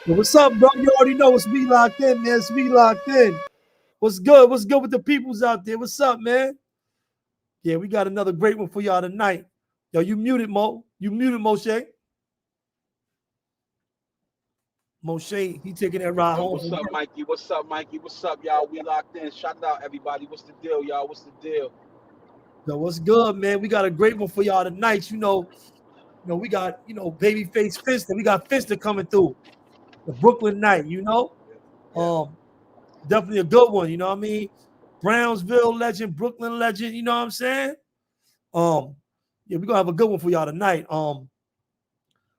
Yo, what's up, bro? You already know it's me locked in, man. It's me locked in. What's good? What's good with the peoples out there? What's up, man? Yeah, we got another great one for y'all tonight. Yo, you muted, Mo. You muted, Moshe. Moshe, he taking that ride Yo, home what's from up, work. Mikey? What's up, Mikey? What's up, y'all? We locked in. Shout out, everybody. What's the deal, y'all? What's the deal? Yo, what's good, man? We got a great one for y'all tonight. We got, babyface Fensta. We got Fensta coming through. The Brooklyn night, Yeah. Definitely a good one, you know what I mean? Brownsville legend, Brooklyn legend, you know what I'm saying? Um, yeah, we're gonna have a good one for y'all tonight.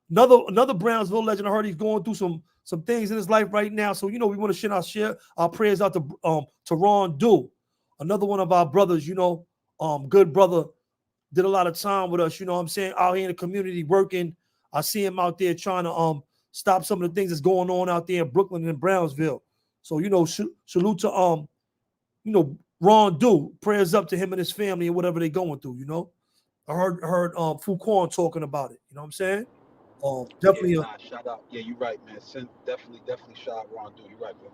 Another Brownsville legend. I heard he's going through some things in his life right now. So we want to share our prayers out to Ron Do, another one of our brothers. Good brother, did a lot of time with us. You know what I'm saying, out here in the community working. I see him out there trying to stop some of the things that's going on out there in Brooklyn and Brownsville. So salute to Ron Do. Prayers up to him and his family and whatever they're going through. I heard Foucault talking about it. You know what I'm saying? Yeah, Definitely nah, shout out. Yeah, you're right, man. Definitely shout out Ron, dude. You're right, bro.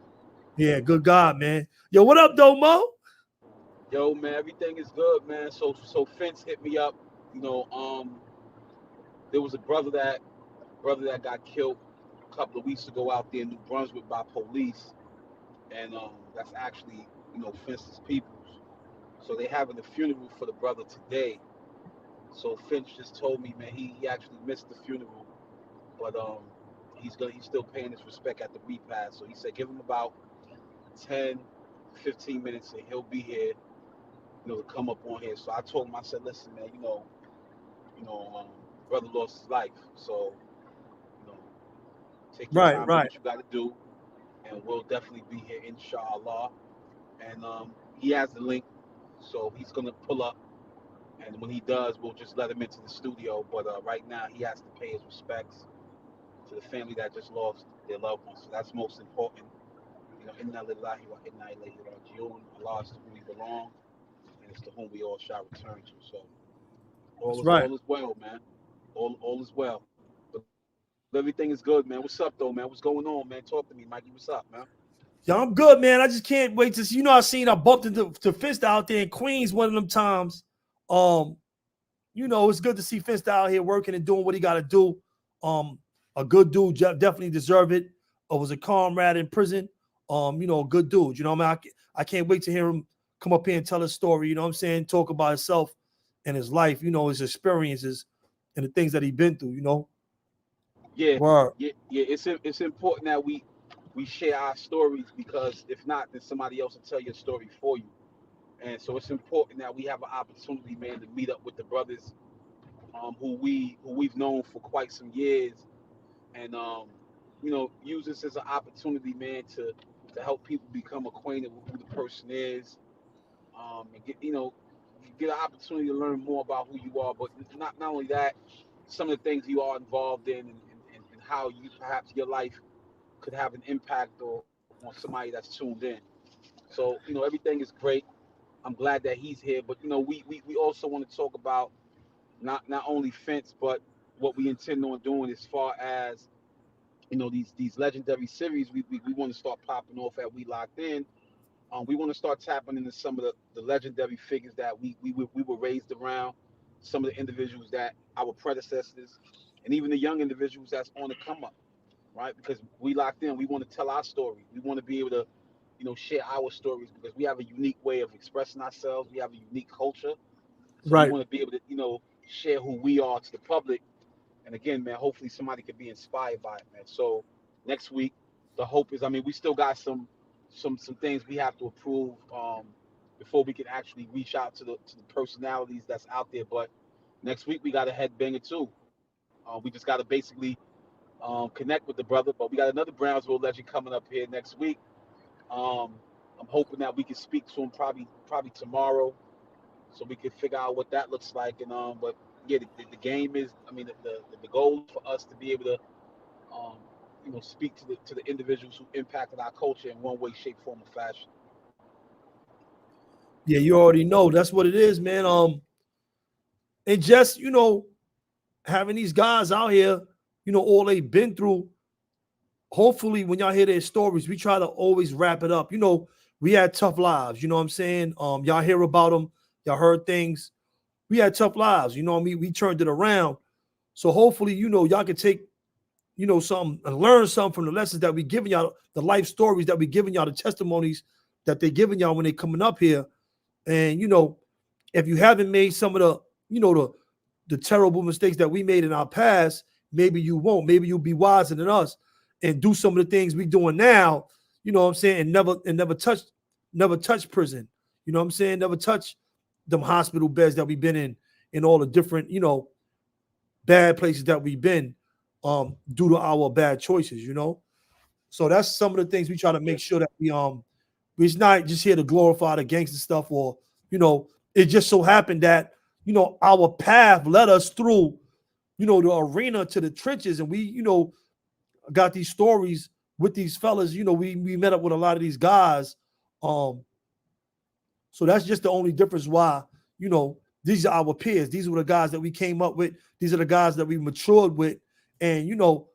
yeah, good God, man. Yo, what up, though, Mo? Yo, man, everything is good, man. So Fence hit me up. You know, there was a brother that got killed a couple of weeks ago out there in New Brunswick by police, and that's actually Fence's peoples. So they having a funeral for the brother today. So Finch just told me, man, he actually missed the funeral, but he's still paying his respect at the repast. So he said give him about 10, 15 minutes and he'll be here, to come up on here. So I told him, I said, listen, man, brother lost his life. So, you know, take your Right, time, do right. what you got to do, and we'll definitely be here, inshallah. And he has the link, so he's gonna pull up. And when he does, we'll just let him into the studio. But right now, he has to pay his respects to the family that just lost their loved ones. So that's most important. Inna lillahi wa inna ilayhi raji'un. Allah is to whom we belong, and it's to whom we all shall return to. So That's right. all is well, man. All is well. But everything is good, man. What's up, though, man? What's going on, man? Talk to me, Mikey. What's up, man? Yeah, I'm good, man. I just can't wait to see. I bumped into Fist out there in Queens one of them times. Um, it's good to see Fist out here working and doing what he got to do. Um, a good dude, definitely deserve it. Was a comrade in prison. A good dude. You know what I mean? I can't wait to hear him come up here and tell his story. You know what I'm saying? Talk about himself and his life. His experiences and the things that he been through. Yeah, Word. yeah. It's important that we share our stories, because if not, then somebody else will tell your story for you. And so it's important that we have an opportunity, man, to meet up with the brothers who we've known for quite some years, and use this as an opportunity, man, to help people become acquainted with who the person is, and get an opportunity to learn more about who you are. But not only that, some of the things you are involved in, and how you perhaps your life could have an impact on somebody that's tuned in. So everything is great. I'm glad that he's here, but we also want to talk about not only Fence, but what we intend on doing as far as these legendary series we want to start popping off at We Locked In. We want to start tapping into some of the legendary figures that we were raised around, some of the individuals that our predecessors, and even the young individuals that's on the come up, right? Because We Locked In, we want to tell our story. We want to be able to, share our stories, because we have a unique way of expressing ourselves. We have a unique culture, so we Right. want to be able to, share who we are to the public. And again, man, hopefully somebody could be inspired by it, man. So next week, the hope is, I mean, we still got some things we have to approve, before we can actually reach out to the personalities that's out there. But next week we got a headbanger too. We just got to basically connect with the brother. But we got another Brownsville legend coming up here next week. Um, I'm hoping that we can speak to him probably tomorrow, so we can figure out what that looks like. And but yeah, the game is, I mean, the goal is for us to be able to um, speak to the individuals who impacted our culture in one way, shape, form, or fashion. Yeah, you already know. That's what it is, man. And just having these guys out here, all they've been through. hopefully when y'all hear their stories, we try to always wrap it up. You know, we had tough lives. You know what I'm saying? Y'all hear about them. Y'all heard things. We had tough lives. You know what I mean? We turned it around. So hopefully, you know, y'all can take, you know, something and learn something from the lessons that we giving y'all, the life stories that we giving y'all, the testimonies that they giving y'all when they coming up here. And, you know, if you haven't made some of the, you know, the terrible mistakes that we made in our past, maybe you won't. Maybe you'll be wiser than us and do some of the things we doing now, you know what I'm saying, and never touch prison. You know what I'm saying? Never touch them hospital beds that we've been in all the different, you know, bad places that we've been due to our bad choices, you know. So that's some of the things we try to make sure that we're not just here to glorify the gangster stuff, or, you know, it just so happened that, you know, our path led us through, you know, the arena to the trenches, and we, you know, got these stories with these fellas. You know, we met up with a lot of these guys. So that's just the only difference why, you know, these are our peers. These were the guys that we came up with. These are the guys that we matured with. And, you know,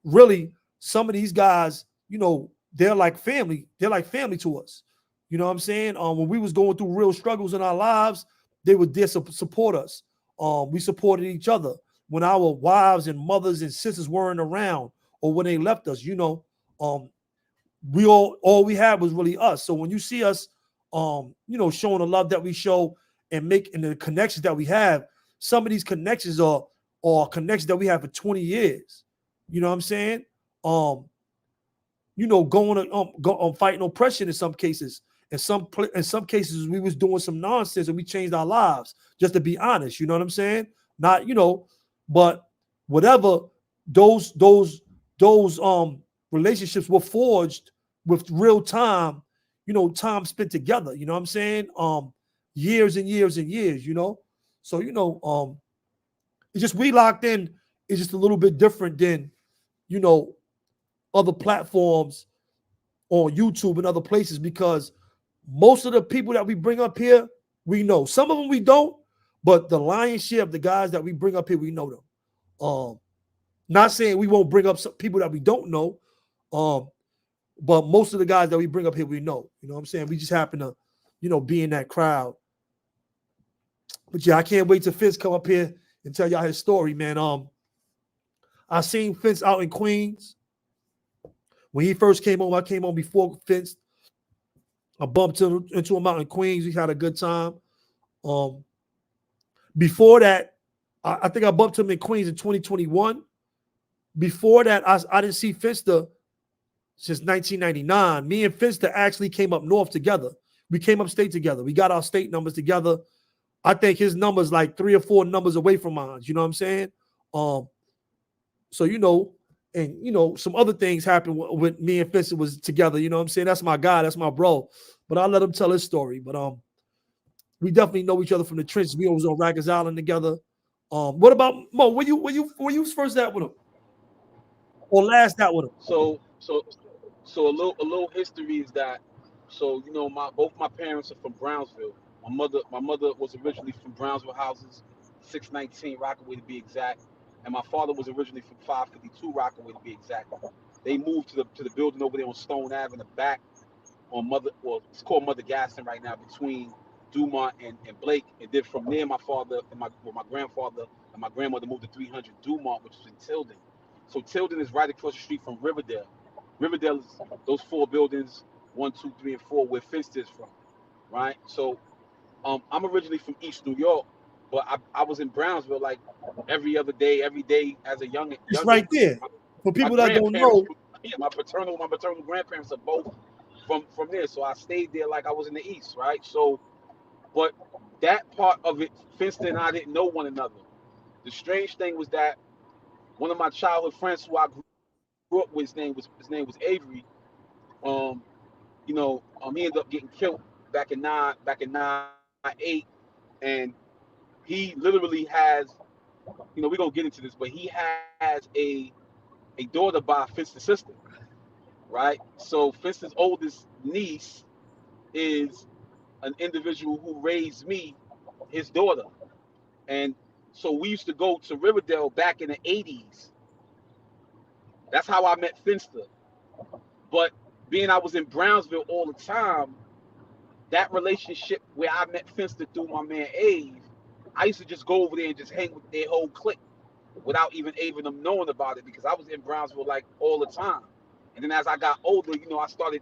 really, some of these guys, you know, they're like family. They're like family to us. You know what I'm saying? When we was going through real struggles in our lives, they were there to support us. We supported each other when our wives and mothers and sisters weren't around, or when they left us. You know, we all we had was really us. So when you see us, you know, showing the love that we show and making the connections that we have, some of these connections are connections that we have for 20 years. You know what I'm saying? You know, going on fighting oppression in some cases. In some cases, we was doing some nonsense and we changed our lives. Just to be honest, you know what I'm saying? Not, you know, but whatever, those relationships were forged with real time, you know, time spent together. You know what I'm saying? Years and years and years. You know, so you know, it's just we locked in. It's just a little bit different than, you know, other platforms on YouTube and other places, because most of the people that we bring up here, we know. Some of them we don't, but the lion's share of the guys that we bring up here, we know them. Not saying we won't bring up some people that we don't know, but most of the guys that we bring up here, we know. You know what I'm saying? We just happen to, you know, be in that crowd. But yeah, I can't wait till Fitz come up here and tell y'all his story, man. I seen Fitz out in Queens. When he first came on, I came on before Fitz. I bumped into him out in Queens. We had a good time. Before that, I think I bumped him in Queens in 2021. Before that, I didn't see Fensta since 1999. Me and Fensta actually came up north together. We came upstate together. We got our state numbers together. I think his number's like 3 or 4 numbers away from mine. You know what I'm saying? So, you know, and, you know, some other things happened with me and Fensta was together. You know what I'm saying? That's my guy. That's my bro. But I'll let him tell his story. But we definitely know each other from the trenches. We always on Rikers Island together. What about Mo? Were you first at with him, or last at with him? So a little history is that, so you know, both my parents are from Brownsville. My mother was originally from Brownsville houses, 619 Rockaway to be exact, and my father was originally from 552 Rockaway to be exact. They moved to the building over there on Stone Ave in the back on it's called Mother Gaston right now, between Dumont and Blake. And then from there, my father and my grandfather and my grandmother moved to 300 Dumont, which is in Tilden. So Tilden is right across the street from Riverdale. Riverdale is those 4 buildings, 1, 2, 3, and 4, where Fist is from, right? So I'm originally from East New York, but I was in Brownsville like every day as a It's youngin. right there. For My people that don't grandparents, know, yeah, my paternal grandparents are both from there. So I stayed there like I was in the East, right? So, but that part of it, Finston and I didn't know one another. The strange thing was that one of my childhood friends who I grew up with, his name was Avery. Um, he ended up getting killed back in 9/8, and he literally has, we're gonna get into this, but he has a daughter by Finston's sister, right? So Finston's oldest niece is an individual who raised me, his daughter. And so we used to go to Riverdale back in the 80s. That's how I met Finsta. But being I was in Brownsville all the time, that relationship where I met Fensta through my man Abe, I used to just go over there and just hang with their whole clique without even them knowing about it because I was in Brownsville like all the time. And then as I got older, I started,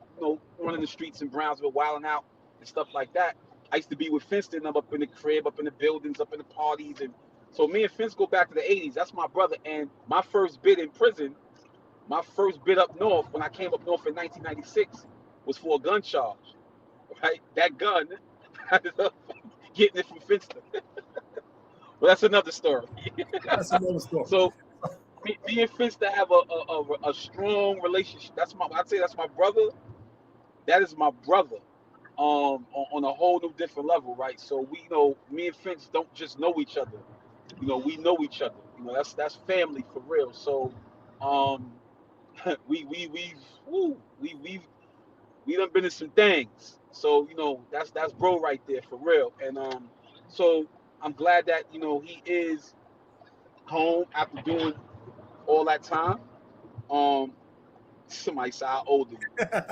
running the streets in Brownsville, wilding out and stuff like that. I used to be with Fensta and I'm up in the crib, up in the buildings, up in the parties. And so me and Fence go back to the 80s. That's my brother. And my first bid in prison, my first bid up north, when I came up north in 1996, was for a gun charge, right? That gun, getting it from Fensta. Well, that's another story. That's another story. So me and Fensta have a strong relationship. I'd say that's my brother. That is my brother. On a whole new different level, right? So me and Fence don't just know each other. We know each other. That's family for real. So, um, we done been in some things. So that's bro right there for real. And so I'm glad that he is home after doing all that time. Um, Somebody said how old are you?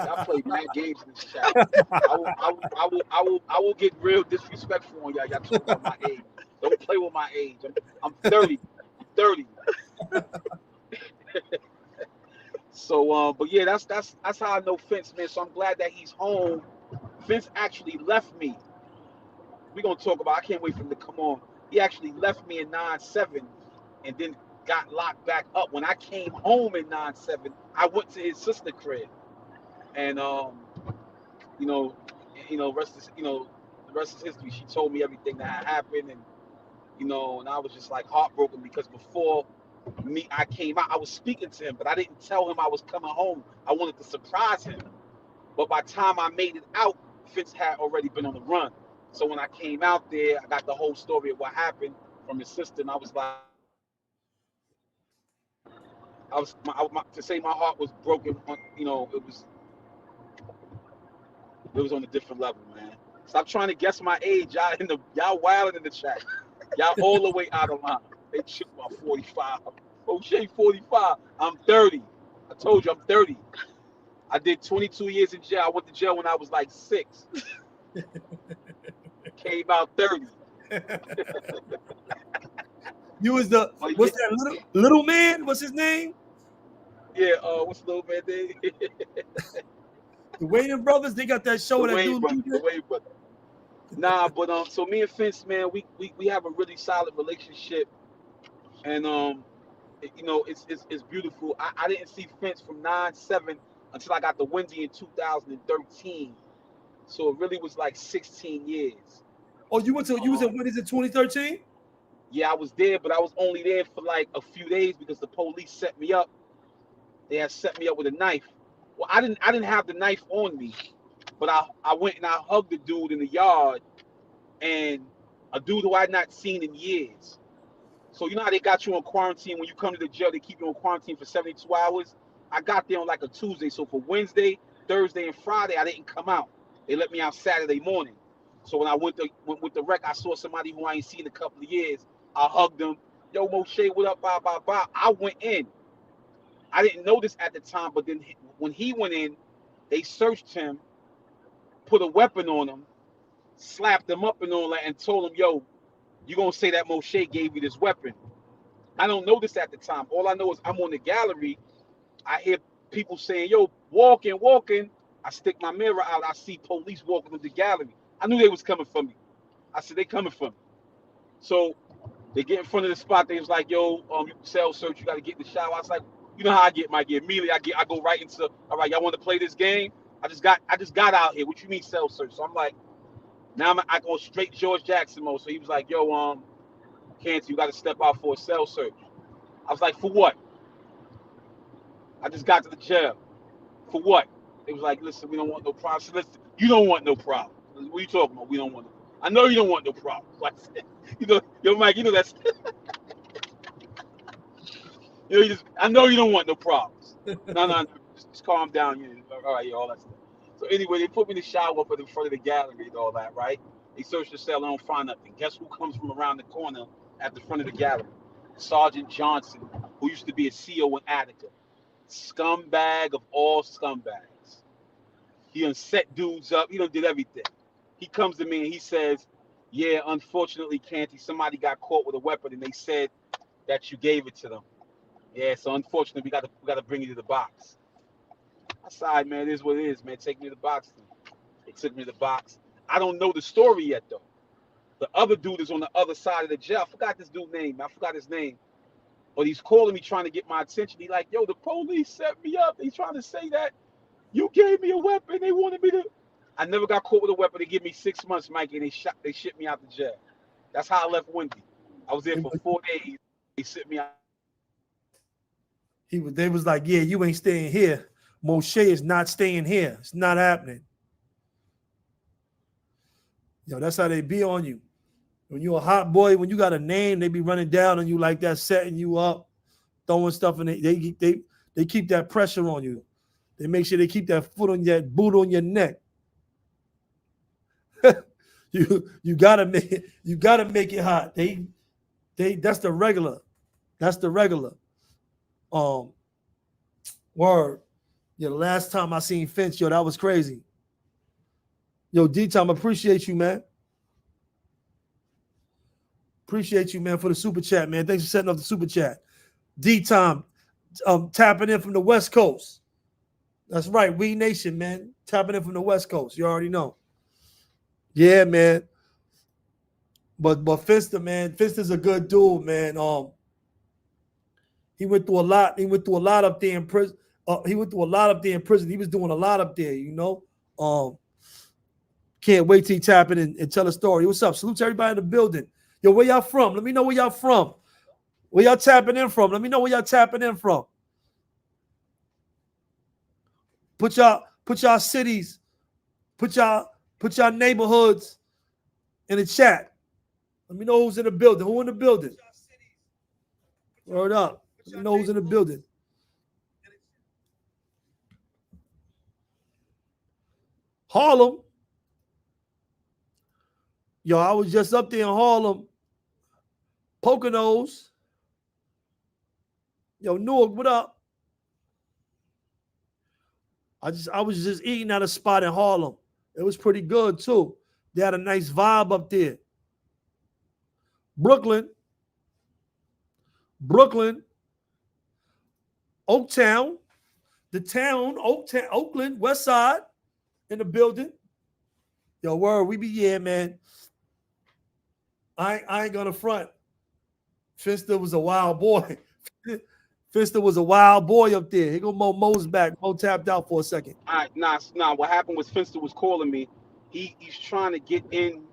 Y'all play mad games in this chat. I will get real disrespectful on y'all. Y'all talk about my age. Don't play with my age. I'm 30. I'm 30. So but yeah, that's how I know Fence, man. So I'm glad that he's home. Fence actually left me. We're gonna talk about. I can't wait for him to come on. He actually left me in 9/7, and then got locked back up. When I came home in 9/7, I went to his sister crib, and you know, rest is the rest is history. She told me everything that had happened, and and I was just like heartbroken because before I came out, I was speaking to him, but I didn't tell him I was coming home. I wanted to surprise him, but by the time I made it out, Fitz had already been on the run. So when I came out there, I got the whole story of what happened from his sister, and I was like, to say my heart was broken. It was on a different level, man. Stop trying to guess my age, y'all wilding in the chat. Y'all all the way out of line. They shook my 45. O'Shea 45. I'm 30. I told you I'm 30. I did 22 years in jail. I went to jail when I was like 6. Came out 30. You was the what's that little man? What's his name? Yeah, what's the little man name? The Wayne brothers. They got that show The that Wayne dude. brother. The Wayne brother. Nah, but so me and Fence, man, we have a really solid relationship, and it's beautiful. I didn't see Fence from 9/7 until I got the Wendy in 2013. So it really was like 16 years. Oh, you was at Wendy's in 2013? Yeah, I was there, but I was only there for like a few days because the police set me up. They had set me up with a knife. Well, I didn't have the knife on me, but I went and I hugged the dude in the yard, and a dude who I'd not seen in years. So you know how they got you on quarantine when you come to the jail, they keep you on quarantine for 72 hours. I got there on like a Tuesday, so for Wednesday, Thursday, and Friday, I didn't come out. They let me out Saturday morning. So when I went with the rec, I saw somebody who I ain't seen in a couple of years. I hugged them. Yo, Moshe, what up? Bye, bye, bye. I went in. I didn't know this at the time, but then when he went in, they searched him, put a weapon on him, slapped him up and all that, and told him, yo, you gonna say that Moshe gave you this weapon. I don't know this at the time. All I know is I'm on the gallery. I hear people saying, yo, walking, walking. I stick my mirror out. I see police walking to the gallery. I knew they was coming for me. I said, they coming for me. So they get in front of the spot. They was like, yo, you cell search. You got to get in the shower. I was like, you know how I get my gear. Immediately, I go right into, all right, y'all want to play this game? I just got out here. What you mean cell search? So I'm like, now I go straight George Jackson mode. So he was like, yo, Canty, you got to step out for a cell search. I was like, for what? I just got to the jail. For what? It was like, listen, we don't want no problems. Listen, you don't want no problems. What are you talking about? We don't want no. I know you don't want no problems. Like, yo, Mike, that's. I know you don't want no problems. No, just calm down. All right, all that stuff. So anyway, they put me in the shower up in front of the gallery and all that, right? They search the cell, I don't find nothing. Guess who comes from around the corner at the front of the gallery? Sergeant Johnson, who used to be a CO in Attica. scumbag of all scumbags. He done set dudes up. He done did everything. He comes to me and he says, yeah, unfortunately, Canty, somebody got caught with a weapon and they said that you gave it to them. Yeah, so unfortunately, we gotta bring you to the box. I said, all right, man, it is what it is, man. Take me to the box. They took me to the box. I don't know the story yet, though. The other dude is on the other side of the jail. I forgot this dude's name. I forgot his name. But he's calling me trying to get my attention. He's like, yo, the police set me up. They trying to say that you gave me a weapon. They wanted me to. I never got caught with a weapon. They give me 6 months, Mikey, and they shipped me out to jail. That's how I left Wendy. I was there for 4 days. They sent me out. They was like, yeah, you ain't staying here. Moshe is not staying here. It's not happening. Yo, that's how they be on you. When you're a hot boy, when you got a name, they be running down on you like that, setting you up, throwing stuff in it. They keep that pressure on you. They make sure they keep that boot on your neck. you gotta make it hot. That's the regular. That's the regular. Word. Yeah, the last time I seen Finch, yo, that was crazy. Yo, D-Time, appreciate you, man. Appreciate you, man, for the super chat, man. Thanks for setting up the super chat. D-Time, tapping in from the West Coast. That's right, We Nation, man. Tapping in from the West Coast. You already know. Yeah, man. But Fensta, man, Fensta's a good dude, man. He went through a lot. He went through a lot up there in prison. He went through a lot up there in prison. He was doing a lot up there, you know. Can't wait till he tap in and tell a story. What's up? Salute to everybody in the building. Yo, where y'all from? Let me know where y'all from. Where y'all tapping in from? Let me know where y'all tapping in from. Put y'all cities, put y'all neighborhoods in the chat. Let me know who's in the building. Who in the building? Word up. Let me know who's in the building. Harlem. Yo, I was just up there in Harlem. Poconos. Yo, Newark, what up? I was just eating at a spot in Harlem. It was pretty good too. They had a nice vibe up there. Brooklyn, Oaktown, the town, Oakland, West Side, in the building. Yo, word, we be here, man. I ain't gonna front. Fensta was a wild boy. Fensta was a wild boy up there. Here go Mo's back. Mo tapped out for a second. All right, nah. What happened was Fensta was calling me. He's trying to get in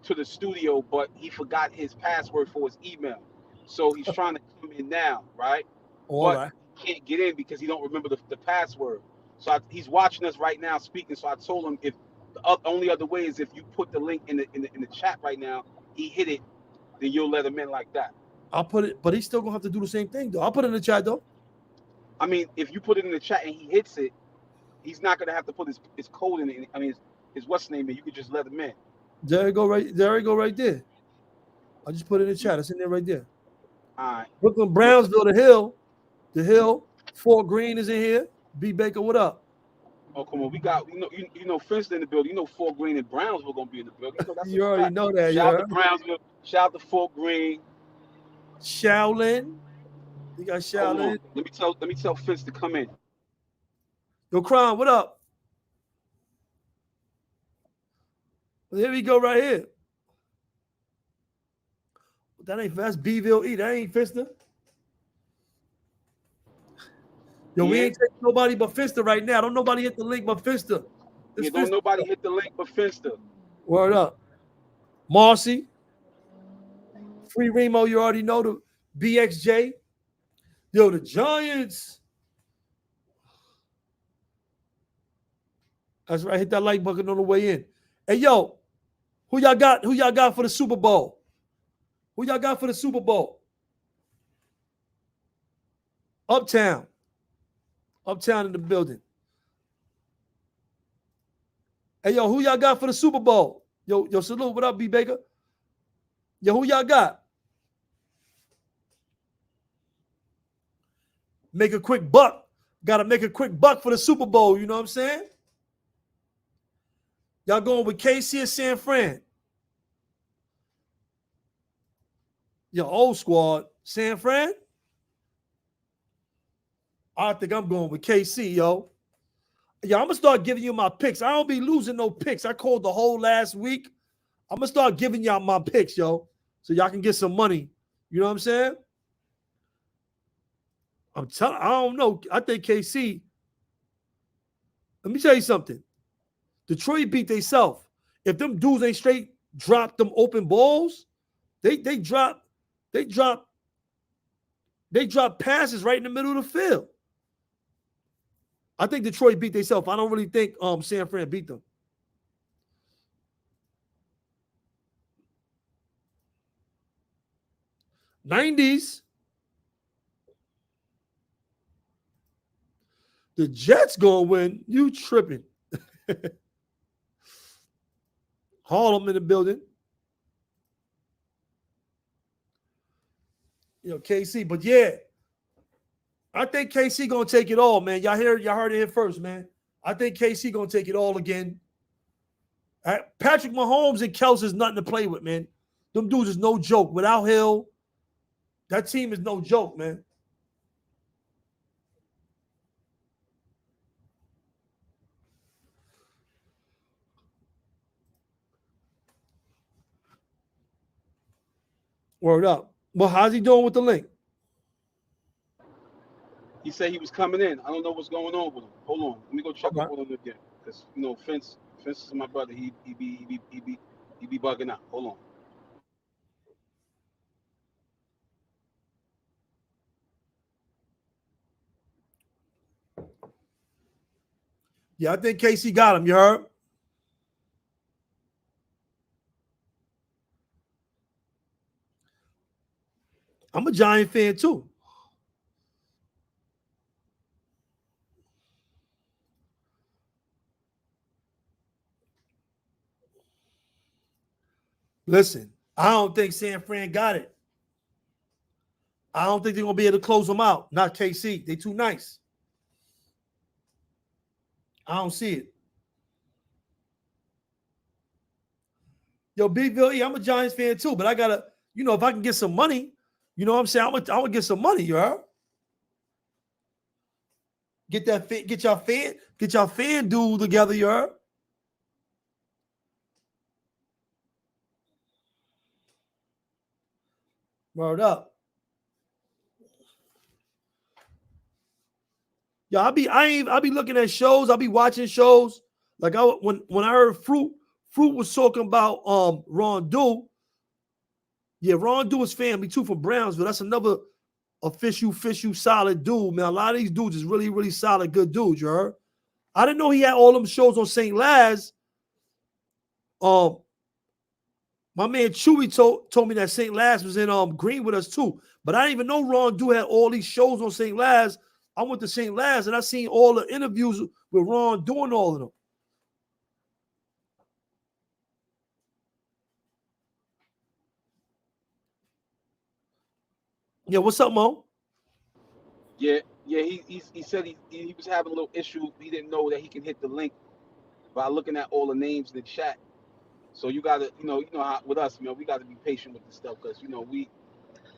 to the studio, but he forgot his password for his email. So he's trying to come in now, right? All right. He can't get in because he don't remember the password. So he's watching us right now speaking. So I told him if the only other way is if you put the link in the chat right now, he hit it, then you'll let him in like that. I'll put it, but he's still gonna have to do the same thing though. I'll put it in the chat though. I mean, if you put it in the chat and he hits it, he's not gonna have to put his code in it. I mean, his what's name, and you could just let him in. There you go, right there. I just put it in the chat. It's in there right there. All right. Brooklyn, Brownsville, the Hill, Fort Greene is in here. B Baker, what up? Oh, come on, we got you know Fensta in the building. You know Fort Greene and Brownsville gonna be in the building. You know, that's You already know that. Shout out to Brownsville. Shout out to Fort Greene. Shaolin. You got Shaolin. Let me tell Fensta to come in. Yo, Crown, what up? Well, here we go right here. That's Bville E. That ain't Fensta. Yo, we ain't taking nobody but Fensta right now. Don't nobody hit the link but Fensta. Don't nobody hit the link but Fensta. Word up. Marcy. Free Remo, you already know the BXJ. Yo, the Giants. That's right. Hit that like button on the way in. Hey, yo, who y'all got? Who y'all got for the Super Bowl? Who y'all got for the Super Bowl? Uptown. Uptown in the building. Hey, yo, who y'all got for the Super Bowl? Yo, salute. What up, B Baker? Yo, who y'all got? Make a quick buck. Got to make a quick buck for the Super Bowl. You know what I'm saying? Y'all going with KC or San Fran? Your old squad, San Fran? I think I'm going with KC, yo. Yeah, I'm gonna start giving you my picks. I don't be losing no picks. I called the whole last week. I'm gonna start giving y'all my picks, yo, so y'all can get some money. You know what I'm saying? I'm telling. I don't know. I think KC. Let me tell you something. Detroit beat themselves. If them dudes ain't straight drop them open balls, they drop they drop they drop passes right in the middle of the field. I think Detroit beat themselves. I don't really think San Fran beat them. '90s. The Jets gonna win. You tripping? Harlem in the building. You know, KC. But yeah, I think KC gonna take it all, man. Y'all heard it here first, man. I think KC gonna take it all again. Patrick Mahomes and Kelsey is nothing to play with, man. Them dudes is no joke. Without Hill, that team is no joke, man. Word up. Well, how's he doing with the link? He said he was coming in. I don't know what's going on with him. Hold on, let me go check up on him again. Cause Fence is my brother. He be bugging out. Hold on. Yeah, I think KC got him. You heard? I'm a Giant fan too. Listen, I don't think San Fran got it. I don't think they're gonna be able to close them out. Not KC. They too nice. I don't see it. Yo, Bigville, I'm a Giants fan too, but I gotta, if I can get some money, you know what I'm saying? I'm gonna get some money, you heard? Get your fan duel together, you heard? Word up. Yeah, I be looking at shows, I be watching shows. Like when I heard Fruit was talking about Ron Dew. Yeah, Ron Dew is family too from Brownsville. That's another official solid dude, man. A lot of these dudes is really, really solid, good dudes, you heard? I didn't know he had all them shows on St. Laz. My man Chewy told me that St. Laz was in Green with us too. But I didn't even know Ron Dew had all these shows on St. Laz. I went to St. Laz and I seen all the interviews with Ron doing all of them. Yeah, what's up, Mo? Yeah, he said he was having a little issue. He didn't know that he can hit the link by looking at all the names in the chat. So you gotta, how with us, we gotta be patient with this stuff because we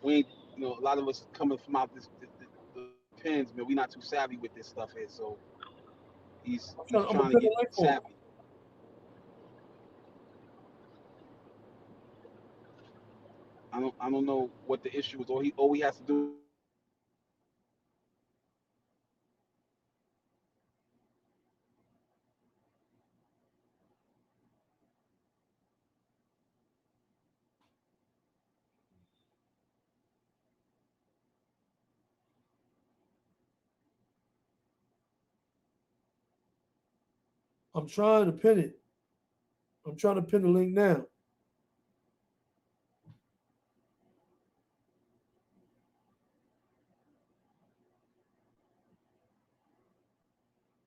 ain't, a lot of us coming from out the pins, man. We not too savvy with this stuff here. So he's I'm gonna trying to put the get link for him. savvy. I don't know what the issue is. All he has to do. I'm trying to pin it. I'm trying to pin the link now.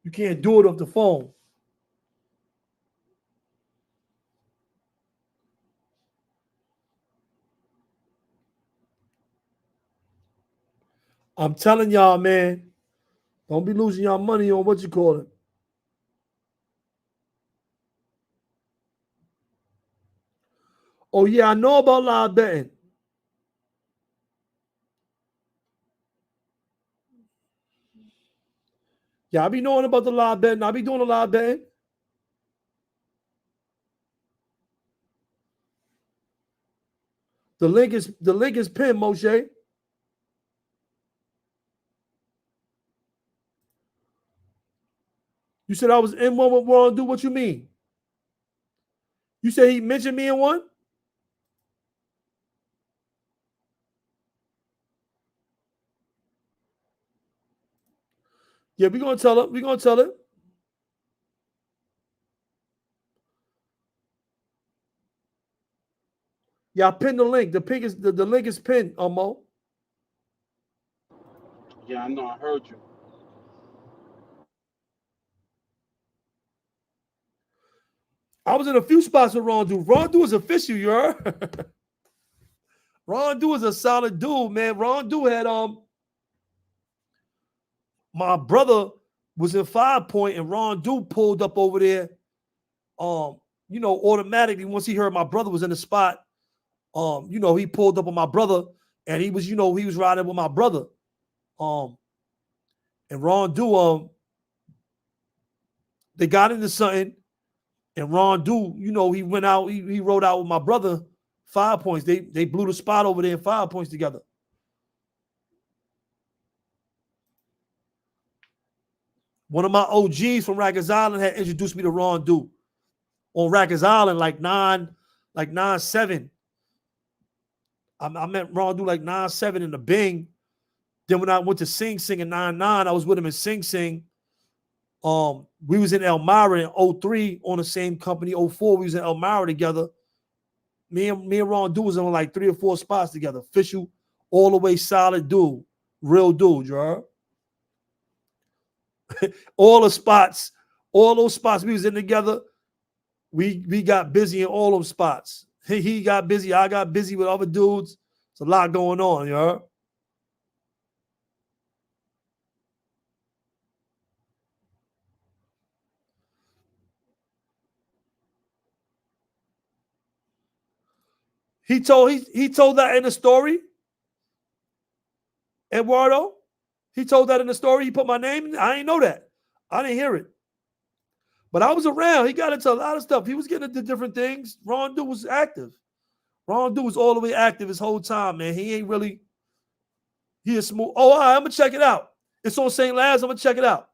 You can't do it off the phone. I'm telling y'all, man. Don't be losing your money on what you call it. Oh yeah, I know about live betting. Yeah, I be knowing about the live betting. I be doing a live betting. The link is pinned, Moshe. You said I was in one with Ron. Do what you mean? You said he mentioned me in one? Yeah, we gonna tell it. We gonna tell it. Yeah, I pinned the link. The link is pinned, Mo. Yeah, I know. I heard you. I was in a few spots with Ron Do. Ron Do is official, you heard? Ron Do is a solid dude, man. Ron Do had my brother was in 5 Point and Ron Do pulled up over there. Automatically once he heard my brother was in the spot, he pulled up on my brother and he was riding with my brother. And Ron Do, they got into something, and Ron Do, he went out, he rode out with my brother 5 Points. They blew the spot over there in 5 Points together. One of my OGs from Rikers Island had introduced me to Ron Do on Rikers Island like 9-7. I met Ron Do like 9-7 in the Bing. Then when I went to Sing Sing in 9-9, I was with him in Sing Sing. We was in Elmira in 03 on the same company. 04, we was in Elmira together. Me and Ron Do was on like 3 or 4 spots together. Official, all the way solid dude. Real dude, you heard? All those spots we was in together. We got busy in all those spots. He got busy. I got busy with other dudes. It's a lot going on, you heard? He told that in the story, Eduardo. He told that in the story. He put my name in. I didn't know that. I didn't hear it. But I was around. He got into a lot of stuff. He was getting into different things. Ron Do was active. Ron Do was all the way active his whole time, man. He ain't really, he is smooth. Oh, all right, I'm gonna check it out. It's on St. Laz. I'm gonna check it out.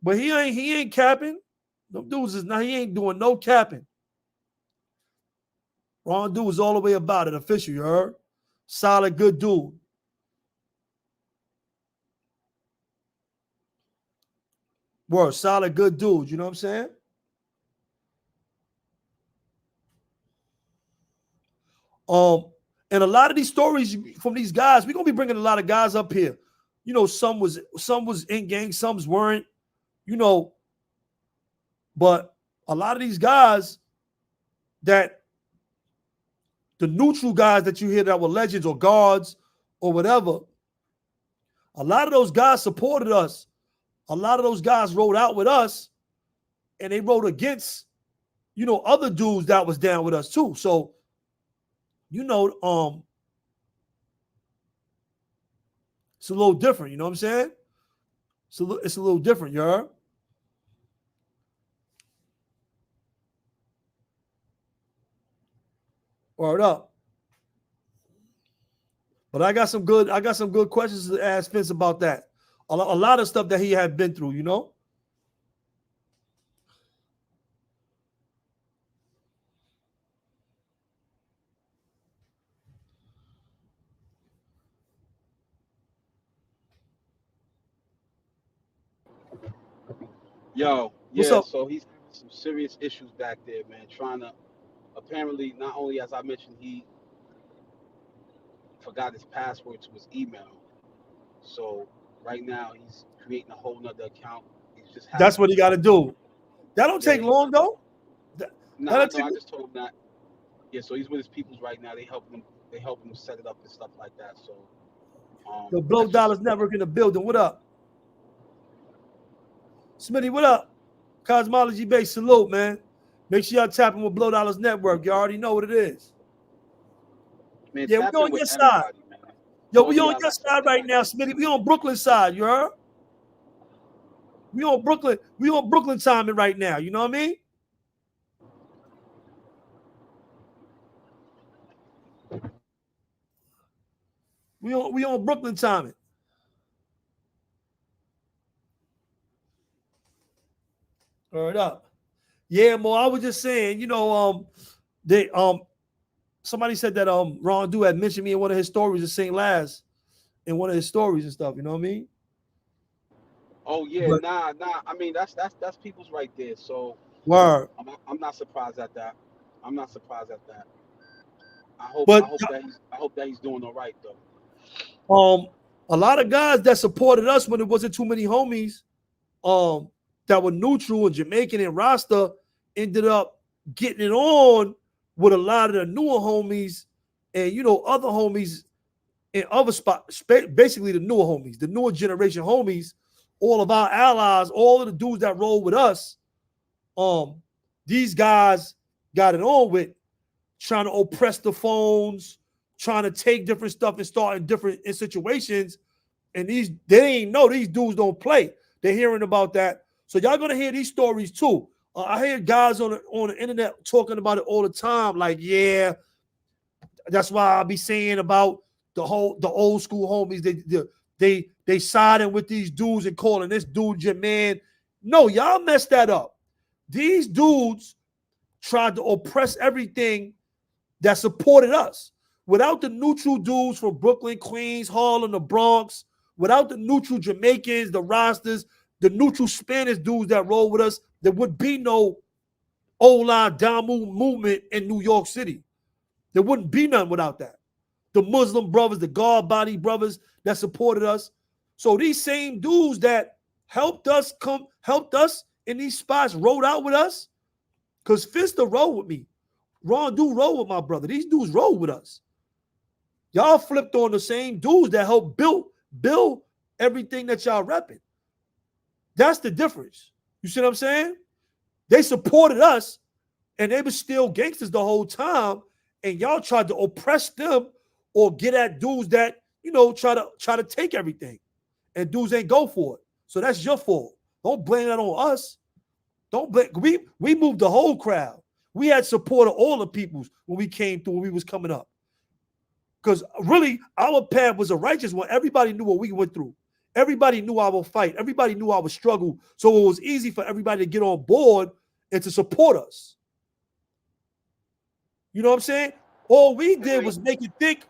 But he ain't capping. Them dudes is not, he ain't doing no capping. Ron Do was all the way about it, official, you heard? Solid, good dude. Word, solid, good dude. You know what I'm saying? And a lot of these stories from these guys, we're gonna be bringing a lot of guys up here. Some was in gang, some weren't. But a lot of these guys that the neutral guys that you hear that were legends or guards or whatever, a lot of those guys supported us. A lot of those guys rode out with us, and they rode against, other dudes that was down with us too. So, it's a little different. You know what I'm saying? So it's a little different, you heard? Word up. But I got some good questions to ask Vince about that. A lot of stuff that he had been through, Yo, What's yeah. up? So he's having some serious issues back there, man. Trying to apparently not only as I mentioned he forgot his password to his email. So right now he's creating a whole nother account. He's just having That's what he got to difficulty. do. That don't Yeah, take long though. That, nah, I that'll know. take. I just told him that. Yeah, so he's with his peoples right now. They helping him set it up and stuff like that. So The Blow that's just Dollars Network in the building. What up? Smitty, what up? Cosmology based salute, man. Make sure y'all tap in with Bl00ds Network. You already know what it is. Man, Yeah, we tap in on with your side. everybody, man. Yo, All we of on y'all your got side something right nice now, to Smitty. say. We on Brooklyn side, you heard? We on Brooklyn. We on Brooklyn timing right now. You know what I mean? We on Brooklyn timing. Word up. Yeah, Mo. I was just saying, they somebody said that Ron Do had mentioned me in one of his stories of St. Laz in one of his stories and stuff. You know what I mean? Oh yeah, But nah. I mean, that's people's right there. So word. I'm not surprised at that. I'm not surprised at that. I hope But I hope that he's doing all right though. um, a lot of guys that supported us when there wasn't too many homies um that were neutral and Jamaican and Rasta ended up getting it on with a lot of the newer homies and other homies in other spots, basically the newer homies, the newer generation homies, all of our allies, all of the dudes that roll with us. Um, these guys got it on with trying to oppress the phones, trying to take different stuff and start in situations. And they ain't know these dudes don't play. They're hearing about that. So y'all gonna hear these stories too. I hear guys on the internet talking about it all the time. Like, yeah, that's why I'll be saying about the old school homies. They siding with these dudes and calling this dude your man. No, y'all messed that up. These dudes tried to oppress everything that supported us. Without the neutral dudes from Brooklyn, Queens, Harlem, the Bronx, without the neutral Jamaicans, the Rastas, the neutral Spanish dudes that roll with us, there would be no Ola Damu movement in New York City. There wouldn't be none without that. The Muslim brothers, the God body brothers that supported us. So these same dudes that helped us in these spots, rode out with us, because Fensta roll with me. Ron do roll with my brother. These dudes roll with us. Y'all flipped on the same dudes that helped build everything that y'all repping. That's the difference. You see what I'm saying? They supported us and they were still gangsters the whole time. And y'all tried to oppress them or get at dudes that, try to take everything. And dudes ain't go for it. So that's your fault. Don't blame that on us. Don't blame we moved the whole crowd. We had support of all the peoples when we came through, when we was coming up. Because really, our path was a righteous one. Everybody knew what we went through. Everybody knew our fight. Everybody knew our struggle. So it was easy for everybody to get on board and to support us. You know what I'm saying? All we And did was make it thick.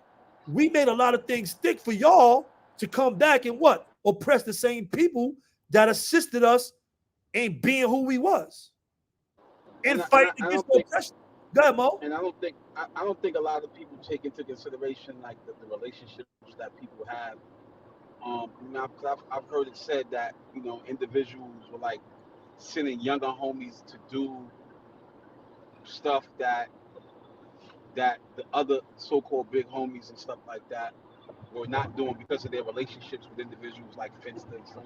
We made a lot of things thick for y'all to come back and what? Oppress the same people that assisted us in being who we was and and fighting I against don't the think oppression. Go ahead, Mo. I don't think a lot of people take into consideration like the relationships that people have. Because I've heard it said that individuals were like sending younger homies to do stuff that the other so-called big homies and stuff like that were not doing because of their relationships with individuals like Fensta and stuff.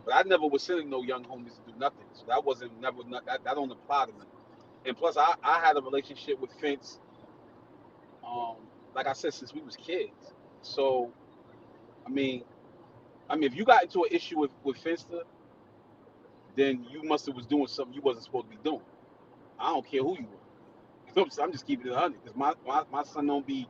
But I never was sending no young homies to do nothing, so that wasn't never that don't apply to me. And plus, I had a relationship with Fence, um, like I said, since we was kids. So I mean, if you got into an issue with Fensta, then you must have was doing something you wasn't supposed to be doing. I don't care who you were. I'm just keeping it 100 because my son don't be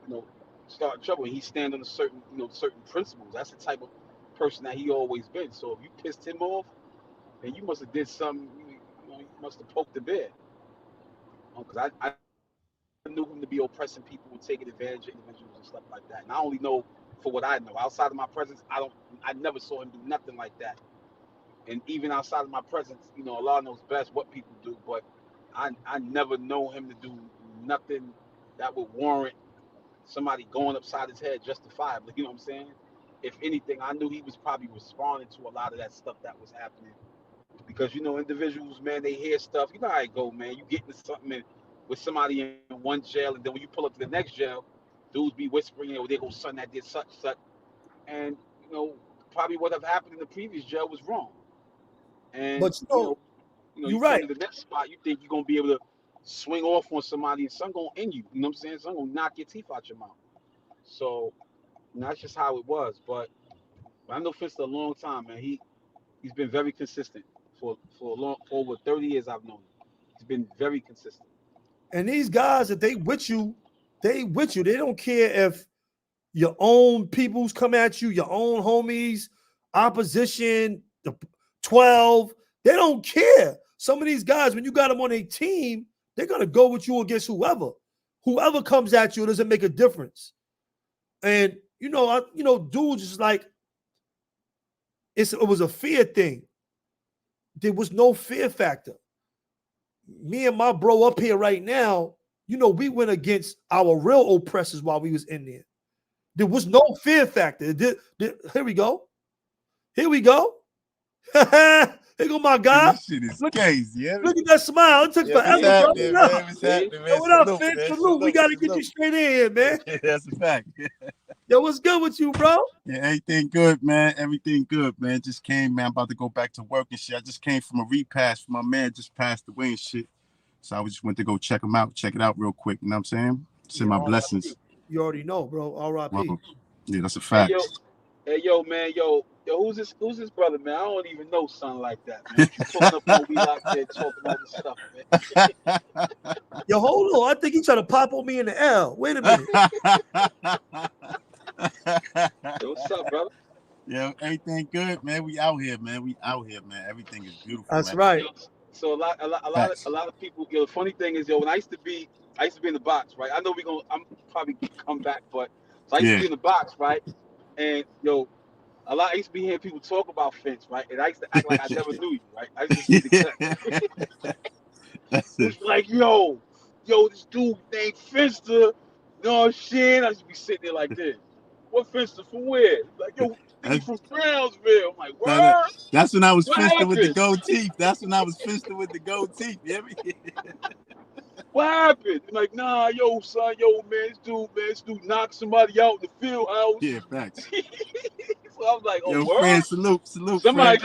you know, starting trouble. And he stand on a certain, certain principles. That's the type of person that he always been. So if you pissed him off, then you must have did something. You must have poked the bear. Because I knew him to be oppressing people and taking advantage of individuals and stuff like that. And I only know for what I know. Outside of my presence, I never saw him do nothing like that. And even outside of my presence, Allah knows best what people do. But I never know him to do nothing that would warrant somebody going upside his head justifiably. You know what I'm saying? If anything, I knew he was probably responding to a lot of that stuff that was happening because individuals, man, they hear stuff. You know how it go, man. You get into something with somebody in one jail, and then when you pull up to the next jail, dudes be whispering, they go, son, that did such, and probably what have happened in the previous jail was wrong. And But you you're come right. to the next spot, you think you're gonna be able to swing off on somebody, and some gonna end you. You know what I'm saying? Some gonna knock your teeth out your mouth. So that's just how it was. But I know Fensta a long time, man. He's been very consistent for a long for over 30 years. I've known him. He's been very consistent. And these guys, if they with you, they with you. They don't care if your own peoples come at you, your own homies, opposition, the 12. They don't care. Some of these guys, when you got them on a team, they're gonna go with you against whoever. Whoever comes at you, it doesn't make a difference. And dudes just like it was a fear thing. There was no fear factor. Me and my bro up here right now, we went against our real oppressors while we was in there. There was no fear factor. Here we go. Here we go. Here go my guy. This shit is Look, crazy. Yeah, look at that smile. It took what's forever, bro. happening, man? What's happening, Yo, man? what up, Salute, Finn? man. Salute. We got to get you straight in here, man. That's a fact. Yo, what's good with you, bro? Yeah, everything good, man. Everything good, man. Just came, man. I'm about to go back to work and shit. I just came from a repast. My man just passed away and shit. So I just went to go check it out real quick. You know what I'm saying? Send my blessings. You already know, bro. R.I.P. Well, yeah, that's a fact. Hey, yo, man, yo, who's this brother, man? I don't even know something like that, man. What you pulling up on we out there talking all this stuff, man? Yo, hold on. I think he trying to pop on me in the L. Wait a minute. Yo, what's up, brother? Yeah, everything good, man. We out here, man. Everything is beautiful. That's man. right. Yo, so a lot of people. Yo, the funny thing is, yo, when I used to be in the box, right? I know I'm probably come back, but so I used to be in the box, right? And yo, I used to be hearing people talk about Finch, right? And I used to act like I never knew you, right? I used to see the cut. It's like, yo, this dude named Fensta, no shit. I used to be sitting there like this. What Fensta from where? Like, yo, he from Brownsville. I'm like, word? That's when I was Fensta with the happened? gold teeth. That's when I was Fensta with the gold teeth. You hear me? What happened? I'm like, nah, yo, son, man, this dude knocked somebody out in the field house. Yeah, facts. So I was like, oh, Yo, word? friend, salute, Somebody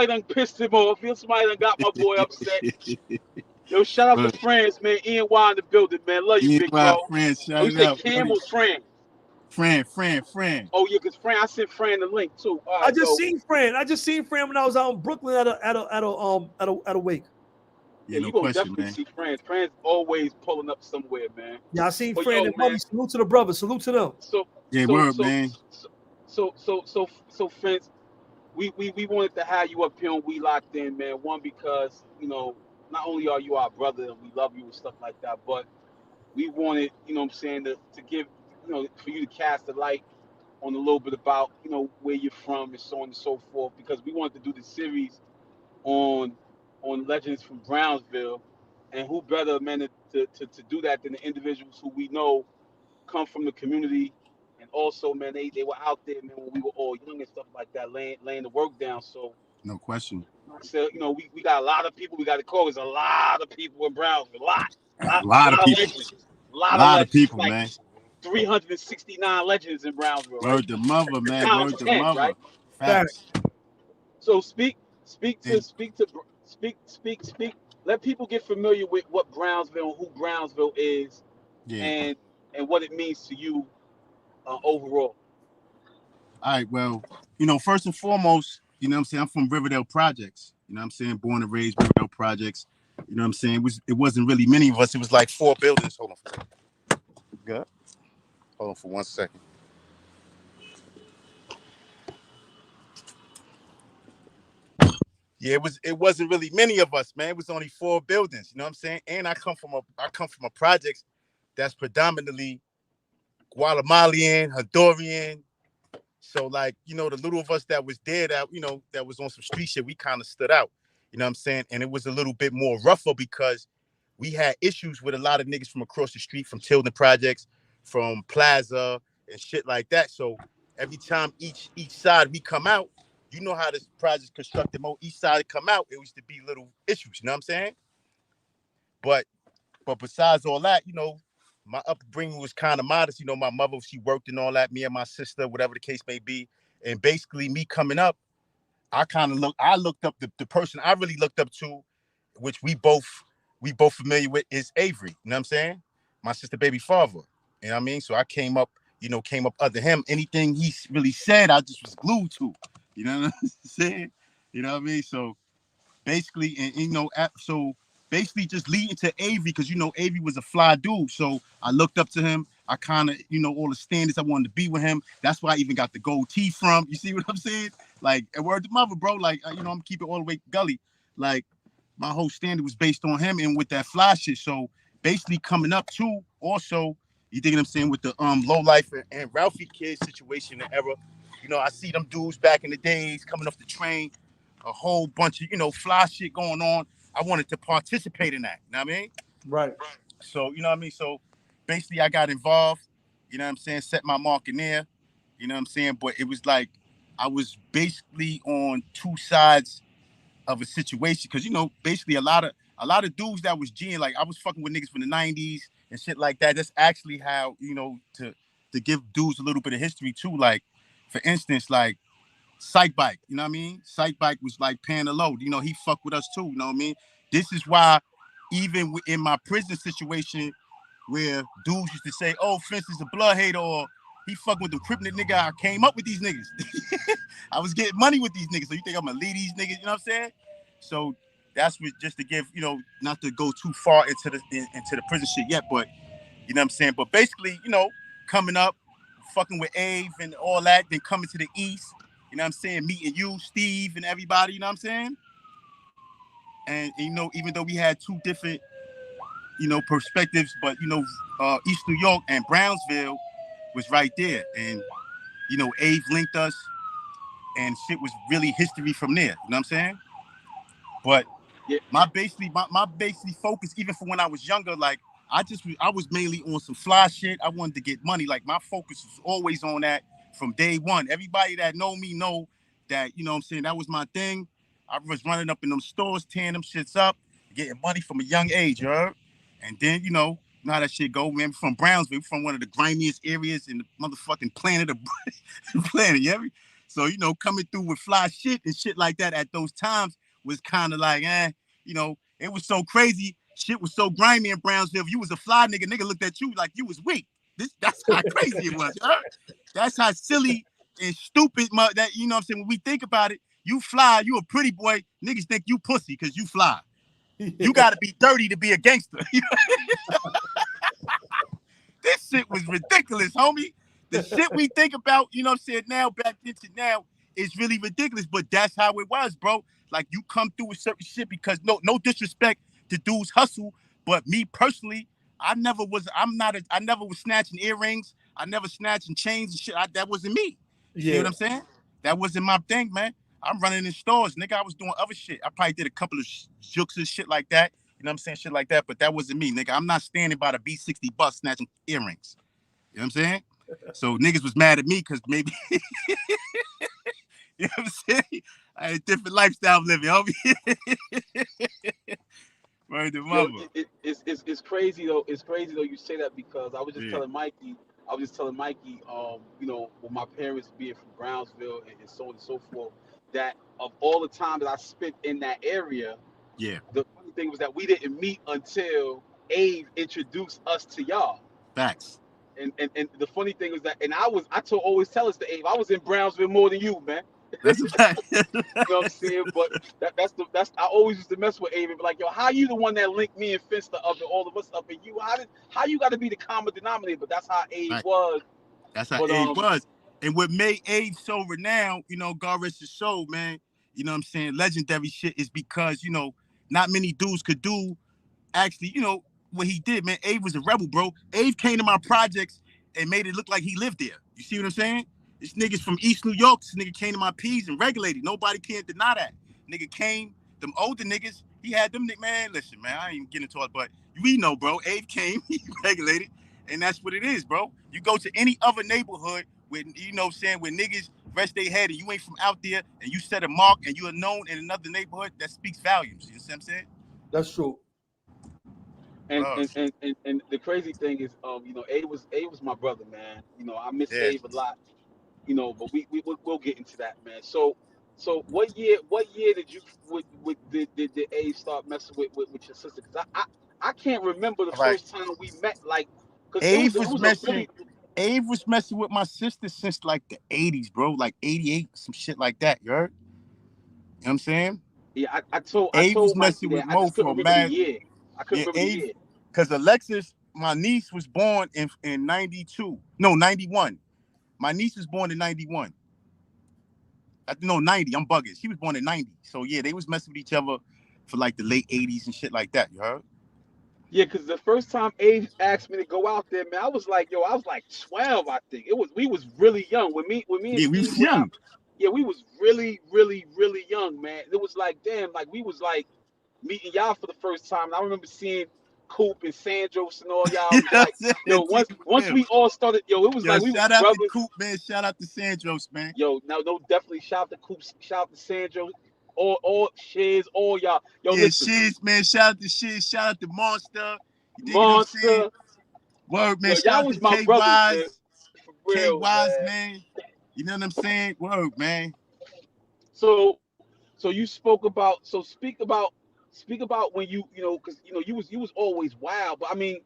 done pissed him off. Somebody done got my boy upset. Yo, shout out to friends, man. Ian Y in the building, man. Love you, big bro. Friend, shout You say out. Cam or Fran? Fran. Oh yeah, cause Fran, I sent Fran the link too. All right, I just seen Fran when I was out in Brooklyn at a wake. Yeah, you gonna definitely see Fran. Fran's always pulling up somewhere, man. Yeah, I seen Fran and Mummy. Salute to the brothers. Salute to them. Man. So, friends, we wanted to have you up here and we locked in, man. One, because not only are you our brother and we love you and stuff like that, but we wanted, what I'm saying, to give, for you to cast a light on a little bit about, where you're from and so on and so forth, because we wanted to do the series on legends from Brownsville, and who better, man, to do that than the individuals who we know come from the community, and also, man, they were out there, man, when we were all young and stuff like that, laying the work down. So no question. So we got a lot of people we got to call. There's a lot of people in Brownsville, a lot of people, legends. A lot of legends. People, like man. 369 legends in Brownsville. Word right? to mother, man. Word to mother. Right? Facts. So speak. Let people get familiar with what Brownsville, who Brownsville is, and what it means to you overall. All right. Well, first and foremost, what I'm saying, I'm from Riverdale Projects. You know what I'm saying? Born and raised Riverdale Projects. You know what I'm saying? It wasn't really many of us. It was like 4 buildings. Hold on for a second. Good. Hold on for 1 second. Yeah, it wasn't really many of us, man. It was only 4 buildings. You know what I'm saying? And I come from a project that's predominantly Guatemalan, Honduran. So like, the little of us that was there that was on some street shit, we kind of stood out. You know what I'm saying? And it was a little bit more rougher because we had issues with a lot of niggas from across the street, from Tilden Projects, from Plaza and shit like that. So every time each side we come out, you know how this project constructed. Each side come out, it used to be little issues. You know what I'm saying? But besides all that, my upbringing was kind of modest. My mother, she worked and all that. Me and my sister, whatever the case may be. And basically, me coming up, I looked up the person I really looked up to, which we both familiar with, is Avery. You know what I'm saying? My sister baby father. You know what I mean? So I came up under him. Anything he really said, I just was glued to. You know what I'm saying? You know what I mean? So basically, and so basically just leading to Avery, because Avery was a fly dude. So I looked up to him. I kind of, all the standards I wanted to be with him. That's why I even got the gold tee from. You see what I'm saying? Like, and word to mother, bro. Like, I'm keeping all the way gully. Like, my whole standard was based on him and with that fly shit. So basically coming up too, also, you think what I'm saying, with the low life and Ralphie kid situation and era. I see them dudes back in the days coming off the train, a whole bunch of, fly shit going on. I wanted to participate in that. You know what I mean? Right. So, you know what I mean? So basically I got involved, you know what I'm saying, set my mark in there, you know what I'm saying? But it was like I was basically on two sides of a situation, because basically a lot of dudes that was G'ing, like I was fucking with niggas from the 90s and shit like that. That's actually how, to give dudes a little bit of history too. Like, for instance, like Psych Bike, you know what I mean? Psych Bike was like paying the load. He fucked with us too, you know what I mean? This is why even in my prison situation, where dudes used to say, oh, Fensta's a blood hater, or he fucking with the crippin' nigga, I came up with these niggas. I was getting money with these niggas. So you think I'm gonna lead these niggas, you know what I'm saying? So that's what, just to give, not to go too far into the prison shit yet, but you know what I'm saying? But basically, coming up, fucking with Ave and all that, then coming to the East, you know what I'm saying? Meeting you, Steve, and everybody, you know what I'm saying? And even though we had two different, perspectives, but East New York and Brownsville was right there. And, Ave linked us, and shit was really history from there. You know what I'm saying? But Yeah. my basically focus, even from when I was younger, like I was mainly on some fly shit. I wanted to get money. Like, my focus was always on that from day one. Everybody that know me know that, what I'm saying, that was my thing. I was running up in them stores, tearing them shits up, getting money from a young age, you heard? And then, how that shit go, man. From Brownsville, from one of the grimiest areas in the motherfucking planet of planet, you hear me? So, coming through with fly shit and shit like that at those times was kind of like, it was so crazy. Shit was so grimy in Brownsville. If you was a fly nigga looked at you like you was weak. That's how crazy it was. That's how silly and stupid that, what I'm saying, when we think about it, you fly, you a pretty boy, niggas think you pussy because you fly. You gotta be dirty to be a gangster. This shit was ridiculous, homie. The shit we think about, what I'm saying, now, back into now, is really ridiculous. But that's how it was, bro. Like, you come through with certain shit, because no disrespect to dudes hustle, but me personally, I never was snatching earrings. I never snatching chains and shit. That wasn't me. You see what I'm saying? That wasn't my thing, man. I'm running in stores, nigga. I was doing other shit. I probably did a couple of jokes and shit like that. You know what I'm saying? Shit like that. But that wasn't me, nigga. I'm not standing by the B60 bus snatching earrings. You know what I'm saying? So niggas was mad at me because maybe, you know what I'm saying? I had a different lifestyle living, homie. Right, the Yo, mother. it's crazy though. It's crazy though you say that, because I was just telling Mikey, with my parents being from Brownsville and so on and so forth, that of all the time that I spent in that area, Yeah. the funny thing was that we didn't meet until Abe introduced us to y'all. Facts. And the funny thing was that, and always tell us to Abe, I was in Brownsville more than you, man. That's a fact. You know what I'm saying? But that's I always used to mess with Abe and be like, yo, how you the one that linked me and Fensta up and all of us up, and you how you got to be the common denominator? But that's how Abe was. That's how But Abe was. And what made Abe so renowned, God rest his soul, man, you know what I'm saying, legendary shit, is because, not many dudes could do actually, what he did, man. Abe was a rebel, bro. Abe came to my projects and made it look like he lived there. You see what I'm saying? This nigga's from East New York. This nigga came to my P's and regulated. Nobody can deny that. Nigga came, them older niggas, he had them, man, listen, man, I ain't even getting into it, but we know, bro. Abe came, he regulated, and that's what it is, bro. You go to any other neighborhood where, where niggas rest their head and you ain't from out there and you set a mark and you are known in another neighborhood, that speaks volumes. You see what I'm saying? That's true. and the crazy thing is, Abe was my brother, man. I miss Abe a lot. But we'll get into that, man. So So what year did you did Abe start messing with your sister? Because I can't remember the All right. first time we met. Like, because it Ave was it was was a messing. really Ave was messing with my sister since like the 80s, bro. Like 88, some shit like that. You heard? You know what I'm saying? yeah. I Ave was told Mikey messing that with I Mo just couldn't for a remember the mad. year. I couldn't Yeah, remember the Ave, year. because Alexis, my niece, was born in 92. No, 91. My niece was born in 91. No, 90. I'm bugging. She was born in 90. So yeah, they was messing with each other for like the late 80s and shit like that. You heard? Yeah, because the first time Abe asked me to go out there, man, I was like, yo, I was like 12, I think. We was really young. When me and Yeah, we Steve was went out, young. yeah, we was really, really, really young, man. It was like, damn, like we was like meeting y'all for the first time. And I remember seeing Coop and Sandros and all y'all. You It was know what like, I'm yo, saying? once we all started, yo, it was Yo, like we was shout out to brothers. Coop, man. Shout out to Sandros, man. Yo, no, definitely shout out to Coop, shout out to Sandros, all Shiz, all y'all. Yo, Yeah, listen, Shiz, man. Shout out to Shiz. Shout out to Monster. You dig what I'm saying? Monster, Word, man. yo, Shout y'all out to was my K brothers, man, Wise. for K real, Wise, man. man. You know what I'm saying? Word, man. So you spoke about speak about when because you was always wild, but I mean,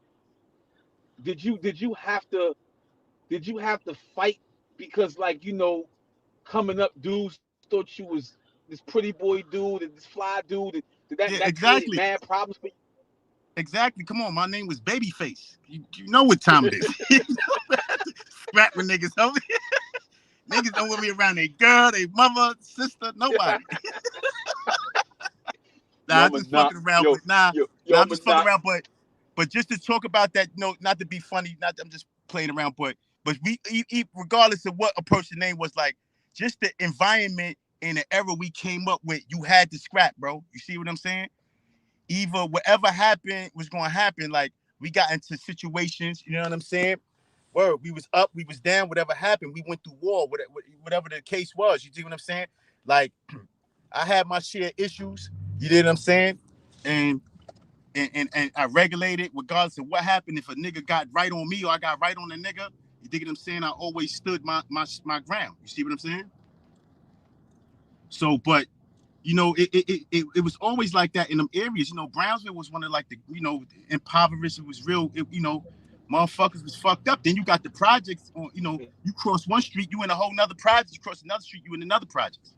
did you have to fight because like coming up dudes thought you was this pretty boy dude and this fly dude, and did that Yeah, that created exactly. mad problems for Exactly. Come on, my name was Babyface. You know what time it is. You know, scrap with niggas over here. Niggas don't want me around their girl, their mother, sister, nobody. yo? Nah, I'm I'm a just not fucking around, yo but nah, yo I'm I'm a just fucking not around, but just to talk about that, not to be funny, not I'm just playing around, but regardless of what a person's name was, like just the environment and the era we came up with, you had to scrap, bro. You see what I'm saying? Either whatever happened was gonna happen. Like we got into situations, you know what I'm saying? Word, we was up, we was down, whatever happened, we went through war, whatever the case was. You see what I'm saying? Like I had my share of issues, you know what I'm saying? And and I regulated regardless of what happened. If a nigga got right on me or I got right on a nigga, you dig what I'm saying? I always stood my ground. You see what I'm saying? So, but it was always like that in them areas. Brownsville was one of like the impoverished. It was real. Motherfuckers was fucked up. Then you got the projects on. You cross one street, you in a whole nother project. You cross another street, you in another project.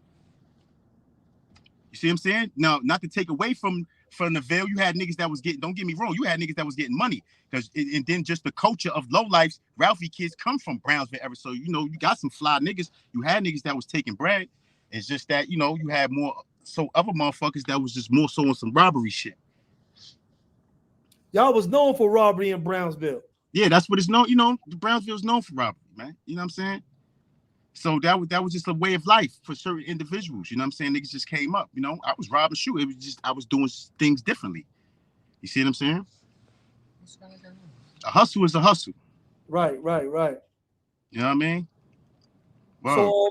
You see what I'm saying? Now, not to take away from the Ville, you had niggas that was getting. Don't get me wrong, you had niggas that was getting money and then just the culture of low lives. Ralphie kids come from Brownsville ever, so you got some fly niggas. You had niggas that was taking bread. It's just that you had more so other motherfuckers that was just more so on some robbery shit. Y'all was known for robbery in Brownsville. Yeah, that's what it's known. The Brownsville's known for robbery, man. You know what I'm saying? So that was just a way of life for certain individuals. You know what I'm saying? Niggas just came up. I was robbing shoe. It was just I was doing things differently. You see what I'm saying? A hustle is a hustle. Right, right, right. You know what I mean? So, Word.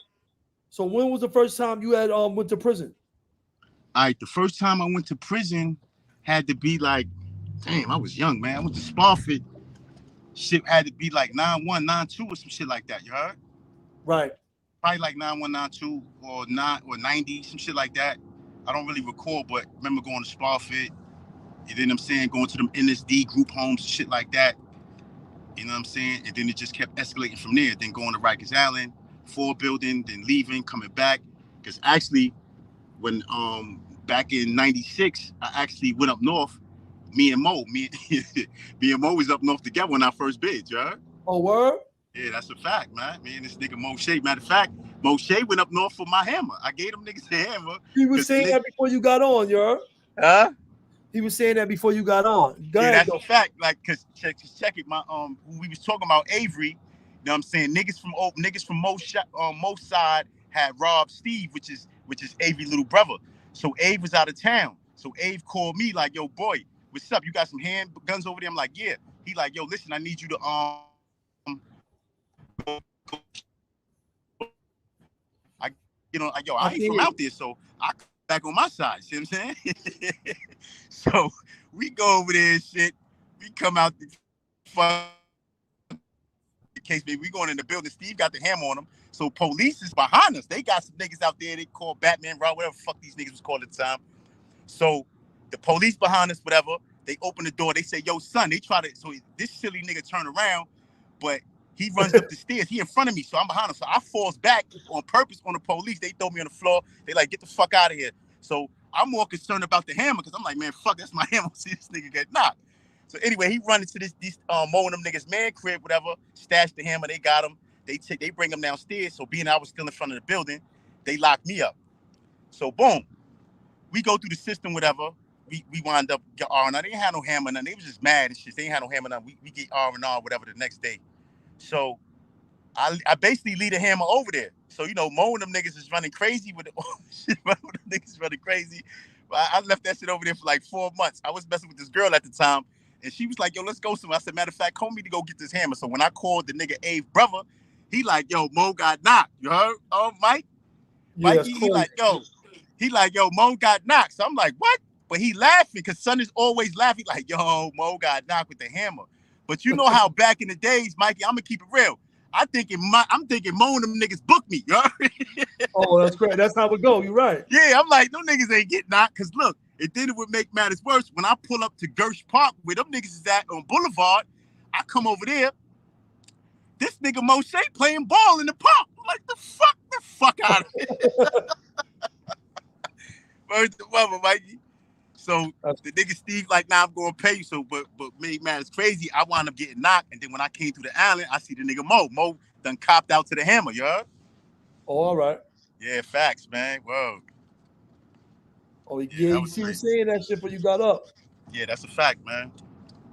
so when was the first time you had went to prison? All right, the first time I went to prison had to be like, damn, I was young, man. I went to Spofford. Shit had to be like 91, 92 or some shit like that. You heard? Right. Probably like 9192 or 90, some shit like that. I don't really recall, but remember going to Spofford. You know what I'm saying? Going to them NSD group homes, shit like that. You know what I'm saying? And then it just kept escalating from there. Then going to Rikers Island, 4 building, then leaving, coming back. Because actually, when back in '96, I actually went up north. Me and Mo, me and Mo was up north together when I first bid, you heard? Oh, word? Yeah, that's a fact, man. Me and this nigga Mo Shea. Matter of fact, Mo Shea went up north for my hammer. I gave them niggas the hammer. He was saying that before you got on, you heard? Huh? He was saying that before you got on. Go Yeah, ahead, that's though. a fact. Like, cause check it. My we was talking about Avery. You know what I'm saying? Niggas from Mo's side had robbed Steve, which is Avery's little brother. So Abe was out of town. So Abe called me like, yo, boy, what's up? You got some handguns over there? I'm like, yeah. He like, yo, listen, I need you to I I ain't can from hear out you. there, so I come back on my side. See what I'm saying? So we go over there and shit. We come out the fuck the case may be. We going in the building. Steve got the hammer on him. So police is behind us. They got some niggas out there. They call Batman, Rob, whatever the fuck these niggas was called at the time. So the police behind us, whatever, they open the door. They say, yo, son, they try to, so this silly nigga turn around, but he runs up the stairs. He in front of me, so I'm behind him. So I falls back on purpose on the police. They throw me on the floor. They like, get the fuck out of here. So I'm more concerned about the hammer because I'm like, man, fuck, that's my hammer. See this nigga get knocked. So anyway, he run into these mowing them niggas man crib, whatever, stash the hammer. They got him. They bring him downstairs. So being I was still in front of the building, they locked me up. So boom, we go through the system, whatever. We wind up get R&R. They ain't had no hammer, nothing. They was just mad and shit. They ain't had no hammer, nothing. We get R&R, whatever, the next day. So I basically lead a hammer over there. So, you know, mowing them niggas is running crazy with the shit. Them niggas running crazy. But I left that shit over there for like 4 months. I was messing with this girl at the time. And she was like, yo, let's go somewhere. I said, matter of fact, call me to go get this hammer. So when I called the nigga Abe brother, he like, yo, Mo got knocked. You heard? Oh, Mike? Yeah, Mikey, he like, yo, Mo got knocked. So I'm like, what? But he laughing because son is always laughing. Like, yo, Mo got knocked with the hammer. But you know how back in the days, Mikey, I'm gonna keep it real. I'm thinking Mo and them niggas booked me. You heard? Oh, that's great. That's how it go. You're right. Yeah, I'm like, them niggas ain't getting knocked. Cause look, it then it would make matters worse. When I pull up to Gersh Park, where them niggas is at on Boulevard, I come over there. This nigga Moshe playing ball in the park. I'm like, the fuck out of here. Word to mother, Mikey. So the nigga Steve like, nah, I'm gonna pay you. So, but made matters crazy. I wound up getting knocked, and then when I came through the island, I see the nigga Mo. Mo done copped out to the hammer, you heard? Oh, all right. Yeah, facts, man. Whoa. Oh, yeah, you see me saying that shit before you got up. Yeah, that's a fact, man.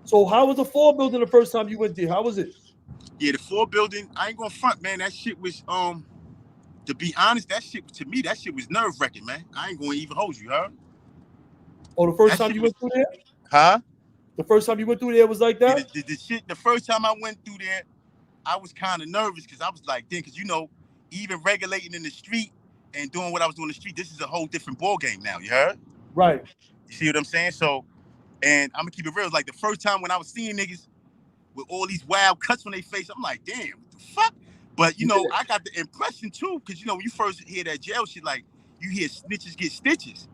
So how was the 4 building the first time you went there? How was it? Yeah, the 4 building, I ain't gonna front, man. That shit was to be honest, that shit to me, that shit was nerve-wracking, man. I ain't gonna even hold you, huh? Oh, the first time you went through there? Huh? The first time you went through there was like that? Yeah, the first time I went through there, I was kind of nervous because I was like, then, because you know, even regulating in the street and doing what I was doing in the street, this is a whole different ball game now, you heard? Right. You see what I'm saying? So, and I'm gonna keep it real. Like the first time when I was seeing niggas with all these wild cuts on their face, I'm like, damn, what the fuck? But you know, I got the impression too, because you know, when you first hear that jail shit, like you hear snitches get stitches.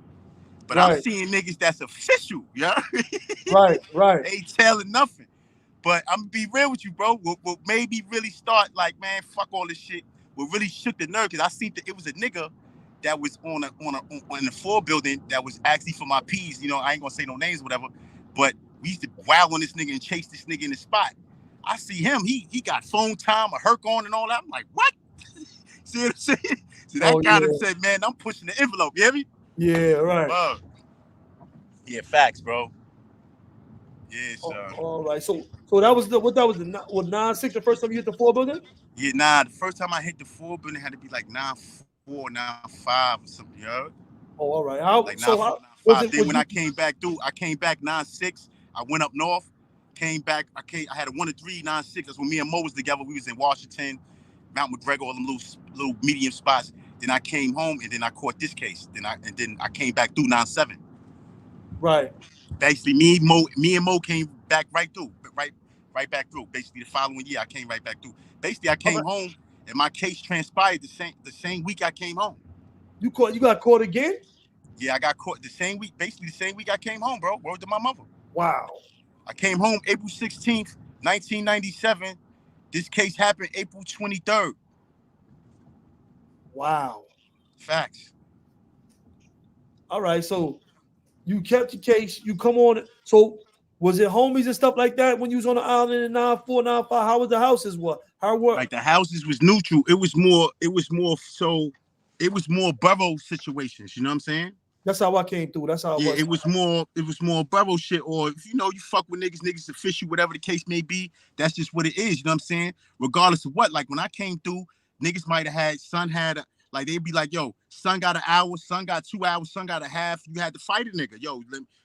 But I'm seeing niggas that's official, yeah. Right. They ain't telling nothing. But I'm gonna be real with you, bro. What made me really start like, man, fuck all this shit. What really shook the nerve, because I seen that it was a nigga that was on the 4 building that was actually for my P's. You know, I ain't gonna say no names, or whatever. But we used to wow on this nigga and chase this nigga in the spot. I see him. He got phone time, a herc on, and all that. I'm like, what? See what I'm saying? So that guy that said, man, I'm pushing the envelope. You hear me? Yeah, right. Yeah, facts, bro. Yeah, so. All right. So that was the 9-6 the first time you hit the 4 building? Yeah, nah. The first time I hit the 4 building had to be like 9-4, 9-5 or something, you heard? Oh, all right. Like 9-4, 9-5. Then when I came back through, I came back 9-6. I went up north, came back. I had a 1-3, 9-6. That's when me and Mo was together. We was in Washington, Mount McGregor, all them little medium spots. Then I came home and then I caught this case. Then I came back through 9-7. Right. Basically, me and Mo came back right through, right back through. Basically, the following year I came right back through. Basically, I came home and my case transpired the same week I came home. You got caught again? Yeah, I got caught the same week. Basically, the same week I came home, bro. Word to my mother. Wow. I came home April 16th, 1997. This case happened April 23rd. Wow. Facts. All right, so you kept the case. You come on. So was it homies and stuff like that when you was on the island in 9-4, 9-5? How was the houses? How were? Like the houses was neutral. It was more borough situations. You know what I'm saying? That's how I came through. That's how it was. It was more borough shit. Or if you know you fuck with niggas official, whatever the case may be, that's just what it is. You know what I'm saying? Regardless of what. Like when I came through, niggas might have had, son had like they'd be like, yo, son got an hour, son got 2 hours, son got a half. You had to fight a nigga. Yo,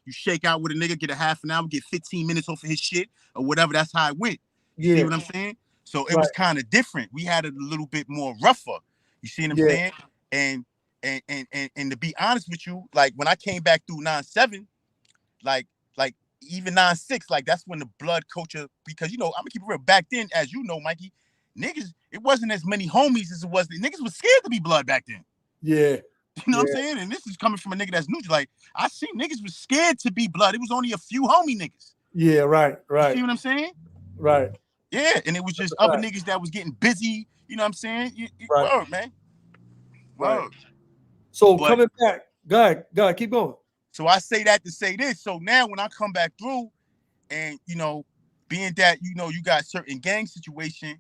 you shake out with a nigga, get a half an hour, get 15 minutes off of his shit or whatever. That's how it went. You see what I'm saying? So it was kind of different. We had it a little bit more rougher. You see what I'm saying? And to be honest with you, like when I came back through 9-7, like even 9-6, like that's when the blood culture, because you know, I'm gonna keep it real. Back then, as you know, Mikey, niggas, it wasn't as many homies as it was. Niggas was scared to be blood back then. Yeah. You know what I'm saying? And this is coming from a nigga that's neutral. Like, I seen niggas was scared to be blood. It was only a few homie niggas. Yeah, right. You see what I'm saying? Right. Yeah, and it was just other niggas that was getting busy. You know what I'm saying? Right. Word, man. Word. Right. So coming back, go ahead, keep going. So I say that to say this. So now when I come back through, and being that you got certain gang situation,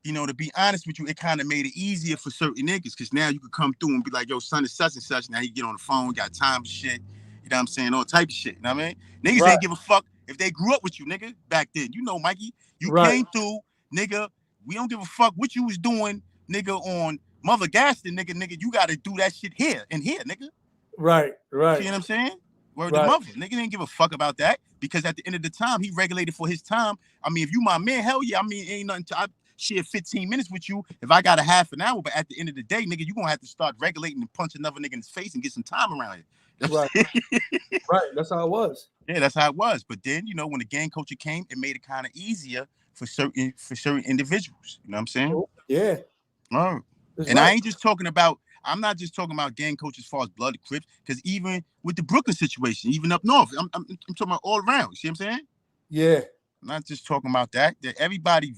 to be honest with you, it kind of made it easier for certain niggas, because now you could come through and be like, yo, son is such and such. Now you get on the phone, got time and shit. You know what I'm saying? All type of shit. You know what I mean? Niggas ain't give a fuck if they grew up with you, nigga, back then. Mikey, you came through, nigga. We don't give a fuck what you was doing, nigga, on Mother Gaston, nigga. You got to do that shit here and here, nigga. Right. See what I'm saying? Word to mother. Nigga didn't give a fuck about that, because at the end of the time, he regulated for his time. I mean, if you my man, hell yeah. I mean, ain't nothing to... I share 15 minutes with you if I got a half an hour, but at the end of the day, nigga, you gonna have to start regulating and punch another nigga in his face and get some time around it. Right. Right. That's how it was. Yeah, that's how it was. But then, when the gang culture came, it made it kind of easier for certain individuals. You know what I'm saying? Oh, yeah. Oh. And I ain't just talking about, I'm not just talking about gang culture as far as blood Crips, because even with the Brooklyn situation, even up north, I'm talking about all around. You see what I'm saying? Yeah. I'm not just talking about that. That everybody,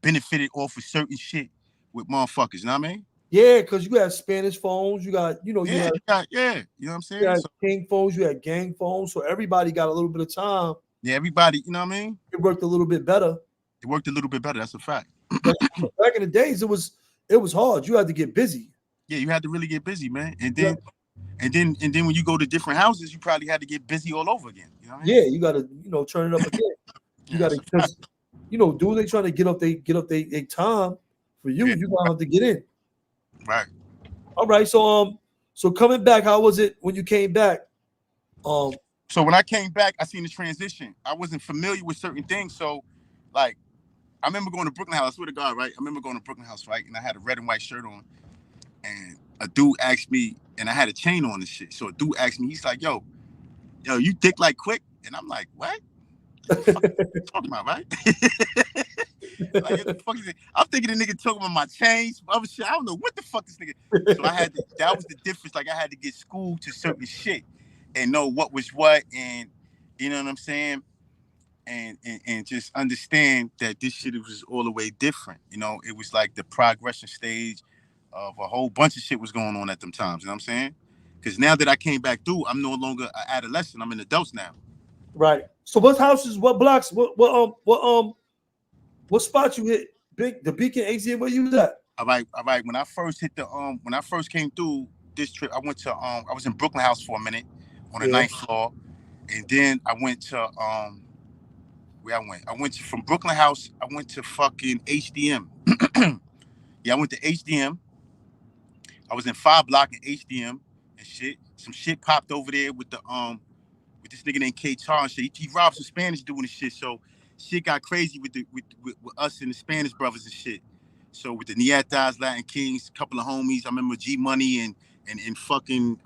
benefited off of certain shit with motherfuckers. You know what I mean? Yeah, because you had Spanish phones, you got, you had, you know what I'm saying? You had king phones, you had gang phones, so everybody got a little bit of time. Yeah, everybody, you know what I mean? It worked a little bit better. It worked a little bit better. That's a fact. Back in the days, it was hard. You had to get busy. Yeah, you had to really get busy, man. And then, and then when you go to different houses, you probably had to get busy all over again. You know what I mean? Yeah, you got to, turn it up again. You got to, because, dude, they trying to get up they time for you. You gonna have to get in. Right. All right. So coming back, how was it when you came back? So when I came back, I seen the transition. I wasn't familiar with certain things. So, like, I remember going to Brooklyn House. I swear to God, right? I remember going to Brooklyn House, right? And I had a red and white shirt on. And a dude asked me, and I had a chain on and shit. So a dude asked me, he's like, yo, you dick like quick? And I'm like, what? What the fuck are you talking about, right? Like, what the fuck is it? I'm thinking the nigga talking about my chains, other shit. I don't know what the fuck this nigga. So that was the difference. Like, I had to get schooled to certain shit and know what was what, and you know what I'm saying? And just understand that this shit was all the way different. It was like the progression stage of a whole bunch of shit was going on at them times. You know what I'm saying? Because now that I came back through, I'm no longer an adolescent. I'm an adult now. Right. So what houses, what blocks, what spots you hit? The Beacon AZ, where you was at? All right. When I first hit when I first came through this trip, I went to I was in Brooklyn House for a minute on the 9th floor, and then I went to where I went. I went from Brooklyn House. I went to fucking HDM. Yeah, I went to HDM. I was in 5 block in HDM and shit. Some shit popped over there with with this nigga named K Tar and shit. He robbed some Spanish doing this shit. So shit got crazy with us and the Spanish brothers and shit. So with the Nietas, Latin Kings, a couple of homies. I remember G Money and fucking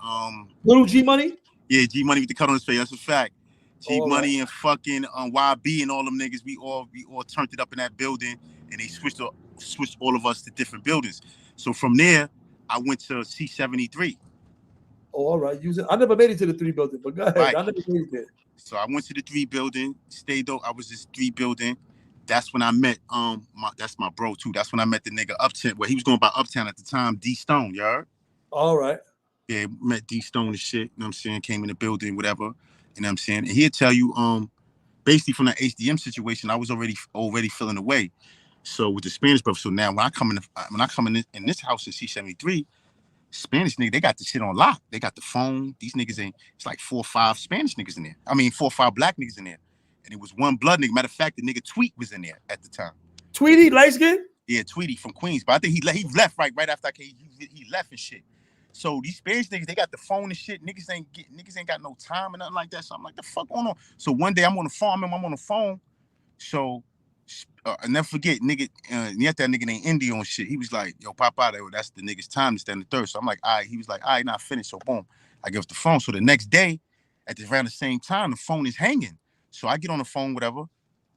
Little G Money? Yeah, G Money with the cut on his face. That's a fact. G Money and fucking YB and all them niggas. We all turned it up in that building, and they switched all of us to different buildings. So from there, I went to C73. Oh, all right. I never made it to the 3 building, but go ahead. Right. I never made it there. So I went to the 3 building, stayed though. I was this 3 building. That's when I met that's my bro too. That's when I met the nigga Uptown. Well, he was going by Uptown at the time, D Stone, you heard? All right. Yeah, met D Stone and shit. You know what I'm saying? Came in the building, whatever. You know what I'm saying? And he'll tell you, basically from that HDM situation, I was already feeling away. So with the Spanish brother, so now when I come in this house in C73, Spanish nigga, they got the shit on lock. They got the phone. These niggas it's like 4 or 5 Spanish niggas in there. I mean, 4 or 5 black niggas in there. And it was one blood nigga. Matter of fact, the nigga Tweet was in there at the time. Tweety, light skin? Yeah, Tweety from Queens. But I think he left right after I came. He left and shit. So these Spanish niggas, they got the phone and shit. Niggas ain't got no time and nothing like that. So I'm like, the fuck going on? So one day I'm on the phone. I'm on the phone. So I never forget, nigga, that nigga named Indy on shit. He was like, yo, pop out. That's the nigga's time to stand the third. So I'm like, all right. He was like, all right, not finished. So boom, I give us the phone. So the next day, around the same time, the phone is hanging. So I get on the phone, whatever,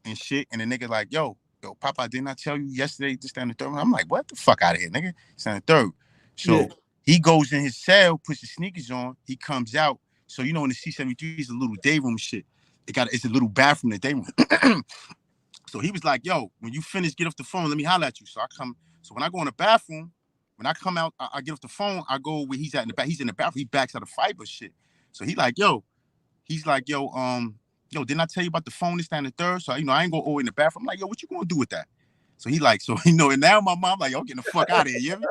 and shit. And the nigga like, yo, yo, Papa, didn't I tell you yesterday, this, that, and the third? I'm like, what the fuck out of here, nigga? It's on the third. So he goes in his cell, puts his sneakers on, he comes out. So you know in the C-73 is a little day room shit. It's a little bathroom in the day room. So he was like, yo, when you finish, get off the phone, let me holler at you. So I come, so when I go in the bathroom, when I come out, I get off the phone, I go where he's at in the back. He's in the bathroom, he backs out of fiber shit. So he's like, yo, didn't I tell you about the phone, this, that, and the third? So, I ain't gonna go in the bathroom. I'm like, yo, what you gonna do with that? So he like, and now my mom like, yo, getting the fuck out of here, you hear me?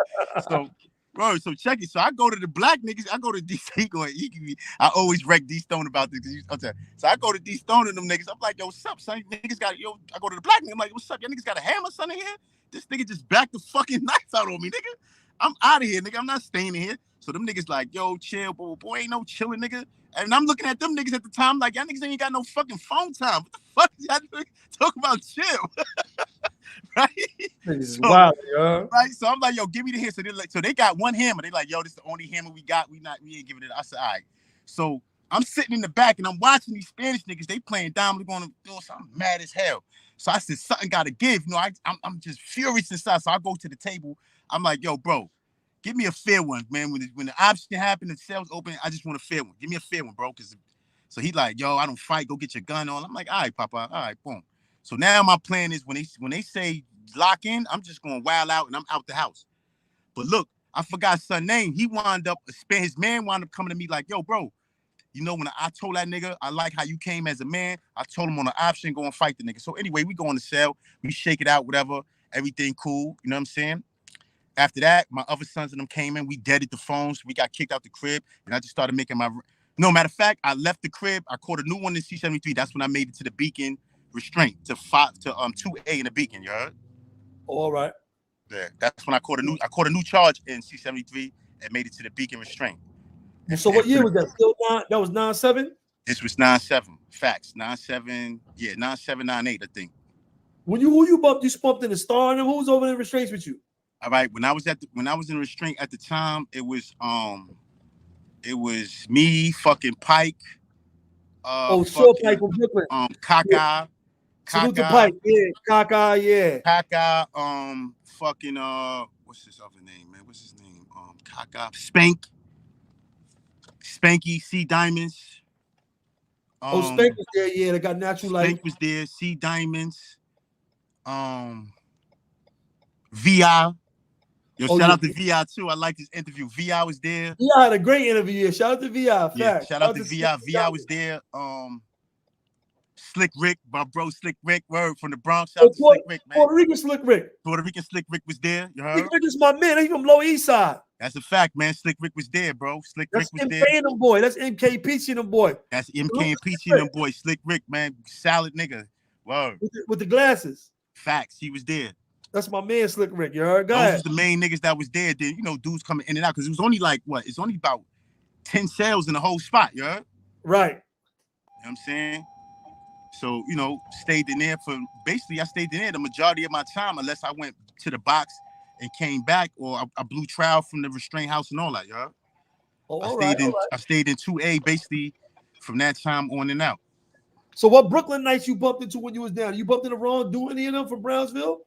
So, bro, so check it. So I go to the black niggas, I go to DC, I always wreck D Stone about this. So I go to D Stone and them niggas. I'm like, yo, what's up, son? Niggas got, I go to the black nigga. I'm like, what's up? Y'all niggas got a hammer, son, in here? This nigga just backed the fucking knife out on me, nigga. I'm out of here, nigga. I'm not staying in here. So them niggas like, yo, chill, boy, ain't no chilling, nigga. And I'm looking at them niggas at the time like, y'all niggas ain't got no fucking phone time. What the fuck is y'all talking about chill? Right? So, wow, right. So I'm like, yo, give me the hammer. So they got one hammer. They like, yo, this is the only hammer we got. We ain't giving it. I said, all right. So I'm sitting in the back and I'm watching these Spanish niggas. They playing dominant, going to do something mad as hell. So I said, something got to give. I'm just furious inside. So I go to the table. I'm like, yo, bro, give me a fair one, man. When the option happened, the sales open, I just want a fair one. Give me a fair one, bro. So he like, yo, I don't fight. Go get your gun on. I'm like, all right, Papa. All right, boom. So now my plan is when they say lock in, I'm just going wild out and I'm out the house. But look, I forgot his son's name. His man wound up coming to me like, yo, bro, when I told that nigga, I like how you came as a man, I told him on the option, go and fight the nigga. So anyway, we go on the cell, we shake it out, whatever, everything cool. You know what I'm saying? After that, my other sons and them came in, we deaded the phones, we got kicked out the crib, and I just started making no, matter of fact, I left the crib, I caught a new one in C-73. That's when I made it to the Beacon restraint, to 2A in the Beacon, you heard? All right. Yeah, that's when I caught a new charge in C-73 and made it to the Beacon restraint. So what year was that? Still that was 9/7? This was 9/7. Facts. 9/7. Yeah, 9/7, 9/8, I think. Who you bumped? You bumped in the Star, and who was over in the restraints with you? All right. When I was in restraint at the time, it was me, fucking Pike. Sure, Pike from Brooklyn. Kaka. Yeah. Salute to Pike. Yeah, Kaka. Yeah. Kaka. Fucking what's his other name, man? What's his name? Kaka. Spanky. C Diamonds. Spank was there. Yeah, they got natural light. Spank was there. C Diamonds. VI. Yo, shout out to VI too. I like this interview. VI was there. VI had a great interview. Shout out to VI. Yeah, shout out to VI. VI was there. Slick Rick, my bro Slick Rick, word from the Bronx. Shout out to Slick Rick, man. Puerto Rican Slick Rick. Puerto Rican Slick Rick was there. You heard? Slick Rick is my man. He's from Lower East Side. That's a fact, man. Slick Rick was there, bro. Rick was MK there. And them boy. That's MK Peachy and them boy. That's MK and Peachy and them boy. Slick Rick, man. Solid nigga. Word. With the glasses. Facts. He was there. That's my man, Slick Rick. You heard? Those was the main niggas that was there. Then, dudes coming in and out. Because it was only like, what? It's only about 10 sales in the whole spot, you heard? Right. You know what I'm saying? So, stayed in there I stayed in there the majority of my time, unless I went to the box and came back, or I blew trial from the restraint house and all that, y'all. I stayed in 2A basically from that time on and out. So what Brooklyn nights you bumped into when you was down? You bumped into Ron Do any of them from Brownsville?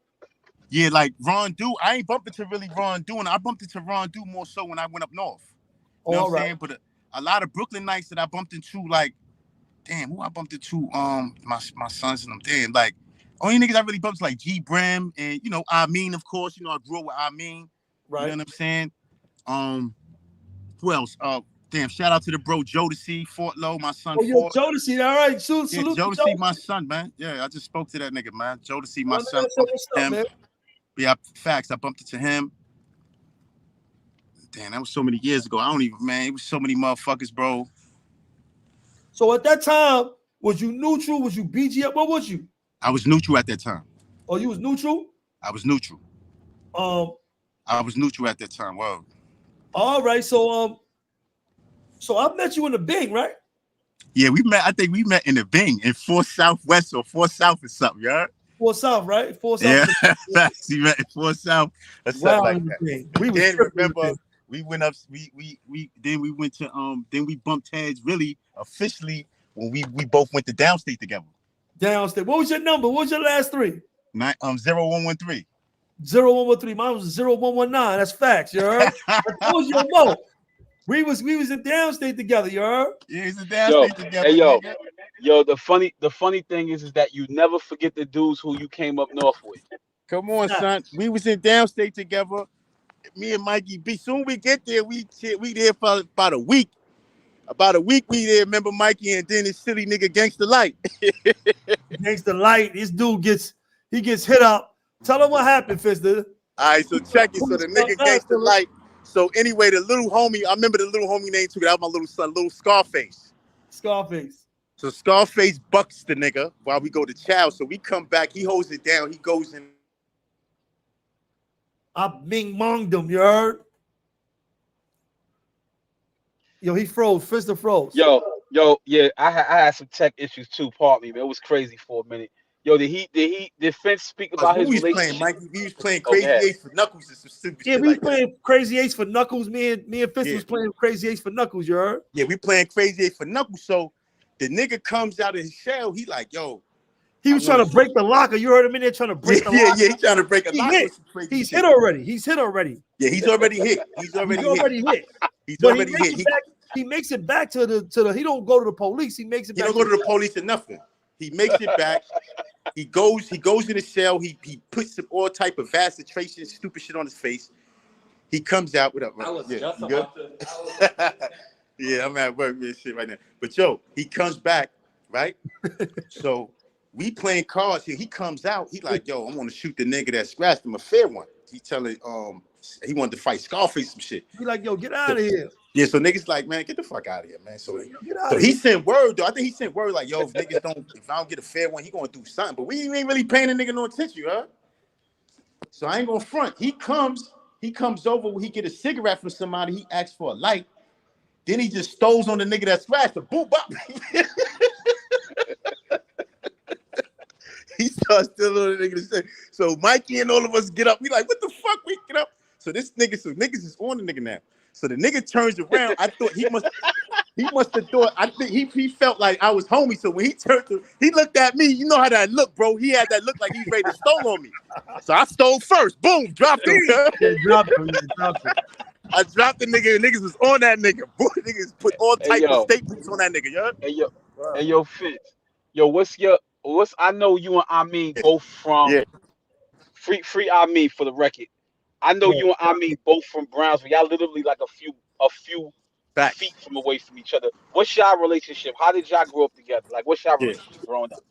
Yeah, like Ron Do. I ain't bumped into really Ron Do, and I bumped into Ron Do more so when I went up north. You know what I'm saying? But a lot of Brooklyn nights that I bumped into, like, damn, who I bumped into? My sons and them. Damn, like, only niggas I really bumped like G Brim and I mean, of course, I grew up with I mean. Right. You know what I'm saying? Who else? Damn, shout out to the bro Jodeci, Fort Low, my son. Fort. Jodeci, all right. Salute Jodeci, my son, man. Yeah, I just spoke to that nigga, man. Jodeci, my son. Man. Yeah, facts. I bumped into him. Damn, that was so many years ago. It was so many motherfuckers, bro. So at that time, was you neutral? Was you BG up? What was you? I was neutral at that time. Oh, you was neutral? I was neutral. I was neutral at that time. Whoa. All right. So I met you in the Bing, right? Yeah, we met. I think we met in the Bing in 4 Southwest or 4 South or something, yeah. 4 South, right? 4 South. Yeah, we met in 4 South or something like that. We remember we went up. We went to then we bumped heads really officially when we both went to Downstate together. Downstate. What was your number? What was your last 3? 0113. 0113. Mine was 0119. That's facts, you heard? I told you, Mo. We was in downstate together, you heard? Yeah, he's a downstate together. Hey, yo. Nigga. Yo, the funny thing is that you never forget the dudes who you came up north with. Come on, son. We was in downstate together. Me and Mikey B. Soon we get there, we there for about a week. About a week we there. Remember Mikey and then this silly nigga Gangsta Light. Gangsta Light. This dude gets hit up. Tell him what happened, Fensta. All right, so check it. So the nigga Gangsta Light. So anyway, the little homie, I remember the little homie name too. That was my little son, little Scarface. Scarface. So Scarface bucks the nigga while we go to chow. So we come back, he holds it down, he goes in. I ming-monged him, you heard? Yo, he froze. Fensta froze. Yo, yeah, I had some tech issues too, partly, man. It was crazy for a minute. Yo, did Fence speak about his relationship? Playing, Mikey? He was playing Crazy Ace for Knuckles and some stupid shit. Yeah, we was playing Crazy Ace for Knuckles. Me and Fence was playing Crazy Ace for Knuckles, you heard? Yeah, we playing Crazy Ace for Knuckles. So the nigga comes out of his shell, he like, yo. He was trying to break the locker. You heard him in there trying to break the locker. Yeah, he's trying to break a locker. He's hit already. He's hit already. Yeah, he's already hit. He's already hit. He's already hit. He makes it back to the. He don't go to the police. He makes it back. He don't go to the police or nothing. He makes it back. He goes in the cell. He puts some all type of vacillation, stupid shit on his face. He comes out with I was just good? about to. Yeah, I'm at work with shit right now. But yo, he comes back, right? So we playing cards here. He comes out. He like, yo, I'm gonna shoot the nigga that scratched him a fair one. He telling he wanted to fight Scarface some shit. He like, yo, get out of here. Yeah, so niggas like, man, get the fuck out of here, man. So he sent word though. I think he sent word like, yo, if I don't get a fair one, he gonna do something. But we ain't really paying the nigga no attention, huh? So I ain't gonna front. He comes over, he get a cigarette from somebody, he asks for a light. Then he just stows on the nigga that scratched the boop bop. He starts stealing on the nigga. So Mikey and all of us get up. We like, what the fuck? We get up. So niggas is on the nigga now. So the nigga turns around. I thought he must have thought. I think he felt like I was homie. So when he he looked at me. You know how that look, bro. He had that look like he's ready to stole on me. So I stole first. Boom, dropped him. Dropped him. I dropped the nigga. Niggas was on that nigga. Boy, niggas put all type of staples on that nigga. Yo. Hey yo, Fitz. Yo, I know you and Amin both from free Amin for the record. I know you and Amin both from Brownsville. Y'all literally like a few feet from away from each other. What's y'all relationship? How did y'all grow up together? Like, what's y'all relationship growing up?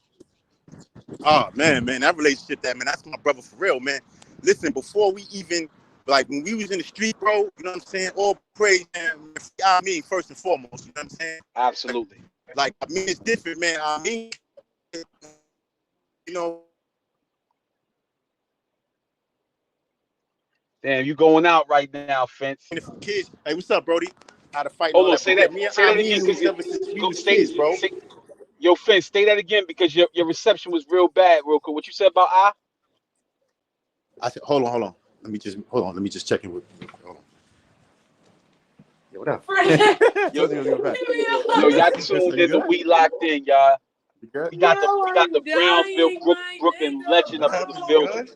Oh man, that relationship, that's my brother for real, man. Listen, before we even like when we was in the street, bro, you know what I'm saying? All praise, man. I mean, first and foremost, you know what I'm saying? Absolutely. Like, I mean, it's different, man. I mean, you know. Damn, you going out right now, Fence. Kids, hey, what's up, Brody? How to fight? Hold on, say that again, bro. Yo, Fence, say that again because your reception was real bad, real quick. What you said about I said, hold on. Let me just check in with you. Hold on. Yo, what up? Yo, y'all tuned in. We locked in, y'all. We got the Brownsville Brooklyn legend up in the building.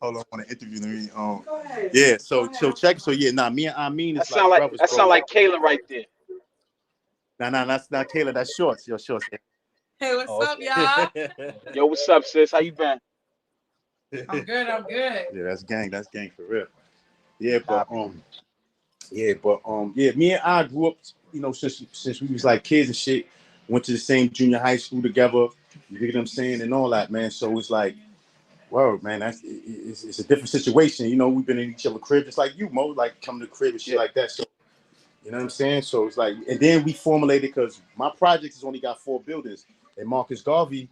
Hold on, I want to interview me. Go ahead. Yeah, so check. So me and Amin is brothers. That sound like Kayla right there. Nah, that's not Kayla. That's Shorts. Yo, Shorts. Hey, what's up, y'all? Yo, what's up, sis? How you been? I'm good. Yeah, that's gang for real. Yeah, but me and I grew up, you know, since we was like kids and shit. Went to the same junior high school together. You get what I'm saying and all that, man. So it's like, whoa, man, it's a different situation. You know, we've been in each other's crib, just like you, Mo, like coming to the crib and shit like that. So, you know what I'm saying? So it's like, and then we formulated because my project has only got 4 buildings, and Marcus Garvey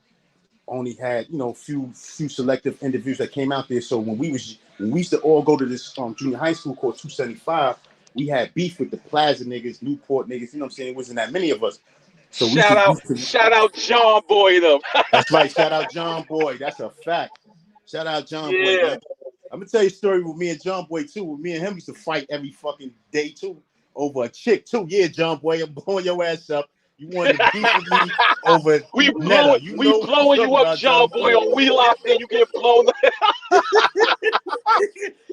only had, you know, few selective individuals that came out there. So when we used to all go to this junior high school called 275, we had beef with the Plaza niggas, Newport niggas. You know what I'm saying? It wasn't that many of us. So shout out John Boy though. That's right. Shout out John Boy. That's a fact. Shout out John Boy. Man. I'm gonna tell you a story with me and John Boy too. With me and him used to fight every fucking day too over a chick too. Yeah, John Boy, I'm blowing your ass up. You wanted to beef with me over we Netta. blowing, You we know what blowing I'm you talking up, about, John Boy. On we locked in, you get blown.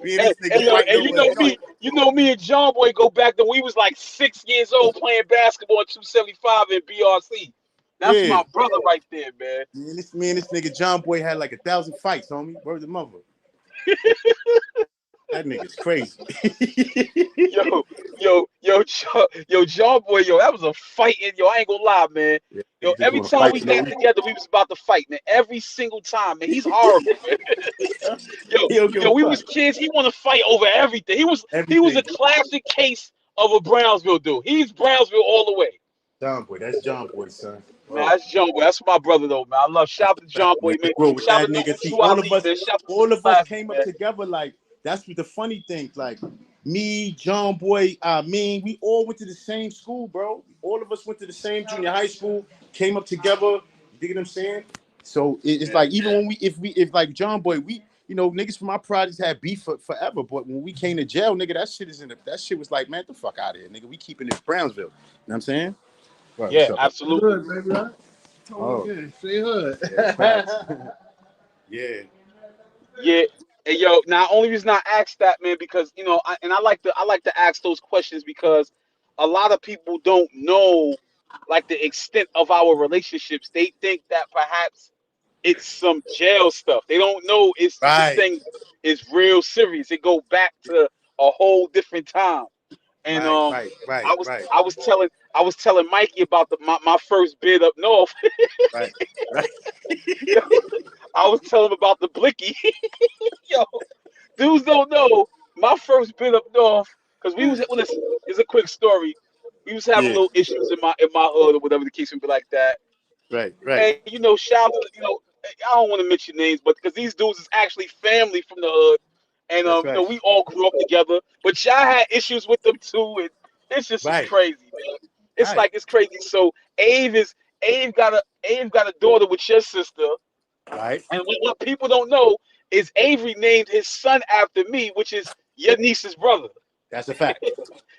Me and this nigga Yo, fighting and over a joint. you know me and John Boy go back to we was like 6 years old playing basketball in 275 in BRC. That's Yeah. my brother right there, man. Me and this nigga John Boy had like 1,000 fights, homie. Word the mother. That nigga's crazy. Yo, John Boy, yo, that was a fight. Yo, I ain't gonna lie, man. Yeah, Yo, niggas just every want to time fight, we got man. together, we was about to fight, man. Every single time, man. He's horrible, man. Yo, He don't give a we fuck. was kids. He want to fight over everything. He was a Everything. classic case of a Brownsville dude. He's Brownsville all the way. John Boy, that's John Boy, son. Man, Oh, that's John Boy. That's my brother though, man. I love shout out to John man, Boy, man. bro, with Shout out that to nigga. number See, 2 Ali, man. Shout out to all of us classic, came up man. together. Like that's what the funny thing. Like me, John Boy, we all went to the same school, bro. All of us went to the same junior high school. Came up together. You dig what I'm saying? So it's like even when if like John Boy, niggas from our projects had beef forever. But when we came to jail, nigga, that shit was like, man, the fuck out of here, nigga. We keeping it Brownsville. You know what I'm saying? Right, Yeah, what's up? absolutely. Hood, baby, right? Oh. Say hood. Yeah, facts. Yeah. Yeah, and yo, now only reason I asked that, man, because I like to ask those questions because a lot of people don't know like the extent of our relationships. They think that perhaps it's some jail stuff. They don't know this Right. thing is real serious. It go back to a whole different time. And Right. Right. Right. I was Right. I was telling Mikey about my first bid up north. Right. Right. I was telling him about the blicky. Yo, dudes don't know my first bit up north because we was listen. It's a quick story. We was having Yeah. little issues in my hood or whatever the case would be like that. Right. Right. And shout out to, I don't want to mention names, but because these dudes is actually family from the hood, and That's right. we all grew up together. But y'all had issues with them too, and it's Right. crazy, man. It's Right. like it's crazy. So Ave got a daughter with your sister, Right. and what people don't know is Avery named his son after me, which is your niece's brother. That's a fact.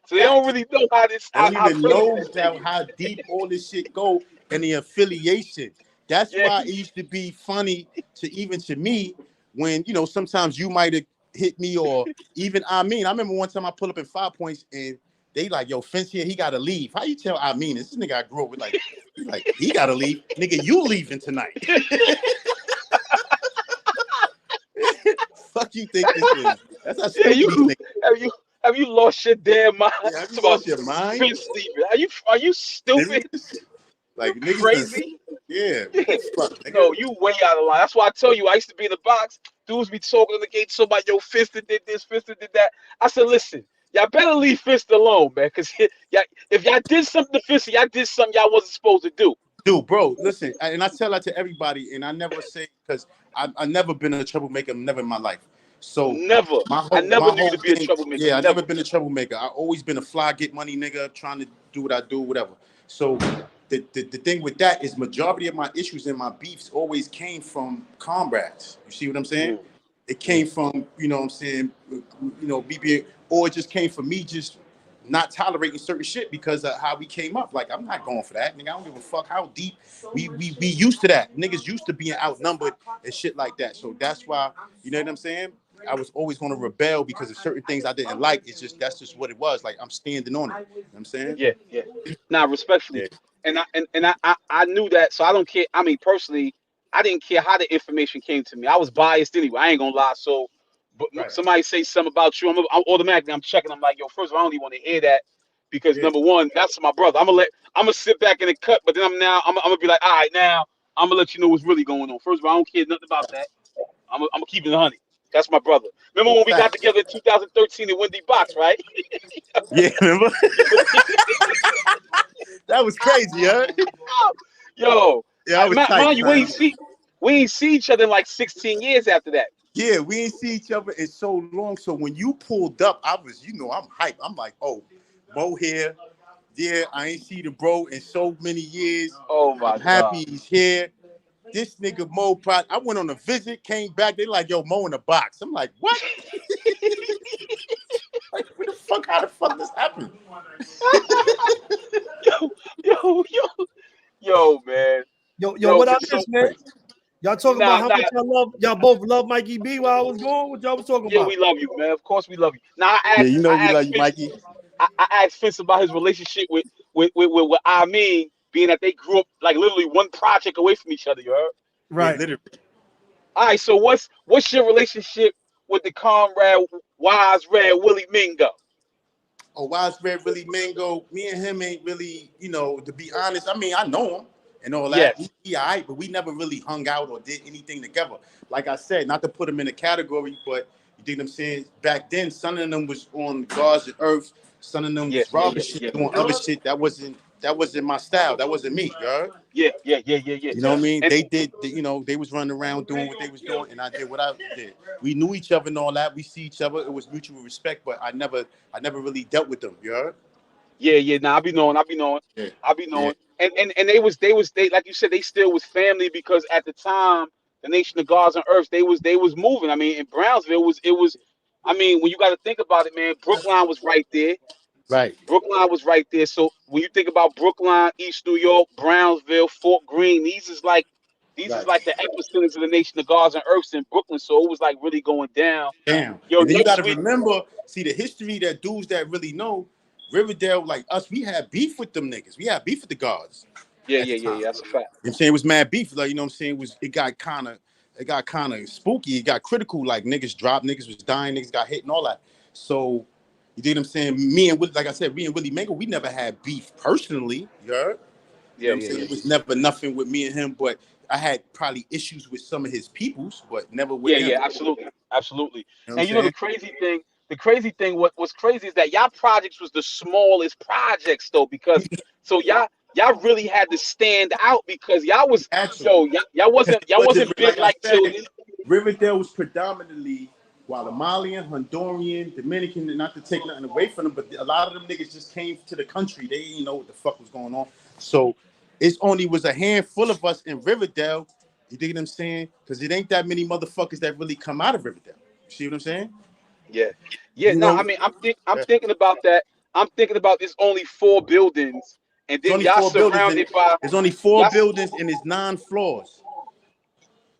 So they don't Facts. really know how They don't how even crazy know this thing is. how deep all this shit go and the affiliation. That's Yeah, why it used to be funny to me when sometimes you might have hit me or even I remember one time I pull up in 5 Points and they like, yo, Fence here, he gotta leave. How you tell this nigga I grew up with like he gotta leave? Nigga, you leaving tonight. Fuck you think this is? That's how yeah. stupid these niggas. Have you lost your damn mind? Yeah, have you It's about lost your mind? Vince Stevens. Are you stupid? Serious? You Like niggas just crazy? yeah. What the fuck, nigga? No, you way out of line. That's why I tell you, I used to be in the box. Dudes be talking on the gate, so about yo, Fista did this, Fista did that. I said, listen, y'all better leave Fista alone, man, because if y'all did something to Fista, y'all did something y'all wasn't supposed to do. Dude, bro, listen, and I tell that to everybody, and I never say because I never been a troublemaker, never in my life. So Never. I never my knew you whole to be a thing, troublemaker. yeah, I Never. never been a troublemaker. I always been a fly, get money nigga, trying to do what I do, whatever. So the thing with that is majority of my issues and my beefs always came from comrades. You see what I'm saying? Mm. It came from, what I'm saying, me being, or it just came from me just not tolerating certain shit because of how we came up. Like, I'm not going for that, nigga. I don't give a fuck how deep we used to that. Niggas used to being outnumbered and shit like that. So that's why, you know what I'm saying? I was always going to rebel because of certain things I didn't like. That's just what it was. Like, I'm standing on it. You know what I'm saying? Yeah, yeah. Now, respectfully, Yeah. and I knew that, so I don't care. I mean, personally, I didn't care how the information came to me. I was biased anyway. I ain't gonna lie. So, but Right. somebody say something about you, I'm automatically checking. I'm like, yo, first of all, I don't even want to hear that because Yeah. number one, that's my brother. I'm gonna sit back in the cut, but then I'm gonna be like, all right, now I'm gonna let you know what's really going on. First of all, I don't care nothing about that. I'm gonna keep it 100. That's my brother. Remember when we got Facts. together in 2013 in Windy Box, right? Yeah, remember? That was crazy, huh? Yo, Yeah, I was tight, mind you, son. we ain't see each other in like 16 years after that. Yeah, we ain't see each other in so long. So when you pulled up, I was, I'm hyped. I'm like, oh, Mo here. Yeah, I ain't see the bro in so many years. Oh my I'm happy God. he's here. This nigga Mo, I went on a visit, came back. They like, yo, Mo in the box. I'm like, what? Like, what the fuck? How the fuck this happened? yo, man. Yo, Yo, what I so missed, man? Y'all talking nah, about how nah, much y'all both love Mikey B while I was gone? What y'all was talking yeah, about? we love you, man. Of course we love you. Now Yeah, you know we I love asked you, Fence, Mikey. I asked Fence about his relationship with I mean, being that they grew up like literally one project away from each other, you heard? Yeah, Right. literally. All right, so what's your relationship with the comrade Wise Red Willie Mingo? Oh, widespread really Mango. Me and him ain't really, to be honest. I mean, I know him and all that. Yes. He all right, but we never really hung out or did anything together. Like I said, not to put him in a category, but you think I'm saying? Back then, some of them was on Guards of Earth. Some of them Yeah, was yeah, robbing yeah, shit, yeah. doing other shit that wasn't my style. That wasn't me, you heard? Yeah, yeah, yeah, yeah, yeah. You know what I mean? And They did, they was running around doing what they was doing, and I did what I did. We knew each other and all that. We see each other. It was mutual respect, but I never really dealt with them. You heard? yeah, yeah. Nah, Yeah, I be yeah. knowing. And they like you said, they still was family because at the time, the Nation of Gods on Earth, they was moving. I mean, in Brownsville it was. I mean, when you got to think about it, man, Brookline was right there. Right, Brookline was right there. So when you think about Brookline, East New York, Brownsville, Fort Greene, these is right. like the epicenters of the Nation of Gods and Earths in Brooklyn. So it was like really going down. Damn. Yo, And then you got next to week. remember, see the history that dudes that really know Riverdale, like us, we had beef with them niggas. We had beef with the guards Yeah, at yeah, the yeah, time. yeah. That's a fact. You know what I'm saying? It was mad beef. Like, you know what I'm saying? It got kind of spooky. It got critical. Like niggas dropped, niggas was dying, niggas got hit and all that. So you dig what I'm saying? Like I said, me and Willie Mango, we never had beef personally. You heard? You Yeah, know what I'm yeah, saying? yeah, It was never nothing with me and him, but I had probably issues with some of his peoples, but never with yeah, him. yeah. You Absolutely, absolutely. know what I'm And you know saying? what was crazy is that y'all projects was the smallest projects though, because so y'all really had to stand out because y'all was Had to. y'all But wasn't big like I like said, Tilden. Riverdale was predominantly Guatemalian, Honduran, Dominican, not to take nothing away from them, but a lot of them niggas just came to the country. They didn't know what the fuck was going on. So it's only was a handful of us in Riverdale. You dig what I'm saying? Because it ain't that many motherfuckers that really come out of Riverdale. You see what I'm saying? Yeah, yeah. You No, know, I mean I'm thinking about that. I'm thinking about there's only 4 buildings, and there's then only four buildings and there's only four y'all buildings and there's 9 floors.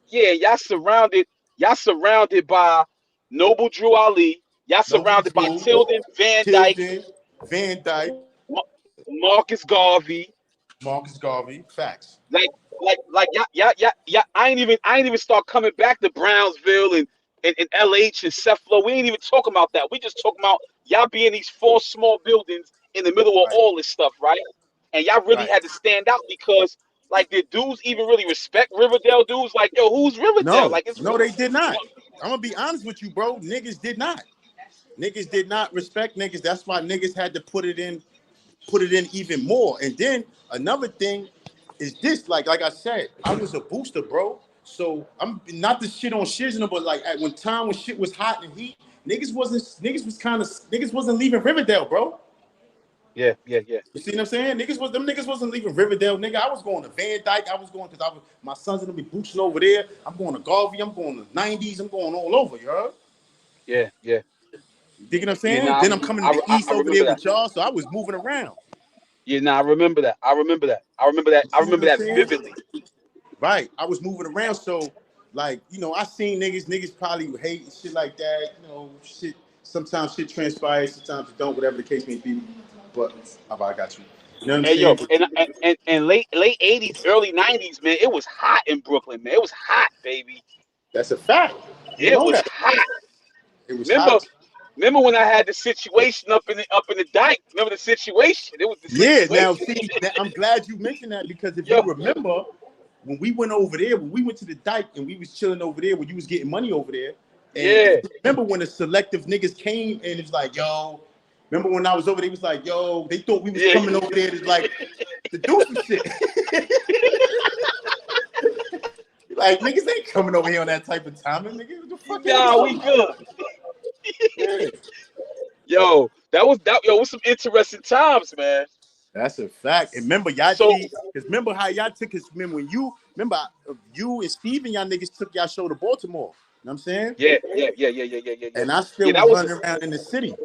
yeah, y'all surrounded by Noble Drew Ali. Y'all Noble surrounded by Drew, Tilden Van Dyke, Tilden, Van Dyke, Ma- Marcus Garvey. Marcus Garvey. Facts. Like yeah. I ain't even start coming back to Brownsville and LH and Cephalo. We ain't even talking about that. We just talking about y'all being these 4 small buildings in the middle of Right, all this stuff, right? And y'all really right. had to stand out because like did dudes even really respect Riverdale dudes? Like, yo, who's Riverdale? No, Like it's no, they did you not. know, I'm gonna be honest with you, bro. Niggas did not. Niggas did not respect niggas. That's why niggas had to put it in even more. And then another thing is this, like I said, I was a booster, bro. So I'm not the shit on shiznit, but like at when shit was hot and heat, niggas wasn't leaving Riverdale, bro. yeah, yeah, yeah. You see what I'm saying? Niggas wasn't leaving Riverdale, nigga. I was going to Van Dyke. I was going because my sons are gonna be boosting over there. I'm going to Garvey. I'm going to 90s. I'm going all over, you heard? Yeah, yeah, You dig what I'm yeah. saying? Nah, Then I'm coming to the east I over remember there that. with y'all, so I was moving around. Yeah, nah, I remember that. I remember that. I remember that. You I see what remember I'm that saying? vividly. Right. I was moving around, so like, I seen niggas probably hate and shit like that. Shit. Sometimes shit transpires, sometimes it don't, whatever the case may be. But I got you. You know what I'm Hey yo, saying? But and late 80s, early 90s, man, it was hot in Brooklyn, man. It was hot, baby. that's a fact. You It know was that. hot. It was Remember, hot. remember when I had the situation up in the dike? Remember the situation? It was the Yeah, now situation. see, I'm glad you mentioned that because if you Yo, remember, when we went over there, when we went to the dike and we was chilling over there, when you was getting money over there, and if yeah. you remember when the selective niggas came and it's like, yo, remember when I was over there, it was like, yo, they thought we was Yeah. coming over there to like to do some shit. Like niggas ain't coming over here on that type of timing, nigga. What the fuck y'all Nah, we talking about? good. Yeah. Yo, was some interesting times, man. That's a fact. And remember, y'all So see, because remember how y'all took his remember when you and Steven, y'all niggas took y'all show to Baltimore. You know what I'm saying? yeah. And I still Yeah, was running around in the city.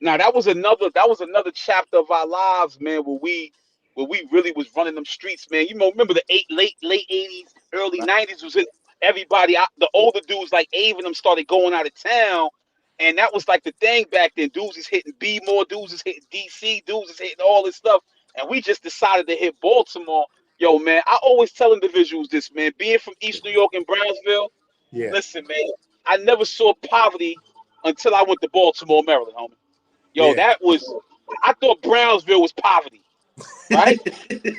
that was another chapter of our lives, man, where we where we really was running them streets, man. You know, remember the late 80s, early 90s was it, everybody out, the older dudes like Abe and them started going out of town. And that was like the thing back then. Dudes is hitting B-more, dudes is hitting DC, dudes is hitting all this stuff. And we just decided to hit Baltimore. Yo, man, I always tell individuals this, man. Being from East New York and Brownsville, Yeah. listen, man, I never saw poverty until I went to Baltimore, Maryland, homie. Yo, Yeah. I thought Brownsville was poverty, right?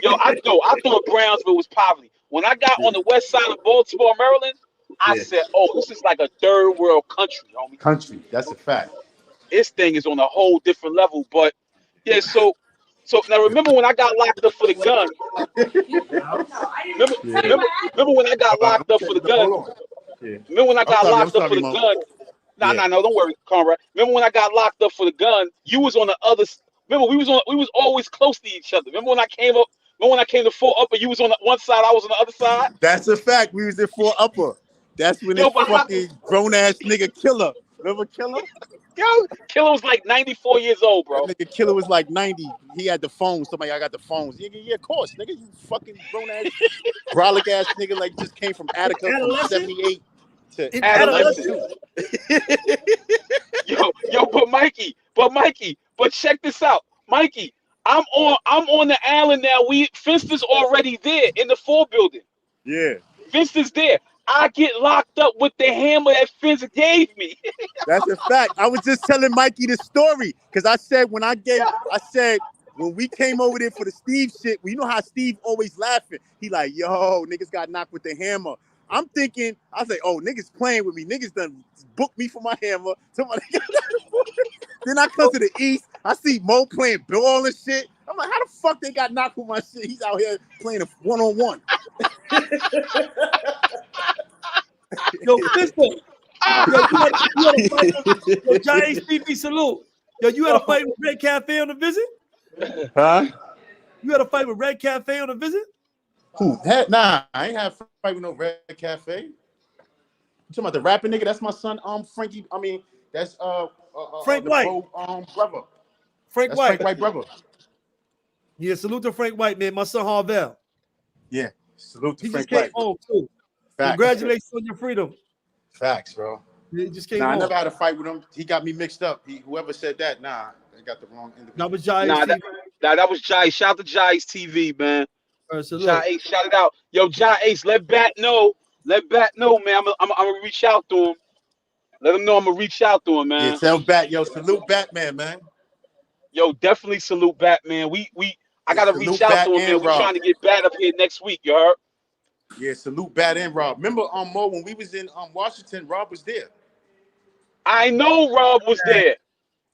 Yo, I thought Brownsville was poverty. When I got on the west side of Baltimore, Maryland, I Yeah. said, oh, this is like a third world country, homie. Country. That's a fact. This thing is on a whole different level. But yeah, so now remember when I got locked up for the gun? Remember, Yeah. remember when I got locked up for the gun? Hold on. Yeah. Remember when I got locked up for the Mo. gun? Nah, Yeah. no, don't worry, Conrad. Remember when I got locked up for the gun? You was on the other. Remember we was always close to each other. Remember when I came up? Remember when I came to Fort Upper? You was on the one side, I was on the other side. That's a fact. We was in Fort Upper. That's when this fucking grown ass nigga Killer. Remember Killer? Yo, Killer was like 94 years old, bro. That nigga Killer was like 90. He had the phone. Somebody, I got the phones. Yeah, of course, nigga. You fucking grown ass, brolic ass nigga, like just came from Attica from 78 to adolescent. Yo, but Mikey, but check this out, Mikey. I'm on the island now. Fensta's already there in the 4 building. Yeah. Fensta's there. I get locked up with the hammer that Fensta gave me. That's a fact. I was just telling Mikey the story because I said when we came over there for the Steve shit, well, you know how Steve always laughing. He like, yo, niggas got knocked with the hammer. I'm thinking, I was like, oh, niggas playing with me. Niggas done booked me for my hammer. Somebody then I come to the East. I see Mo playing ball and shit. I'm like, how the fuck they got knocked with my shit? He's out here playing a one-on-one. Yo, Fensta. Yo, you had a fight with, yo, Giants TV salute. Yo, you had a fight with Red Cafe on the visit? Huh? You had a fight with Red Cafe on the visit? Who? Nah, I ain't had a fight with no Red Cafe. You talking about the rapping nigga? That's my son, Frankie. I mean, that's Frank White. Brother. Frank That's White. Frank White brother. Yeah, salute to Frank White, man. My son Harvell. Yeah, salute to He Frank just came White. home too. Facts. Congratulations on your freedom. Facts, bro. He just came Nah, I home. never had a fight with him. He got me mixed up. Whoever said that, nah, they got the wrong individual. That was Giants TV. That was Jai. Shout out to Jai's TV, man. Salute. Jai Ace, shout it out. Yo, Jai Ace, let Bat know. Let Bat know, man. I'm gonna reach out to him. Let him know I'm gonna reach out to him, man. Yeah, tell Bat, yo, salute Batman, man. Yo, definitely salute Batman. I gotta reach out to him, man. We're trying to get Bat up here next week, you heard? Yeah, salute Bat and Rob. Remember, Mo, when we was in Washington, Rob was there. I know Rob was there.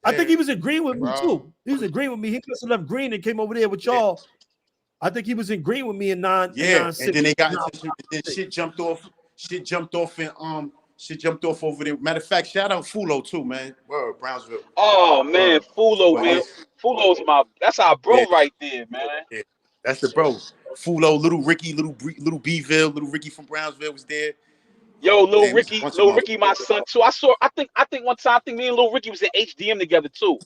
I think he was agreeing with me Rob. too. He was agreeing with me. He must have left Green and came over there with y'all. I think he was agreeing with me in 9. Yeah, and then they got into shit jumped off. Shit jumped off over there. Matter of fact, shout out Fulo too, man. Word, Brownsville. Oh man, Fulo, man. Fulo's that's our bro right there, man. Yeah, that's the bro. Fulo, little Ricky, little Bville, little Ricky from Brownsville was there. Yo, Lil Ricky, my son too. I think one time, me and Lil Ricky was at HDM together too.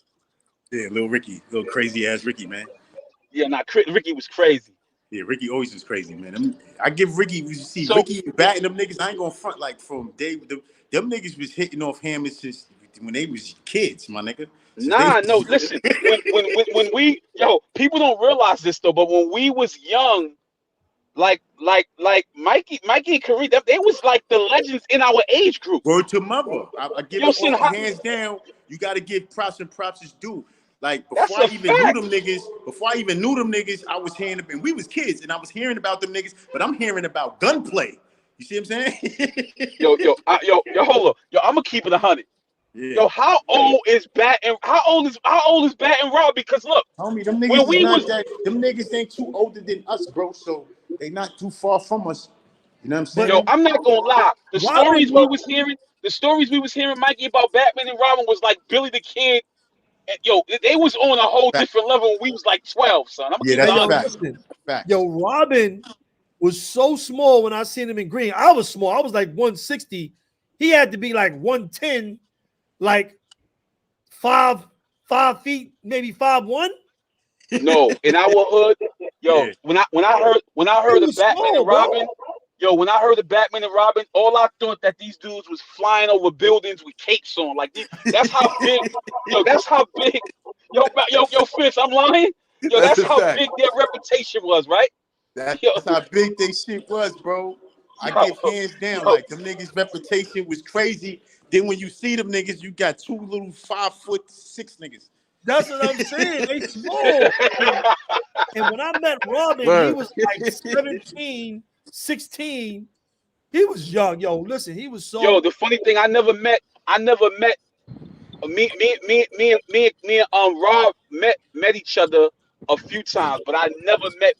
Yeah, little Ricky, little crazy ass Ricky, man. Yeah, Ricky was crazy. Yeah, Ricky always was crazy, man. I give Ricky, Ricky batting them niggas. I ain't gonna front like from day. Them niggas was hitting off hammers since when they was kids, my nigga. No, listen. when we people don't realize this though, but when we was young, like Mikey and Kareem, they was like the legends in our age group. Word to mother. I give it all hands down. You got to give props and props is due. Like before I even knew them niggas, I was hearing them, and we was kids, and I was hearing about them niggas, but I'm hearing about gunplay. You see what I'm saying? yo, hold up. Yo, I'm gonna keep it 100. Yeah. Yo, how old is Bat and Rob? Because look, homie, them niggas them niggas ain't too older than us, bro. So they not too far from us. You know what I'm saying? Yo, I'm not gonna lie. The stories we was hearing, Mikey, about Batman and Robin was like Billy the Kid. And, yo, they was on a whole different level when we was like 12, son. That's fact. Yo, Robin was so small when I seen him in Green. I was small. I was like 160. He had to be like 110, like 5 feet, maybe 5'1". No, in our hood, yo, Yeah. when I He heard the was Batman small, and bro. Robin, yo, when I heard the Batman and Robin, all I thought that these dudes was flying over buildings with capes on. Like that's how big, yo, that's how big, yo, Fitz, I'm lying, yo, That's that's a how fact. big their reputation was, right? That's Yo, how big they shit was, bro. I yo, give hands down, yo, like them niggas' reputation was crazy. Then when you see them niggas, you got 2 little 5'6" niggas. That's what I'm saying. They small. And when I met Robin, he Word. was like 17, 16. He was young. Yo, listen, he was yo, so. the funny thing, I never met me and Rob met each other a few times, but I never met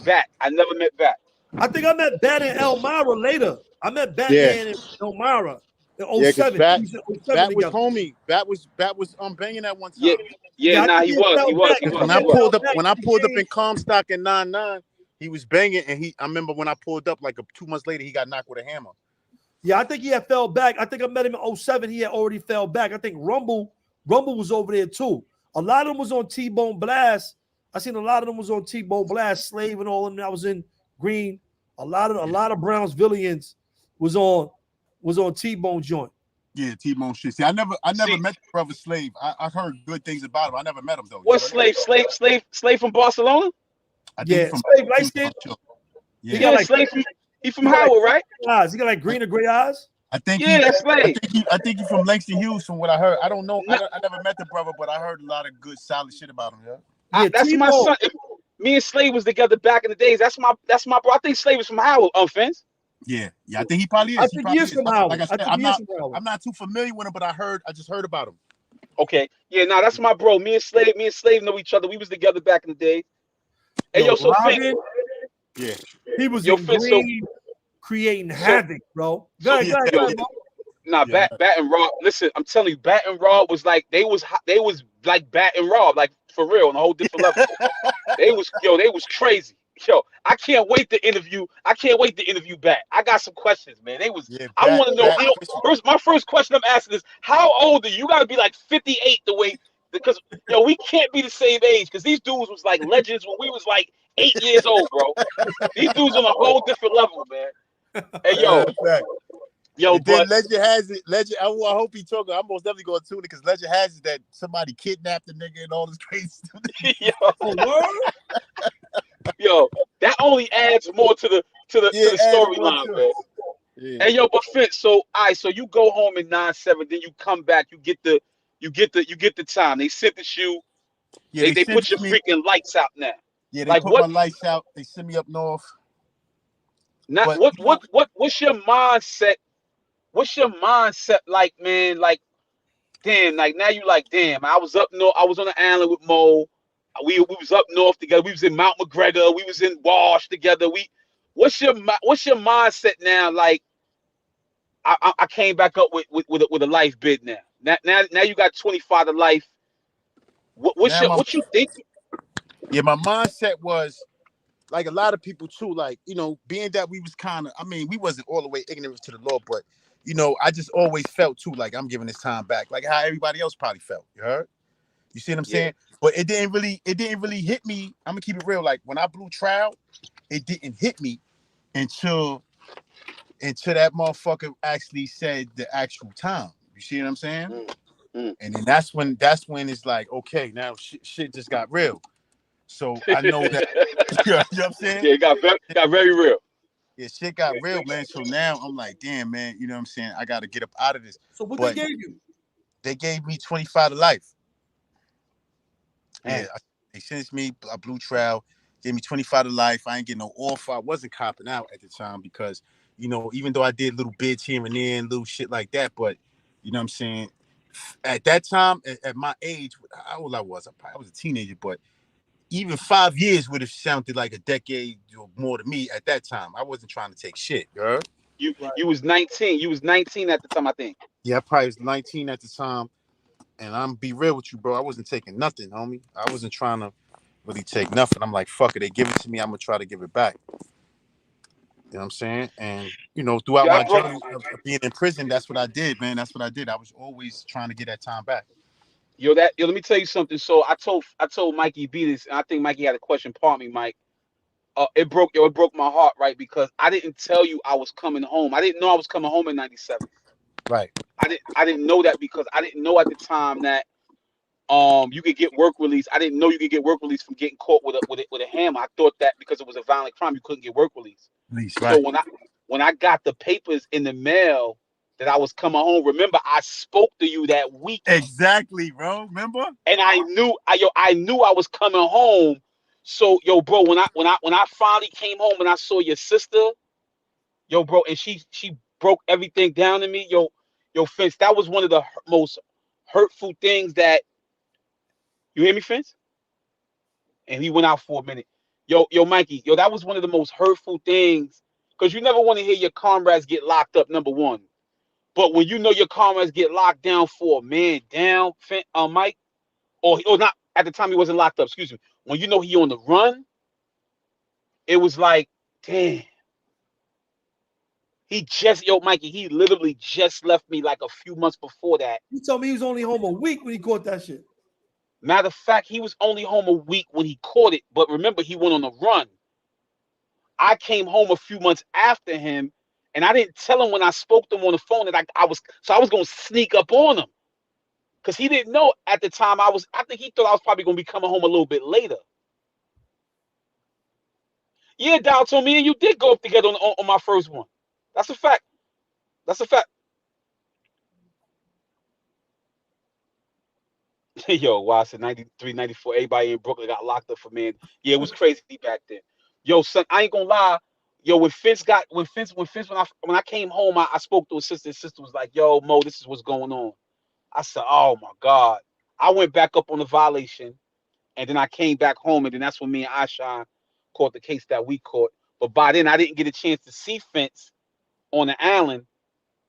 Bat. I never met Bat. I think I met Bat in Elmira later. I met Yeah, Batman in Elmira in yeah, cause '07. We Bat was in '07 Bat was together. homie. Bat was banging at one Yeah, time. yeah, Yeah, I nah, think he he had was, he fell was, back. he I Cause think was, when he I he had was. fell pulled up, back. when I He pulled up became, in Comstock in 99, he was banging, and I remember when I pulled up, like 2 months later, he got knocked with a hammer. yeah, I think he had fell back. I think I met him in '07. He had already fell back. I think Rumble was over there too. A lot of them was on T-Bone Blast. I seen a lot of them was on T-Bone Blast, Slave and all of them. That was in Green. A lot of Brownsvillians was on T-Bone joint. Yeah, T-Bone shit. See, I never See, met the brother Slave. I heard good things about him. I never met him though. You what heard? slave from Barcelona? I think Yeah, from Slave light from skin. sure. He Yeah, got Yeah, like slave from he from he got like Howard, right? eyes. He got like green or gray eyes. I think Yeah, that's slave. I think he from Langston Hughes. From what I heard, I don't know. Nah, I never met the brother, but I heard a lot of good, solid shit about him. Yeah. Yeah, that's my T-Bone. son. Me and Slave was together back in the days. That's my bro. I think Slave is from Howard. Fence. Yeah, yeah. I think he probably I is. He think he probably is is. from Like Howard. I I said, think he is from Howard. I'm not too familiar with him, but I just heard about him. Okay. Yeah, nah, that's my bro. Me and Slave know each other. We was together back in the day. Hey, Yo, yo, so Fence, Robin, Yeah, he was yo, in Fence. So, green creating so, havoc, bro. Go so, ahead, yeah, go ahead, go yo, ahead, bro. nah, yeah. Bat and Rob. Listen, I'm telling you, Bat and Rob was like they was like Bat and Rob, like for real, on a whole different level. They was crazy. Yo, I can't wait to interview Bat. I got some questions, man. Yeah, I want to know Bat how. Fisher. My first question I'm asking is, how old are you? You got to be like 58 the way, because yo, we can't be the same age, because these dudes was like legends when we was like 8 years old, bro. These dudes on a whole different level, man. Hey, Fact. And then but legend has it. Legend. I hope he talking. I'm most definitely going to tune it because legend has it that somebody kidnapped the nigga and all this crazy stuff. yo, Oh, word? yo, that only adds more to the Yeah, add more storyline, to man. it. Yeah, Hey, yo, but Fitz, so all right, so you go home in 9/7, then you come back, you get the time. They sentence you, yeah. They they put your sentenced me. freaking lights out now. Yeah, they Like put what? my lights out. They sent me up north. Not But you know, what's your mindset? What's your mindset like, man? Like, damn, like now you like, damn, I was up north, I was on the island with Mo. We was up north together. We was in Mount McGregor. We was in Wash together. What's your mindset now? Like, I came back up with a life bid now. Now you got 25 to life. now my What you think? yeah, my mindset was like a lot of people too. Like being that we was kind of, I mean, we wasn't all the way ignorant to the law, but I just always felt too like I'm giving this time back, like how everybody else probably felt. You heard? You see what I'm Yeah. saying? But it didn't really hit me. I'm gonna keep it real. Like when I blew trial, it didn't hit me until that motherfucker actually said the actual time. You see what I'm saying? Mm, mm. And then that's when it's like, okay, now shit just got real. So I know that you know what I'm saying? Yeah, it got very real. Yeah, shit got real, man. So now I'm like, damn, man, you know what I'm saying? I gotta get up out of this. So what they But gave you? they gave me 25 to life. Man. Yeah, they sentenced me. I blew trial, gave me 25 to life. I ain't getting no offer. I wasn't copping out at the time because, even though I did little bids here and there and little shit like that, but you know what I'm saying? At that time, at my age, how old I was a teenager, but even 5 years would have sounded like a decade or more to me at that time. I wasn't trying to take shit, you heard? Right. You was 19. You was 19 at the time, I think. Yeah, I probably was 19 at the time. And I'm be real with you, bro. I wasn't taking nothing, homie. I wasn't trying to really take nothing. I'm like, fuck it. They give it to me. I'm gonna try to give it back. You know what I'm saying? And throughout Yeah, my journey of being in prison, that's what I did, man. That's what I did. I was always trying to get that time back. Let me tell you something. So I told Mikey B this, and I think Mikey had a question. Pardon me, Mike. It broke my heart, right? Because I didn't tell you I was coming home. I didn't know I was coming home in '97. Right. I didn't know that because I didn't know at the time that you could get work release. I didn't know you could get work release from getting caught with a hammer. I thought that because it was a violent crime, you couldn't get work release. Least, So right. when I got the papers in the mail that I was coming home, remember I spoke to you that weekend. Exactly, bro. Remember? And I knew I was coming home. So bro, when I finally came home and I saw your sister, bro, and she broke everything down to me, Fence, that was one of the most hurtful things that you hear me, Fence? And he went out for a minute. Mikey, that was one of the most hurtful things because you never want to hear your comrades get locked up, number one. But when you know your comrades get locked down for a man down, Mike, or not at the time he wasn't locked up, excuse me. When you know he on the run, it was like, damn. Mikey, he literally just left me like a few months before that. You told me he was only home a week when he caught that shit. Matter of fact, he was only home a week when he caught it. But remember, he went on the run. I came home a few months after him, and I didn't tell him when I spoke to him on the phone that I was going to sneak up on him. Because he didn't know at the time I think he thought I was probably going to be coming home a little bit later. Yeah, Dow told me and you did go up together on my first one. That's a fact. That's a fact. Yo, wow, I said 93, 94, everybody in Brooklyn got locked up for man. Yeah, it was crazy back then. Yo, son, I ain't gonna lie. Yo, when I came home, I spoke to his sister. His sister was like, yo, Mo, this is what's going on. I said, oh my God. I went back up on the violation, and then I came back home, and then that's when me and Ashan caught the case that we caught. But by then, I didn't get a chance to see Fence on the island.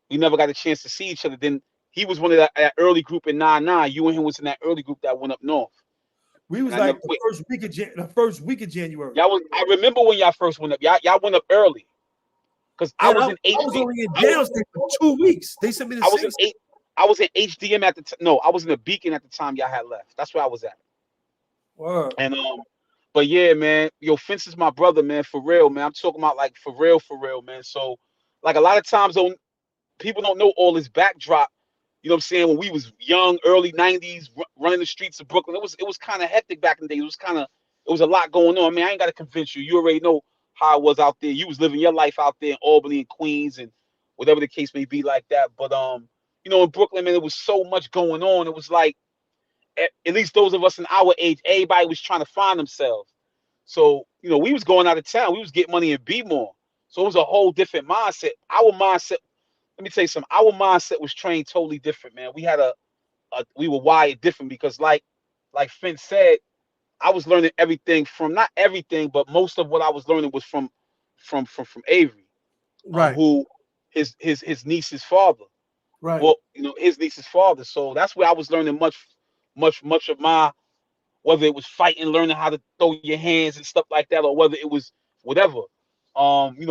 We never got a chance to see each other. Then he was one of that early group in 99. You and him was in that early group that went up north. We was like the first week of January. I remember when y'all first went up. Y'all went up early. Because I was in HD. I was only in downstate for 2 weeks. They sent me the I was in HDM at the time. No, I was in the Beacon at the time y'all had left. That's where I was at. Word. And but yeah, man, Fence is my brother, man, for real, man. I'm talking about like for real, man. So like a lot of times people don't know all this backdrop. You know what I'm saying? When we was young, early 90s, running the streets of Brooklyn, it was kind of hectic back in the day. It was a lot going on. I mean, I ain't got to convince you. You already know how it was out there. You was living your life out there in Albany and Queens and whatever the case may be like that. But in Brooklyn, man, there was so much going on. It was like, at least those of us in our age, everybody was trying to find themselves. So, we was going out of town. We was getting money in B-more. So it was a whole different mindset. Our mindset, let me tell you something. Our mindset was trained totally different, man. We had we were wired different because like Finn said, I was learning everything from, not everything, but most of what I was learning was from Avery, right? Who his niece's father, right? Well, his niece's father. So that's where I was learning much of my, whether it was fighting, learning how to throw your hands and stuff like that, or whether it was whatever. We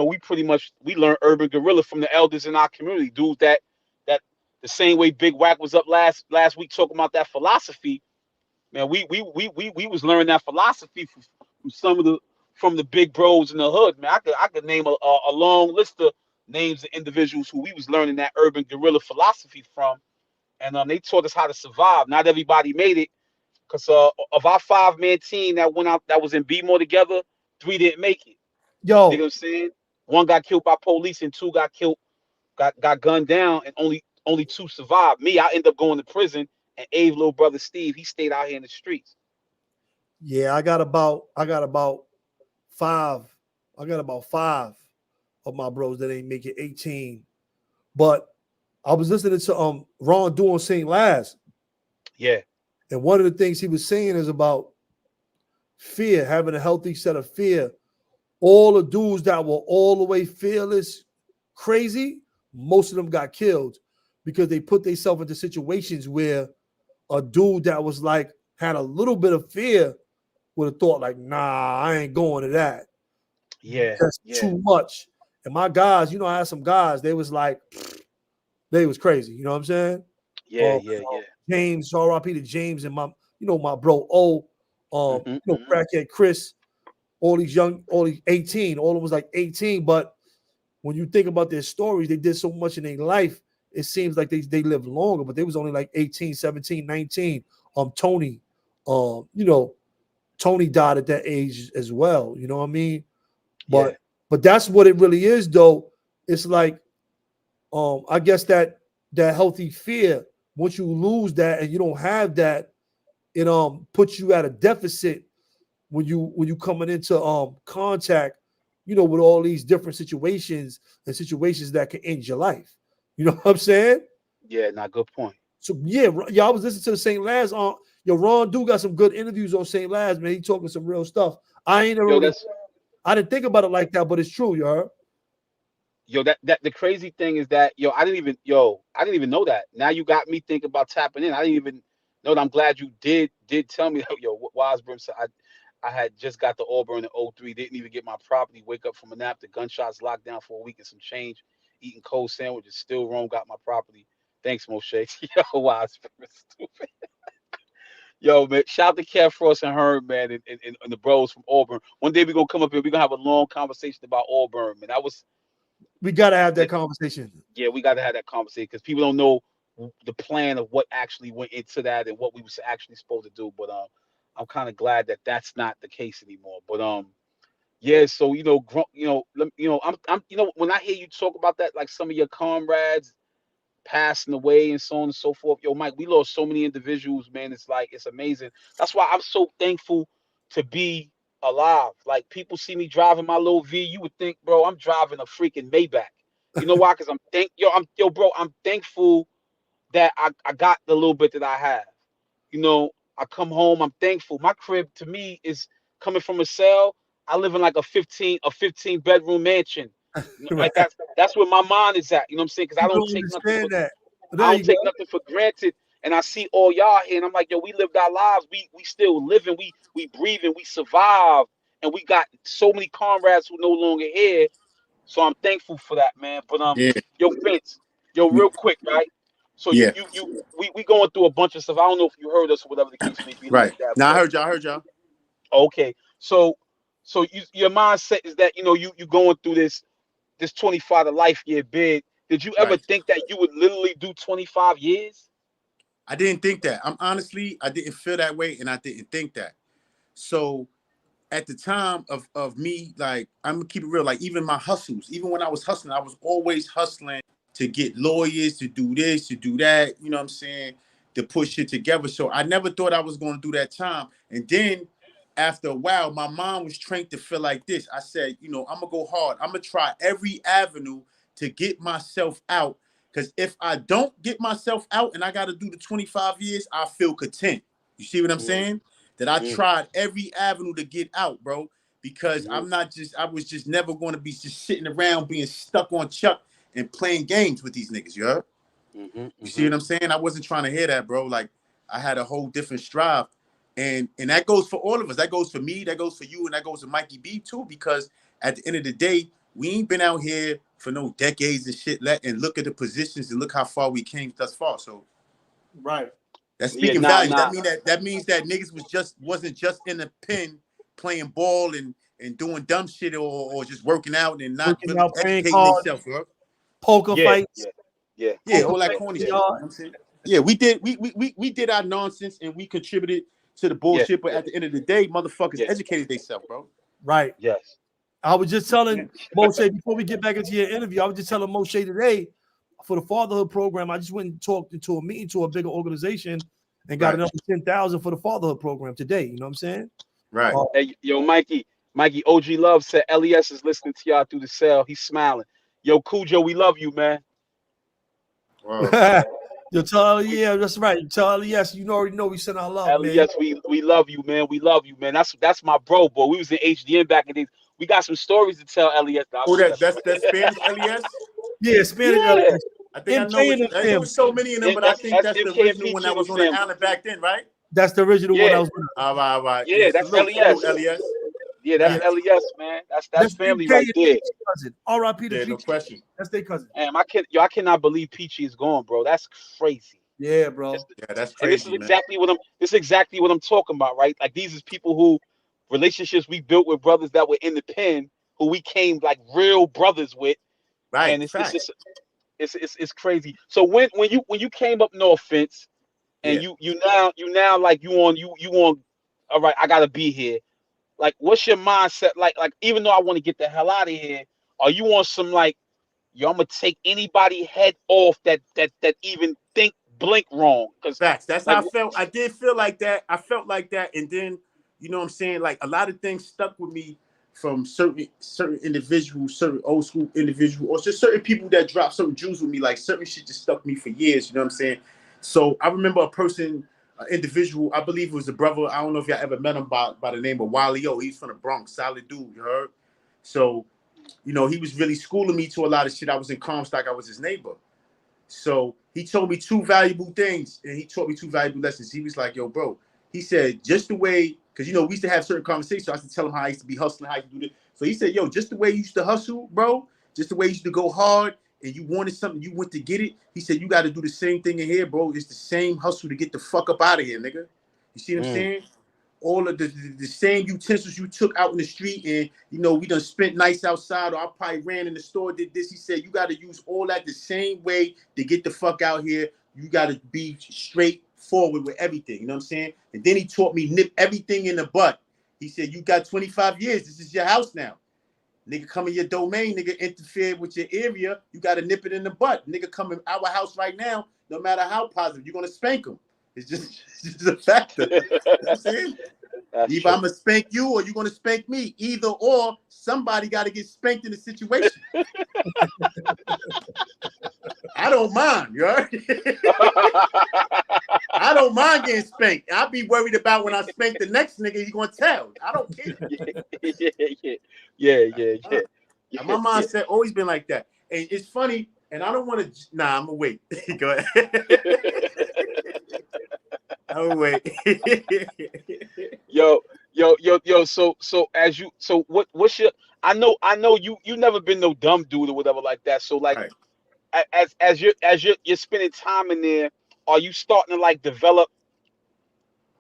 learned urban guerrilla from the elders in our community, dudes that the same way Big Wack was up last week talking about that philosophy. Man, we was learning that philosophy from the big bros in the hood. Man, I could name a long list of names of individuals who we was learning that urban guerrilla philosophy from, and they taught us how to survive. Not everybody made it, because of our 5-man team that went out, that was in B-more together, 3 didn't make it. Yo, You know what I'm saying? 1 got killed by police and 2 got killed, got gunned down, and only 2 survived. Me, I ended up going to prison, and Abe's little brother Steve, he stayed out here in the streets. Yeah, I got about 5. I got about 5 of my bros that ain't make it 18. But I was listening to Ron doing St. Last. Yeah. And one of the things he was saying is about fear, having a healthy set of fear. All the dudes that were all the way fearless, crazy, most of them got killed because they put themselves into situations where a dude that was like, had a little bit of fear would have thought like, nah, I ain't going to that. Yeah. That's too much. And my guys, I had some guys, they was like, they was crazy. You know what I'm saying? Yeah. James, R.I.P. to James and my bro O, crackhead Chris, all these 18, all of them was like 18. But when you think about their stories, they did so much in their life. It seems like they lived longer, but they was only like 18, 17, 19. Tony, Tony died at that age as well. You know what I mean? But that's what it really is, though. It's like, I guess that healthy fear, once you lose that and you don't have that, it puts you at a deficit when you coming into contact, with all these different situations and situations that can end your life. You know what I'm saying? Yeah, not good point. So yeah, I was listening to the St. Laz Ron do got some good interviews on St. Laz, man. He talking some real stuff. I didn't think about it like that, but it's true, you heard? That the crazy thing is that I didn't even know that. Now you got me thinking about tapping in. I didn't even know that. I'm glad you did tell me that. Wise Brim said I had just got to Auburn in 03, didn't even get my property, wake up from a nap, the gunshots locked down for a week and some change, eating cold sandwiches, still roam, got my property. Thanks, Moshe. Wise Brim, stupid. Man, shout out to Kev Frost and Herb, man, and the bros from Auburn. One day we're gonna come up here, we're gonna have a long conversation about Auburn, man. We gotta have that conversation. Yeah, we gotta have that conversation because people don't know the plan of what actually went into that and what we was actually supposed to do. But I'm kind of glad that that's not the case anymore. But yeah. So I'm when I hear you talk about that, like some of your comrades passing away and so on and so forth. Mike, we lost so many individuals, man. It's like, it's amazing. That's why I'm so thankful to be alive. Like, people see me driving my little V, you would think, bro, I'm driving a freaking Maybach. You know why? Because I'm thankful that I got the little bit that I have. I come home, I'm thankful. My crib to me is coming from a cell. I live in like a 15 bedroom mansion. Like that's where my mind is at. You know what I'm saying? Because I don't take nothing for granted. And I see all y'all here, and I'm like, we lived our lives. We still living. We breathing. We survive. And we got so many comrades who no longer here. So I'm thankful for that, man. But Vince, real quick, right? So we going through a bunch of stuff. I don't know if you heard us or whatever the case may be. Right. Like that. Now I heard y'all. Okay. So your mindset is that you going through this 25 to life year bid. Did you ever think that you would literally do 25 years? I didn't think that. I didn't feel that way, and I didn't think that. So at the time of me, like, I'm gonna keep it real, like, even my hustles, even when I was hustling, I was always hustling to get lawyers, to do this, to do that, you know what I'm saying, to push it together. So I never thought I was going to do that time. And then after a while, my mom was trained to feel like this. I said, I'm gonna go hard. I'm gonna try every avenue to get myself out. Because if I don't get myself out and I got to do the 25 years, I feel content. You see what I'm saying? That I tried every avenue to get out, bro. Because I was just never going to be just sitting around being stuck on Chuck and playing games with these niggas, you heard? You see what I'm saying? I wasn't trying to hear that, bro. Like, I had a whole different strive. And that goes for all of us. That goes for me, that goes for you, and that goes to Mikey B too, because at the end of the day, we ain't been out here for no decades and shit. And look at the positions and look how far we came thus far. So that's speaking value. That means that niggas wasn't just in the pen playing ball and doing dumb shit or just working out and not really educating themselves, bro. Poker fights. Yeah, all that corny shit. You know what I'm saying? Yeah, we did our nonsense and we contributed to the bullshit, but at the end of the day, motherfuckers educated themselves, bro. Right. Yes. I was just telling Moshe before we get back into your interview, I was just telling Moshe today for the fatherhood program, I just went and talked into a meeting to a bigger organization and got another 10,000 for the fatherhood program today. You know what I'm saying? Right. Hey, Mikey, OG Love said LES is listening to y'all through the cell. He's smiling. Yo, Cujo, we love you, man. Wow. You tell that's right. You tell LES, you already know we send our love, man. LES, we love you, man. We love you, man. That's my bro, boy. We was in HDN back in days. We got some stories to tell, LES. That's Spanish LES? Yeah, Spanish LES. I think I know there was so many of them, but I think that's the original one that was on the island back then, right? That's the original one. I was all right. Yeah, that's LES. Yeah, that's LES, man. That's family right there. R.I.P. to no question. That's their cousin. Damn, I cannot believe Peachy is gone, bro. That's crazy. Yeah, bro. Yeah, that's And this is crazy, man. exactly what I'm talking about, right? Like these is people who relationships we built with brothers that were in the pen, who we came like real brothers with, and Right, it's facts. just it's crazy. So when you came up north, Fence, and Yeah. you now like you on, all right, I gotta be here. Like, what's your mindset? Like even though I want to get the hell out of here, are you on some like, yo, I'm gonna take anybody head off that even blink wrong? Because Facts. That's like how I felt. I did feel like that. I felt like that, and then you know what I'm saying. Like a lot of things stuck with me from certain individuals, certain old school individuals, or just certain people that dropped certain jewels with me. Like certain shit just stuck me for years. You know what I'm saying? So I remember a person, an individual. I believe it was a brother. I don't know if y'all ever met him by the name of Wally O. He's from the Bronx, solid dude. You heard? So you know he was really schooling me to a lot of shit. I was in Comstock. I was his neighbor. So he told me two valuable things, and he taught me two valuable lessons. He was like, "Yo, bro," he said, "just the way, because you know we used to have certain conversations. So I used to tell him how I used to be hustling, how I used to do this." So he said, "Yo, just the way you used to hustle, bro, just the way you used to go hard, and you wanted something, you went to get it." He said, "You got to do the same thing in here, bro. It's the same hustle to get the fuck up out of here, nigga. You see what I'm saying? All of the same utensils you took out in the street, and you know we done spent nights outside, or I probably ran in the store, did this." He said, "You got to use all that the same way to get the fuck out here. You got to be straightforward with everything." You know what I'm saying? And then he taught me nip everything in the butt. He said, "You got 25 years. This is your house now. Nigga come in your domain, nigga interfere with your area. You got to nip it in the butt. Nigga come in our house right now, no matter how positive, you're going to spank him. It's just a factor." You know what I'm saying? That's Either true. I'm gonna spank you or you're gonna spank me. Either or, somebody got to get spanked in the situation. I don't mind, you heard? I don't mind getting spanked. I'll be worried about when I spank the next nigga, he's gonna tell. I don't care. Yeah. And my mindset always been like that. And it's funny, and I don't want to. Nah, I'm gonna wait. Go ahead. I'm gonna wait. Yo. So what's your? I know you never been no dumb dude or whatever like that. So like, Right. as you're spending time in there, are you starting to like develop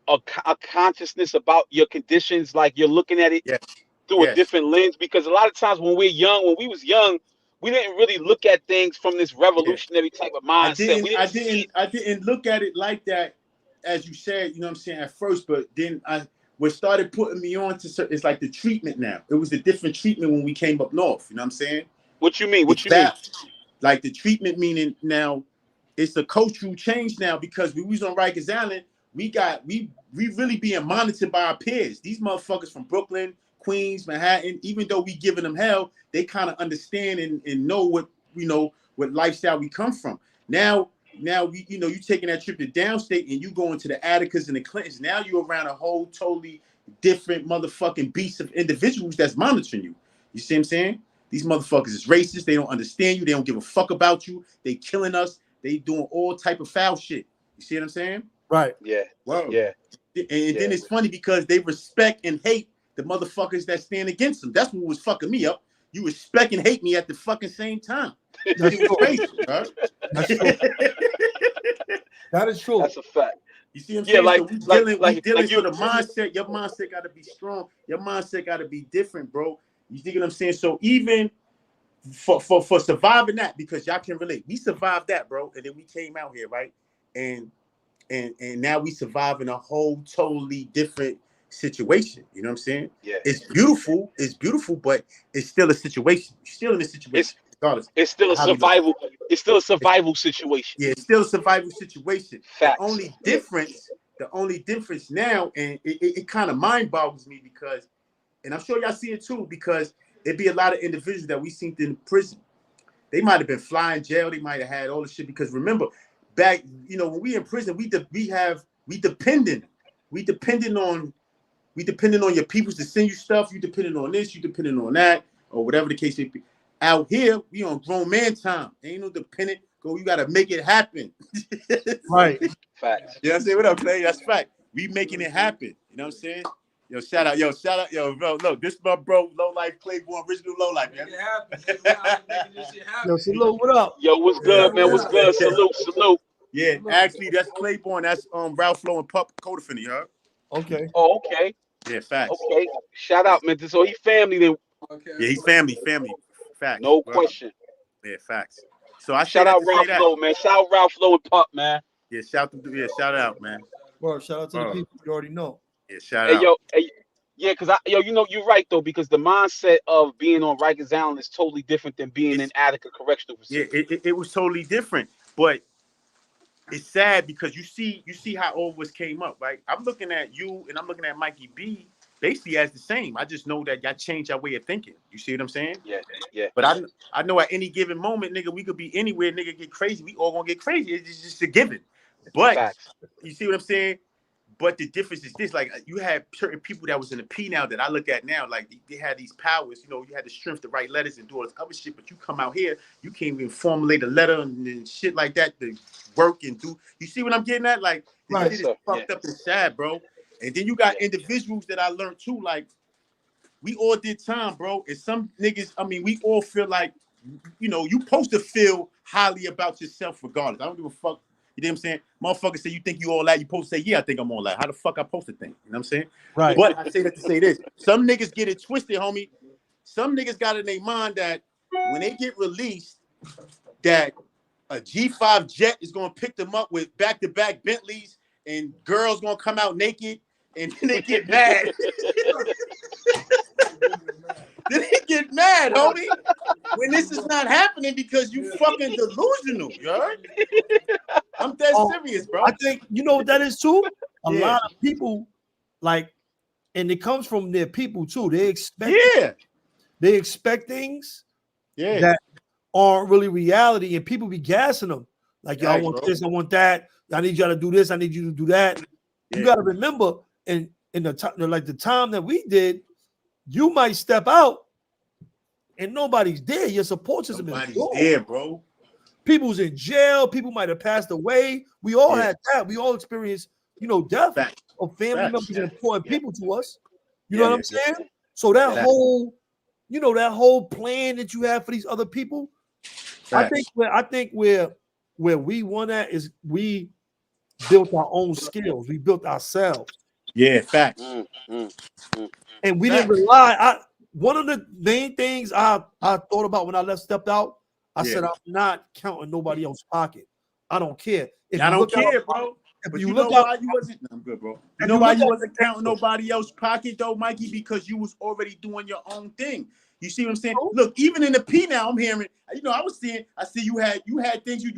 a consciousness about your conditions? Like you're looking at it Yes. through a Yes. different lens, because a lot of times when we was young, we didn't really look at things from this Yeah. revolutionary type of I mindset. didn't We I didn't see didn't it. I didn't look at it like that, as you said, you know what I'm saying, at first, but then what started putting me on to certain, it's like the treatment now. It was a different treatment when we came up north, you know what I'm saying? What you mean? The What you mean? back, like the treatment meaning now it's a cultural change now, because when we was on Rikers Island, we really being monitored by our peers. These motherfuckers from Brooklyn, Queens, Manhattan, even though we giving them hell, they kind of understand and know what what lifestyle we come from. Now we you taking that trip to downstate and you going to the Atticas and the Clintons. Now you're around a whole totally different motherfucking beast of individuals that's monitoring you. You see what I'm saying? These motherfuckers is racist. They don't understand you. They don't give a fuck about you. They killing us. They doing all type of foul shit. You see what I'm saying? Right. Yeah, Whoa. yeah, And yeah. then it's funny because they respect and hate the motherfuckers that stand against them. That's what was fucking me up. You respect and hate me at the fucking same time. That's It was true. crazy, bro. That's true. That is true. That's a fact. You see what I'm Yeah, saying? like So we dealing. you. So the mindset, your mindset got to be strong. Your mindset got to be different, bro. You think what I'm saying? So even for surviving that, because y'all can relate, we survived that, bro, and then we came out here, right? And now we survive in a whole totally different situation. You know what I'm saying? Yeah. It's beautiful, but it's still a situation. You're still in a situation, It's regardless it's still a of how we look. survival. It's still a survival situation. Yeah, it's still a survival situation. The Facts. only difference now, and it kind of mind boggles me because, and I'm sure y'all see it too, because it'd be a lot of individuals that we seen in prison. They might have been flying jail. They might have had all the shit. Because remember, back, when we in prison, we dependent on your peoples to send you stuff. You depending on this, you depending on that, or whatever the case may be. Out here, we on grown man time. Ain't no dependent. Go, you gotta make it happen. Right. Facts. You know what I'm saying? What up, Clay? That's fact. We making it happen. You know what I'm saying? Shout out, bro. Look, this my bro, Low Life Claiborne, original Low Life, man. Make it happen. Nigga. We out here making this shit happen. Yo, salute. What up? Yo, what's Yeah, good, man? What's good? Salute. Yeah, actually, that's Claiborne. That's Ralph Lowe and Pup co-defendant, you heard? Okay. Oh, okay. Yeah, facts. Okay. Shout Yeah, out, man. So he family then. yeah, he's family. Facts. No Bro. question. Yeah, facts. So I say Shout that out to say Ralph that. Lowe, man. Shout out Ralph Lowe and Pup, man. Yeah, shout out, man. Bro, shout out to the Bro. people you already know. Yeah, shout Hey, out. yo, hey, yeah, because you know, you're right though, because the mindset of being on Rikers Island is totally different than being in It's Attica Correctional yeah, Facility. it was totally different, but it's sad because you see how all of us came up, right? I'm looking at you and I'm looking at Mikey B basically as the same. I just know that y'all changed our way of thinking. You see what I'm saying? Yeah, yeah. But I know at any given moment, nigga, we could be anywhere, nigga, get crazy. We all gonna get crazy. It's just a given. But Facts. you see what I'm saying? But the difference is this: like you had certain people that was in the P now that I look at now, like they had these powers. You know, you had the strength to write letters and do all this other shit. But you come out here, you can't even formulate a letter and shit like that to work and do. You see what I'm getting at? Like the Right, shit is sir. fucked up and sad, bro. And then you got Yeah. individuals that I learned too. Like we all did time, bro. And some niggas, I mean, we all feel like, you know, you supposed to feel highly about yourself regardless. I don't give a fuck. You know what I'm saying? Motherfucker say you think you all that. You supposed to say, yeah, I think I'm all that. How the fuck I supposed to think? You know what I'm saying? right. But I say that to say this. Some niggas get it twisted, homie. Some niggas got in their mind that when they get released, that a G5 jet is gonna pick them up with back-to-back Bentleys and girls gonna come out naked and then they get mad. Then they get mad, homie. When this is not happening because you fucking delusional, you heard? I'm dead serious, bro. I think you know what that is too. A Yeah. lot of people like, and it comes from their people too. They expect things Yeah. that aren't really reality, and people be gassing them like, "Y'all Right, want bro. this, I want that. I need y'all to do this, I need you to do that." You Yeah. got to remember, in the time, like the time that we did, you might step out and nobody's there. Your support system is Nobody's gone. there, bro. People's in jail. People might have passed away. We all Yeah. had that. We all experienced, you know, death Facts. of family Facts. members and important Yeah. people to us. You Yeah, know what yeah, I'm saying? So that Yeah. whole, you know, that whole plan that you have for these other people, Facts. I think where we won at is we built our own skills. We built ourselves. Yeah, facts. And we didn't rely. One of the main things I thought about when I stepped out, I said, I'm not counting nobody else's pocket. I don't care. If I you don't look care, out, bro. if But you you look know out, why you wasn't? No, I'm good, bro. You if know you why look you at- wasn't counting nobody else's pocket though, Mikey? Because you was already doing your own thing. You see what I'm saying? Look, even in the P now, I'm hearing. You know, I see you had things. You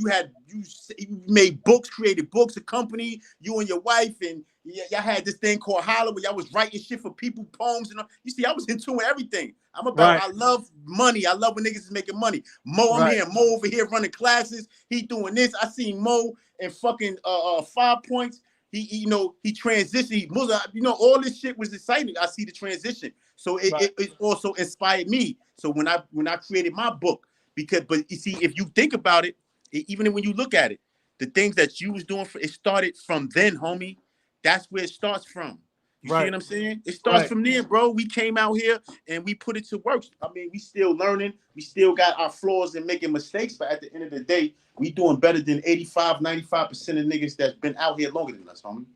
made books, created books, a company. You and your wife, and y'all had this thing called Holler, where y'all was writing shit for people, poems, and all. You see, I was into everything. I'm about. Right. I love money. I love when niggas is making money. Mo, I'm Right. hearing Mo over here running classes. He doing this. I seen Mo and fucking 5 points. He transitioned. He moved, all this shit was exciting. I see the transition. So it also inspired me. So when I created my book, but you see, if you think about it, even when you look at it, the things that you was doing, it started from then, homie. That's where it starts from. You see what I'm saying? It starts from there, bro. We came out here and we put it to work. I mean, we still learning. We still got our flaws and making mistakes. But at the end of the day, we doing better than 85, 95% of niggas that's been out here longer than us, homie.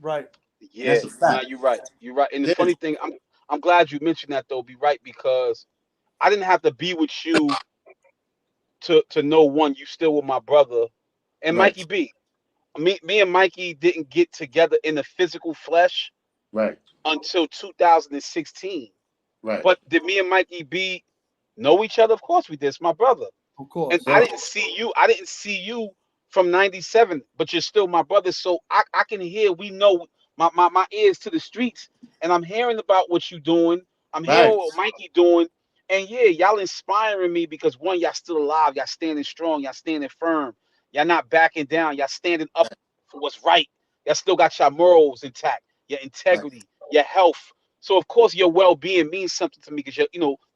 Right. Yeah. That's a fact. No, you're right. You're right. And the funny thing, I'm glad you mentioned that though, be right, because I didn't have to be with you to know one, you still with my brother. And Right. Mikey B. Me and Mikey didn't get together in the physical flesh Right. until 2016. Right. But did me and Mikey B know each other? Of course we did. It's my brother. Of course. And I didn't see you from 97, but you're still my brother. So I can hear, we know, my ears to the streets, and I'm hearing about what you're doing. I'm hearing what Mikey doing. And yeah, y'all inspiring me because one, y'all still alive, y'all standing strong, y'all standing firm, y'all not backing down, y'all standing up for what's right. Y'all still got your morals intact, your integrity, your health. So of course your well-being means something to me because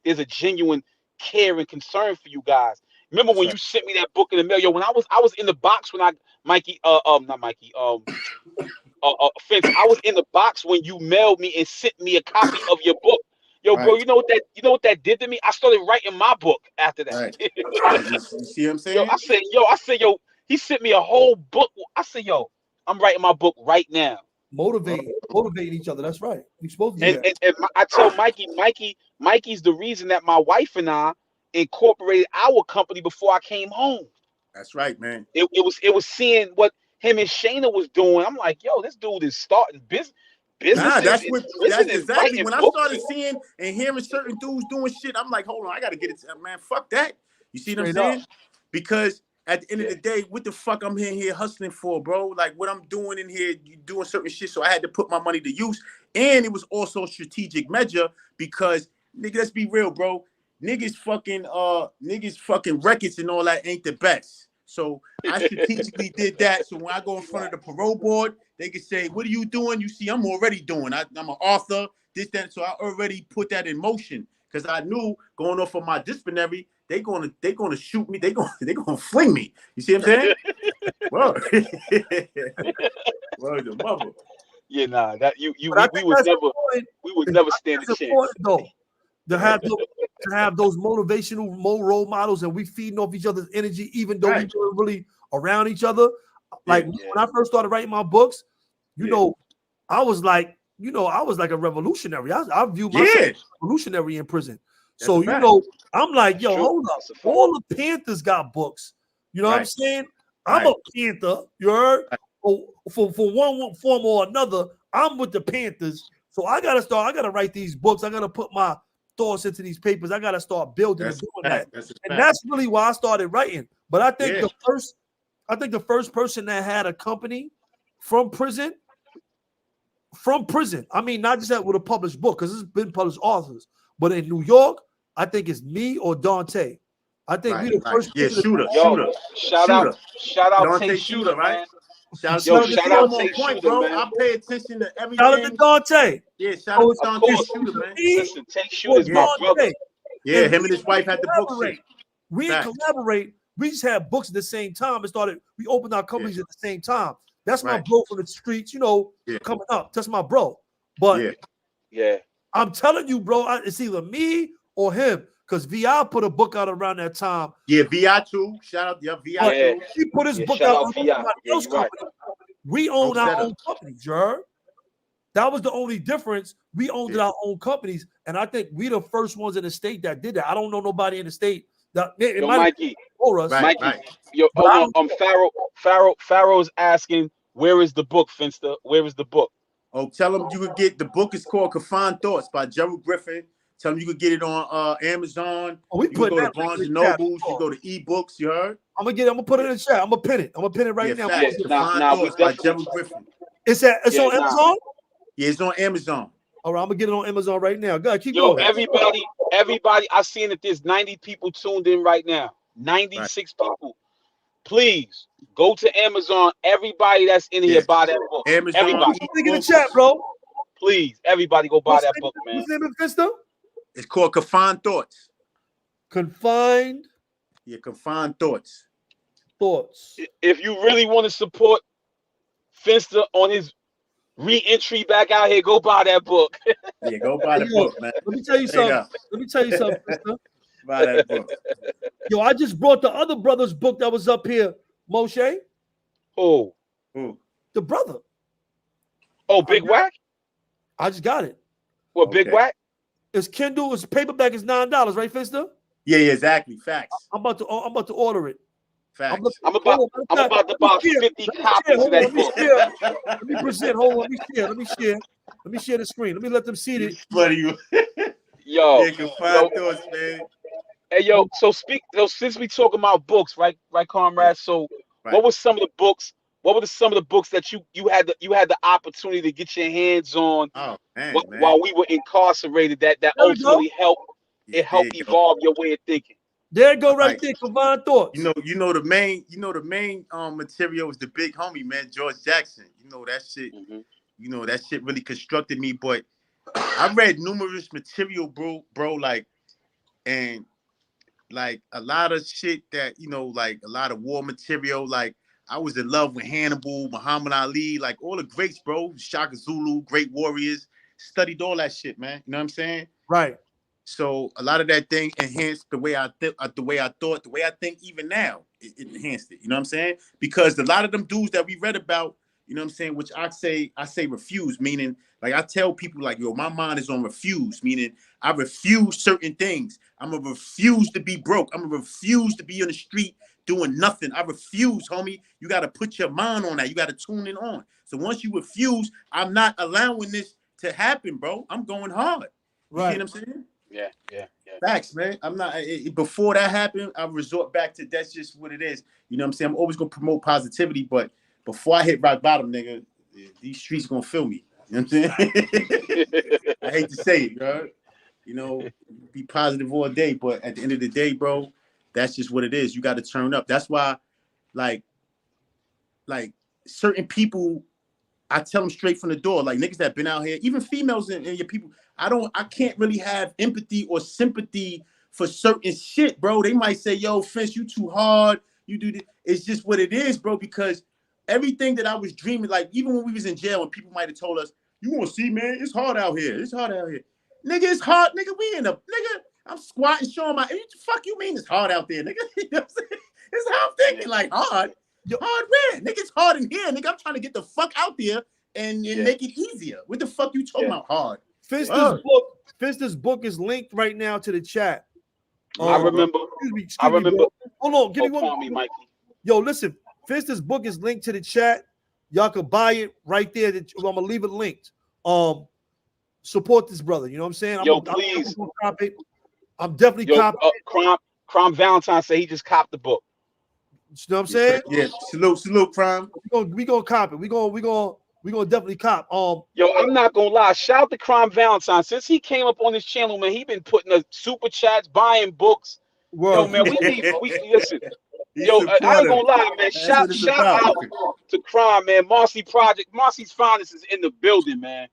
there's a genuine care and concern for you guys. Remember when you sent me that book in the mail, when I was in the box when Fence, I was in the box when you mailed me and sent me a copy of your book. Yo, bro, you know what that did to me? I started writing my book after that. You see what I'm saying? I said, He sent me a whole book. I said, yo, I'm writing my book right now. Motivating each other. That's right. We supposed to do that. I told Mikey's the reason that my wife and I incorporated our company before I came home. That's right, man. It was seeing what him and Shayna was doing. I'm like, yo, this dude is starting business. That's exactly writing when I books. started seeing and hearing certain dudes doing shit. I'm like, hold on, I gotta get it. Man, fuck that. You see what I'm saying? Because at the end of the day, what the fuck I'm in here hustling for, bro? Like what I'm doing in here, you doing certain shit. So I had to put my money to use. And it was also a strategic measure because, nigga, let's be real, bro. Niggas fucking records and all that ain't the best. So I strategically did that. So when I go in front of the parole board, they can say, what are you doing? You see, I'm already doing. I'm an author, this, that. So I already put that in motion because I knew going off of my disciplinary, they gonna shoot me. They gonna fling me. You see what I'm saying? Well, well, the mother. Yeah, nah, that we would It's- never I stand think a it's chance. important, though, to have those motivational role models, and we feeding off each other's energy, even though we weren't really around each other. Like when I first started writing my books, you know, I was like a revolutionary. I view myself as a revolutionary in prison. So I'm like, yo, hold up. All the Panthers got books. You know what I'm saying? I'm a Panther. You heard? For one form or another, I'm with the Panthers. So I gotta write these books. I gotta put my thoughts into these papers. I gotta start building and doing that. And that's really why I started writing. But I think the first person that had a company from prison. I mean, not just that with a published book, because it's been published authors, but in New York, I think it's me or Dante. I think we the first. Shooter. Shout out Dante Tay Shooter, right? Shout out Tay point, Shooter, bro. man. I pay attention to everything. Shout out to Dante. Yeah, shout out to Dante Shooter, man. Listen, Tay Shooter's my brother. Yeah, him and his wife had the book shit. We didn't collaborate. We just had books at the same time. We opened our companies at the same time. That's my bro from the streets, coming up. That's my bro. But I'm telling you, bro, it's either me or him. Because VI put a book out around that time. Yeah, VI too. Shout out, VI too. He put his book out on somebody else's company. We own our own companies, you heard? That was the only difference. We owned our own companies, and I think we the first ones in the state that did that. I don't know nobody in the state that it might Mikey. Yo, hold on. Pharaoh's asking, where is the book, Fensta? Where is the book? Oh, tell him you could get the book. Is called Confined Thoughts by Gerald Griffin. Tell them you could get it on Amazon. We you can go to Barnes and Nobles. You go to ebooks. You heard? I'm gonna put it in the chat. I'm gonna pin it right now. Confined Thoughts by Gerald Griffin. It's on Amazon. Yeah, it's on Amazon. All right, I'm gonna get it on Amazon right now. Go ahead, keep going. Everybody, I seen that there's 90 people tuned in right now. 96 people. Please go to Amazon. Everybody that's in here, buy that book. Amazon. Everybody. Link in the chat, bro. Please, everybody go buy that book, man. What's the name of Fensta? It's called Confined Thoughts. Confined. Yeah, Confined Thoughts. If you really want to support Fensta on his re-entry back out here, go buy that book. Yeah, go buy the book, man. Let me tell you something. Fensta. Buy that book. Yo, I just brought the other brother's book that was up here, Moshe. Who? The brother. Oh, Big Whack? I just got it. What, Big Whack? It's Kindle. It's paperback. It's $9, right, Fensta? Yeah, exactly. Facts. I'm about to order it. Facts. I'm about to buy 50 copies of that book. Let me present. Hold on. Let me share the screen. Let me let them see it. Funny you. Yo, Confined Thoughts, man. Hey, yo. So since we talking about books, right, comrades. So, what were some of the books? What were some of the books that you had the opportunity to get your hands on while we were incarcerated that ultimately helped evolve your way of thinking? There you go, right there, Confined Thoughts. You know the main material is the big homie, man, George Jackson. You know that shit. You know that shit really constructed me. But I read numerous material, bro, like a lot of shit that like a lot of war material, like. I was in love with Hannibal, Muhammad Ali, like all the greats, bro. Shaka Zulu, great warriors. Studied all that shit, man. You know what I'm saying? Right. So a lot of that thing enhanced the way I thought, the way I think even now. it enhanced it. You know what I'm saying? Because a lot of them dudes that we read about, you know what I'm saying, which I say refuse, meaning like I tell people like, yo, my mind is on refuse, meaning I refuse certain things. I'm gonna refuse to be broke. I'm gonna refuse to be on the street doing nothing. I refuse, homie. You got to put your mind on that. You got to tune in on. So once you refuse, I'm not allowing this to happen, bro. I'm going hard. You see what I'm saying? Yeah. Facts, man. I'm not. Before that happened, I resort back to that's just what it is. You know what I'm saying? I'm always gonna promote positivity, but before I hit rock bottom, nigga, these streets gonna feel me. You know what I'm saying? I hate to say it, bro. You know, be positive all day, but at the end of the day, bro, that's just what it is. You got to turn up. That's why, like certain people, I tell them straight from the door, like niggas that been out here, even females and your people, I can't really have empathy or sympathy for certain shit, bro. They might say, yo, Fence, you too hard. You do this. It's just what it is, bro, because everything that I was dreaming, like even when we was in jail and people might have told us, you want to see, man, it's hard out here. It's hard out here. Nigga, it's hard. Nigga, we in a, nigga, I'm squatting, showing my, fuck you mean it's hard out there, nigga? You know what I'm saying? It's how I'm thinking, like hard. Hard where? Nigga, it's hard in here. Nigga, I'm trying to get the fuck out there and make it easier. What the fuck you talking about hard? Fensta's book is linked right now to the chat. I remember. Excuse me, bro. Hold on, give me one. Me, Mikey. Yo, listen, Fensta's book is linked to the chat. Y'all can buy it right there. I'm gonna leave it linked. Support this brother. You know what I'm saying? Please. I'm definitely copying. Crime Valentine said he just copped the book. You know what I'm saying? Yeah. Salute, Crime. We gonna cop it. We gonna definitely cop. Yo, I'm not gonna lie. Shout out to Crime Valentine. Since he came up on this channel, man, he been putting the super chats, buying books. Word. Yo, man, we listen. Yo, I ain't gonna lie, man. Shout out to Crime, man. Marcy's Finest is in the building, man.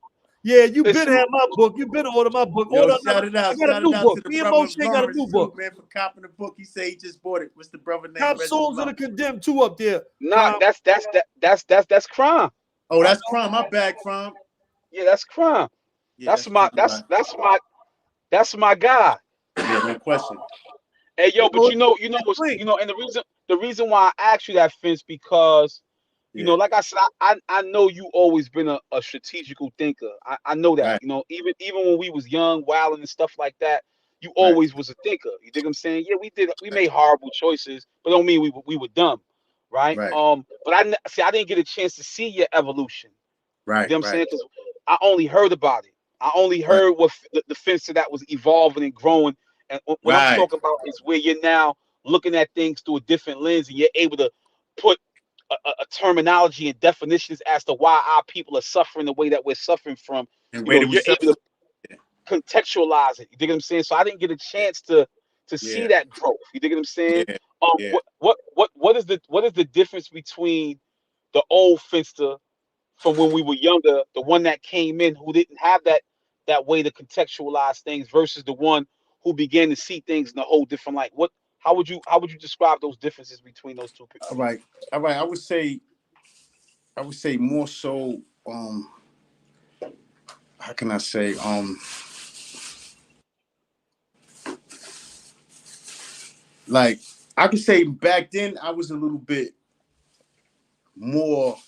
Yeah, you been had my book. You been order my book. Yo, shout it out. I got a new book. Me and Moshe got a new book. Man, for copping the book. He say he just bought it. What's the brother name? Top Souls of the Condemned 2 up there. Nah, that's Crime. Oh, that's Crime. My bad, Crime. Yeah, that's Crime. Yeah, that's my guy. Yeah, no question. Hey, yo, but and the reason why I asked you that, Fence, because you know, like I said, I know you always been a strategical thinker. I know that. Right. You know, even when we was young, wilding and stuff like that, you always was a thinker. You dig what I'm saying? Yeah, we made horrible choices, but don't mean we were dumb, right? But I didn't get a chance to see your evolution. Right. You know what I'm saying? Because I only heard about it. I only heard what the Fenster that was evolving and growing. And what I'm talking about is where you're now looking at things through a different lens, and you're able to put a terminology and definitions as to why our people are suffering the way that we're suffering from. And you're able to contextualize it. You dig what I'm saying? So I didn't get a chance to see that growth. You dig what I'm saying? What is the difference between the old Fenster from when we were younger, the one that came in who didn't have that way to contextualize things, versus the one who began to see things in a whole different light? How would you describe those differences between those two people? All right. I would say more so. How can I say? Like I could say back then I was a little bit more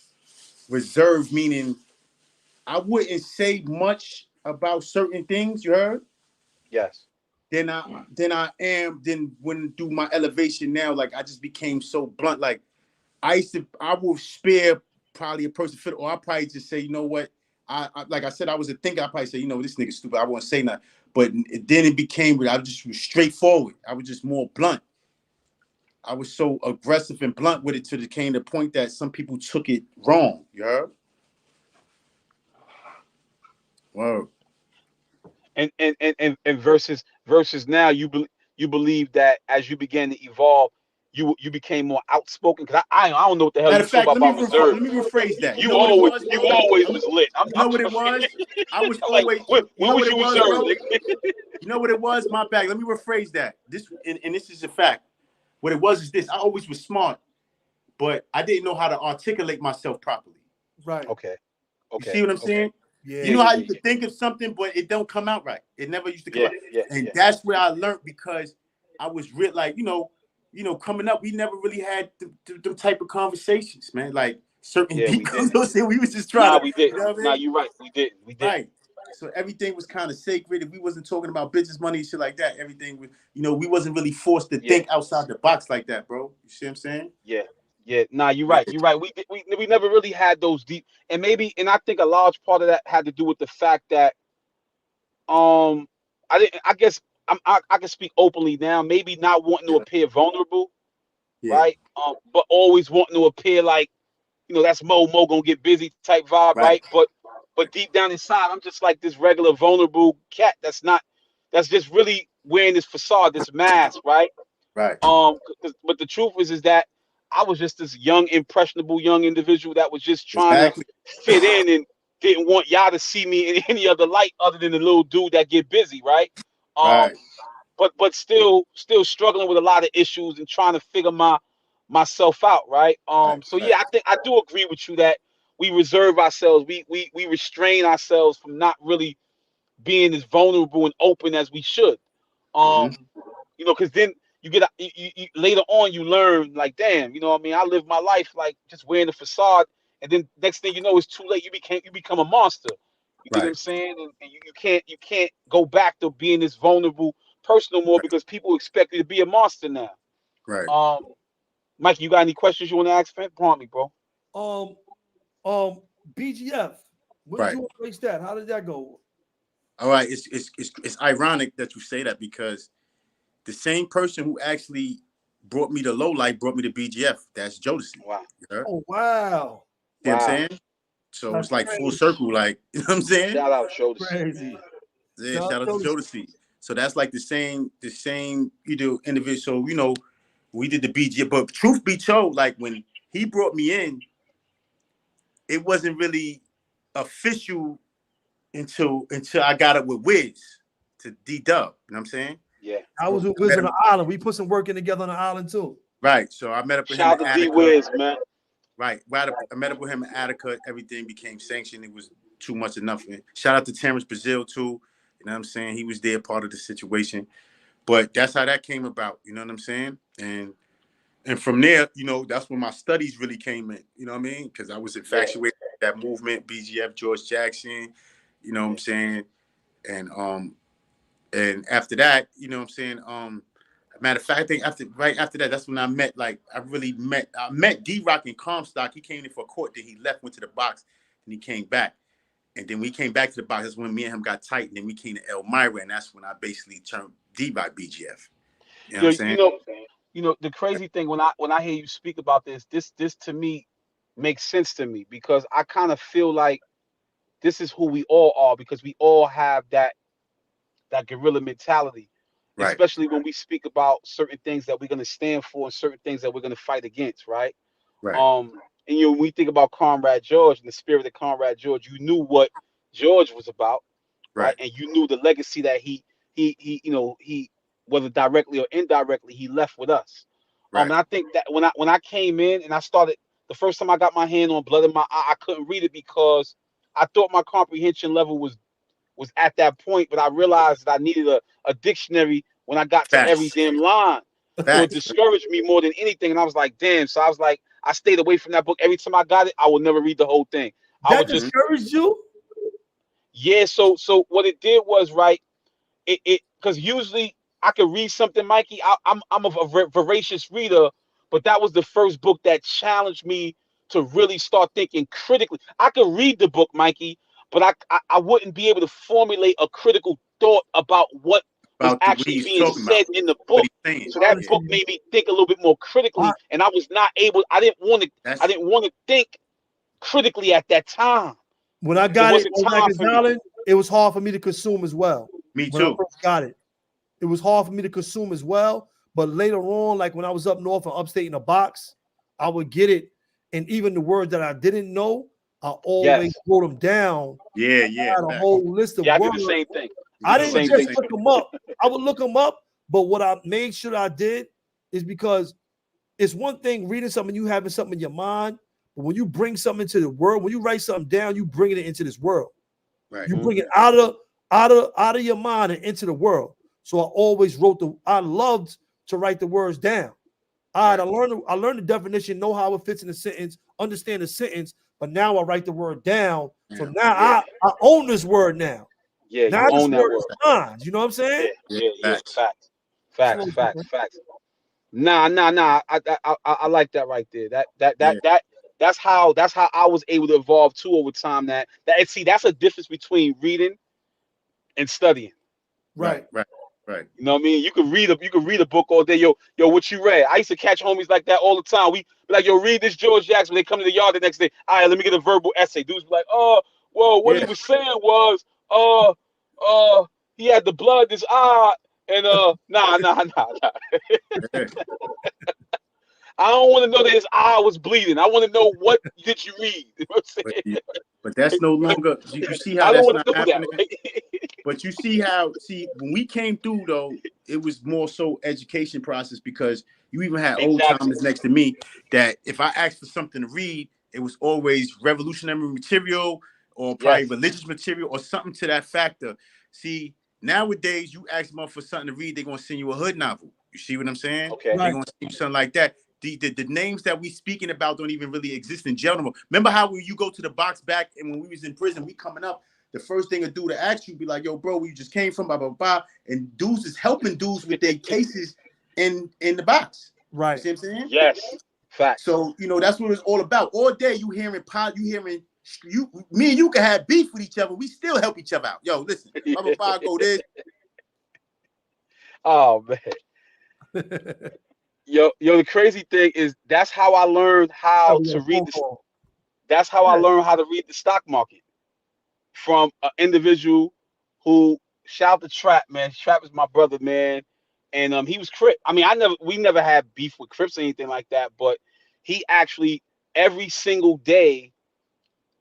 reserved, meaning I wouldn't say much about certain things. You heard? Yes. Then when do my elevation now, like I just became so blunt. Like I will spare probably a person fit, or I probably just say, you know what? I like I said, I was a thinker. I probably say, you know, this nigga stupid. I won't say nothing. But then it became, I just was straightforward. I was just more blunt. I was so aggressive and blunt with it to the came to the point that some people took it wrong. You heard? Whoa. And versus now, you believe that as you began to evolve, you became more outspoken. Because I don't know what the hell you're talking about reserve. Let me rephrase that. You always was lit. You know what it was? I was like, always. When was you reserved? You know what it was? My bad. Let me rephrase that. This is a fact. What it was is this: I always was smart, but I didn't know how to articulate myself properly. Right. Okay. You see what I'm saying? Yeah. You know how you could think of something, but it don't come out right. It never used to come out. Yeah. And that's where I learned, because I was like, you know, you know, coming up, we never really had them type of conversations, man. Like certain Yeah, we people, didn't. you know what I'm saying? We was just trying to, We didn't. you know what I Nah, mean? you're right. We didn't. We didn't. Right. So everything was kind of sacred. If we wasn't talking about business money and shit like that, everything was, you know, we wasn't really forced to think outside the box like that, bro. You see what I'm saying? Yeah. Yeah. Nah, you're Yeah. right. You're right. We never really had those deep, and I think a large part of that had to do with the fact that I didn't. I guess I can speak openly now. Maybe not wanting to appear vulnerable, Yeah. right? But always wanting to appear like, that's Mo gonna get busy type vibe, Right. right? But deep down inside, I'm just like this regular vulnerable cat that's just really wearing this facade, this mask, right? Right. But the truth is that I was just this young, impressionable young individual that was just trying to Exactly. fit in and didn't want y'all to see me in any other light other than the little dude that get busy, right? Right. But still struggling with a lot of issues and trying to figure myself out, right? So Right. yeah, I do agree with you that we reserve ourselves, we restrain ourselves from not really being as vulnerable and open as we should. Mm-hmm. Because then you get you later on you learn like, damn, what I mean, I lived my life like just wearing the facade, and then next thing you know, it's too late. You become a monster. You get what I'm Right. saying? And you can't go back to being this vulnerable person no more because people expect you to be a monster now. Right. Mike, you got any questions you want to ask? Prompt me, bro. Um, um, BGF. When did Right. you embrace that? How did that go? All right. It's ironic that you say that because the same person who actually brought me to Low Light brought me to BGF. That's Jodeci. Wow. Yeah. Oh wow, See what I'm Wow. saying? So that's it's like full crazy. circle, like, you know what I'm saying? Shout out Shoulders. Crazy. Yeah, Shout shout out out to to Jodeci. So that's like the same, individual. So, we did the BGF, but truth be told, like when he brought me in, it wasn't really official until I got up with Wiz to D-Dub. You know what I'm saying? Yeah. I was with I Wiz met on him, the island. We put some work in together on the island too. right. So I met up with him Shout in out to D Attica. Wiz, man. Right. I met up with him in Attica. Everything became sanctioned. It was too much enough. And shout out to Terrence Brazil too. You know what I'm saying? He was there, part of the situation. But that's how that came about. You know what I'm saying? And from there, that's when my studies really came in. You know what I mean? Because I was infatuated with that movement, BGF, George Jackson. You know what I'm saying? And after that, you know what I'm saying? Matter of fact, I think right after that, that's when I met D-Rock in Comstock. He came in for a court, then he left, went to the box, and he came back. And then we came back to the box. That's when me and him got tight. And then we came to Elmira, and that's when I basically turned D-Rock BGF. You know what I'm saying? The crazy thing when I hear you speak about this to me makes sense to me because I kind of feel like this is who we all are because we all have that guerrilla mentality, Right. especially when we speak about certain things that we're going to stand for and certain things that we're going to fight against, right? Right. And when we think about Comrade George and the spirit of Comrade George, you knew what George was about, right? Right. And you knew the legacy that he whether directly or indirectly he left with us. Right. And I think that when I came in and I started the first time I got my hand on Blood in My Eye, I couldn't read it because I thought my comprehension level was at that point, but I realized that I needed a dictionary when I got to every Facts. damn line. So it Facts. discouraged me more than anything. And I was like, damn. So I was like, I stayed away from that book. Every time I got it, I would never read the whole thing. I That would just discouraged you? yeah. So what it did was right. It because usually I could read something, Mikey. I'm a voracious reader, but that was the first book that challenged me to really start thinking critically. I could read the book, Mikey, but I wouldn't be able to formulate a critical thought about what was About what actually he's being talking about. said in the What book. he's saying. So that Yeah. book made me think a little bit more critically, and I was not able. I didn't want to think critically at that time. When I It got it wasn't on time Rikers for me. Island, it was hard for me to consume as well. Me When I too. first got it, it was hard for me to consume as well. But later on, like when I was up north and upstate in a box, I would get it. And even the words that I didn't know, I always Yes. wrote them down. Yeah. I had a Facts. whole list of Yeah, I did words. the same thing. I The didn't same just thing. look them up. I would look them up, but what I made sure I did is because it's one thing reading something, you having something in your mind, but when you bring something into the world, when you write something down, you bring it into this world. Right. You bring it out of your mind and into the world. So I always I loved to write the words down. All right, I learned the definition, know how it fits in the sentence, understand the sentence, but now I write the word down. So now I own this word now. Yeah, you Now this own that word word. is mine. You know what I'm saying? Facts. Slow down. Nah. I like that right there. That's how I was able to evolve too over time. See, that's a difference between reading and studying. Right. You know what I mean? You can read a book all day. Yo, what you read? I used to catch homies like that all the time. We be like, yo, read this George Jackson. They come to the yard the next day. All right, let me get a verbal essay. Dudes be like, oh, well, what he was saying was, he had the blood this eye, and nah. I don't want to know that his eye was bleeding. I want to know what did you read. You know what I'm saying? But that's no longer. You see how I don't that's want not to know happening. that. Right? But you see how when we came through though, it was more so education process because you even had old Exactly. timers next to me that if I asked for something to read, it was always revolutionary material or probably religious material or something to that factor. See, nowadays you ask them for something to read, they're gonna send you a hood novel. You see what I'm saying? Okay. They're gonna send you something like that. The names that we speaking about don't even really exist in general. Remember how when you go to the box back and when we was in prison, we coming up, the first thing a dude to ask you be like, yo, bro, where you just came from, blah, blah, blah. And dudes is helping dudes with their cases in the box. Right. You see what I'm saying? Yes. Facts. So, that's what it's all about. All day you hearing me and you can have beef with each other. We still help each other out. Yo, listen, blah, blah, blah, go this. Oh, man. Yo, the crazy thing is that's how I learned how to read that's how I learned how to read the stock market from an individual who shout out to Trap, man. Trap is my brother, man. And he was Crip. I mean, we never had beef with Crips or anything like that, but he actually every single day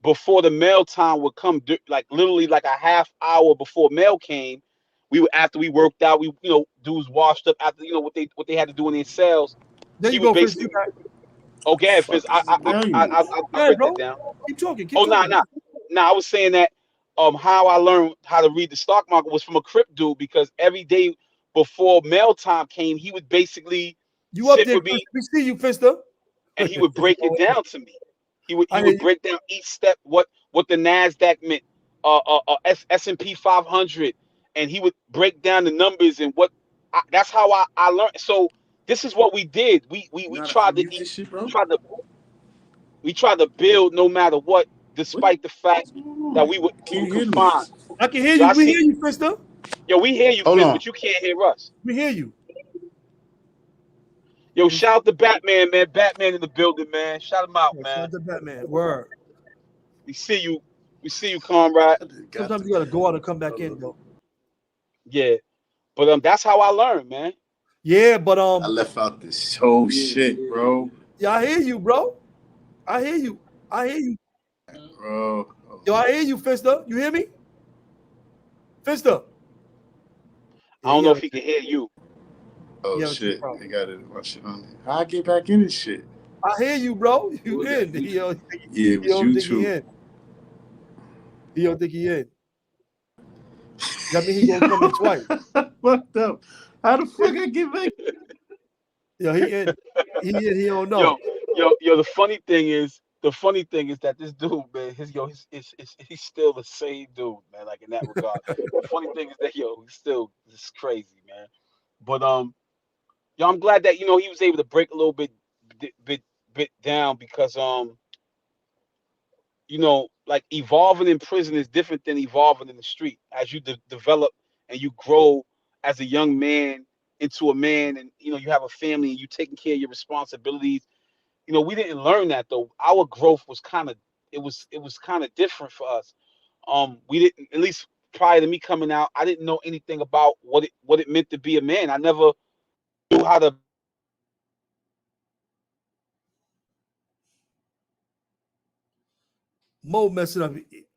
before the mail time would come, like literally like a half hour before mail came, after we worked out, dudes washed up after what they had to do in their cells. There He you would go, Fitz. basically, okay, Fizz, I break that down. Keep talking. Oh, nah. I was saying that how I learned how to read the stock market was from a Crip dude because every day before mail time came, he would basically You up sit there, with me we see you, Fister. and he would break it down to me. He would break down each step, what the Nasdaq meant, S&P 500, and he would break down the numbers and that's how I learned. So this is what we did. We tried to build no matter what, despite the fact that we were confined. I can hear Yo, you. We hear you, Fister. Yo, we hear you, Fizz, but you can't hear us. We hear you. Yo, shout out to Batman, man. Batman in the building, man. Shout him out, man. Shout out to Batman. Word. We see you, comrade. Sometimes you gotta go out and come back in, though. Yeah, but that's how I learned, man. Yeah, but I left out this whole shit, bro. Yeah, I hear you, bro. I hear you, bro. Yo, I hear you, Fister. You hear me, Fister? I don't know if he can hear you. Oh shit! They got it. My shit on there. How I get back in this shit? I hear you, bro. You in? Yeah, it was YouTube. He don't think he in. That mean he gonna come in twice. Fucked up. How the fuck I get back? Yo, he in. He don't know. Yo. The funny thing is that this dude, man, he's still the same dude, man. Like in that regard. The funny thing is that he's still this crazy, man. But I'm glad that he was able to break a little bit down because like evolving in prison is different than evolving in the street. As you develop and you grow as a young man into a man, and you have a family and you taking care of your responsibilities. We didn't learn that though. Our growth was kind of kind of different for us. We didn't, at least prior to me coming out, I didn't know anything about what it meant to be a man. I never knew how to. Mo messing up.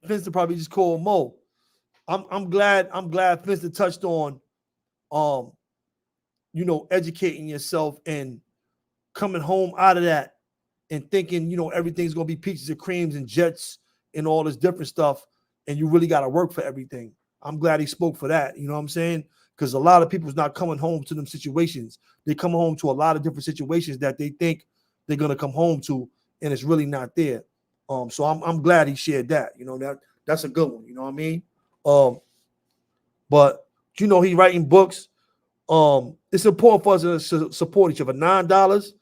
Fister probably just called Mo. I'm glad Fister touched on educating yourself and coming home out of that and thinking, everything's gonna be peaches and creams and jets and all this different stuff, and you really gotta work for everything. I'm glad he spoke for that. You know what I'm saying? because a lot of people's not coming home to them situations. They come home to a lot of different situations that they think they're gonna come home to, and it's really not there. So I'm glad he shared that. You know, that's a good one. You know what I mean? But you know, he writing books. It's important for us to support each other. $9,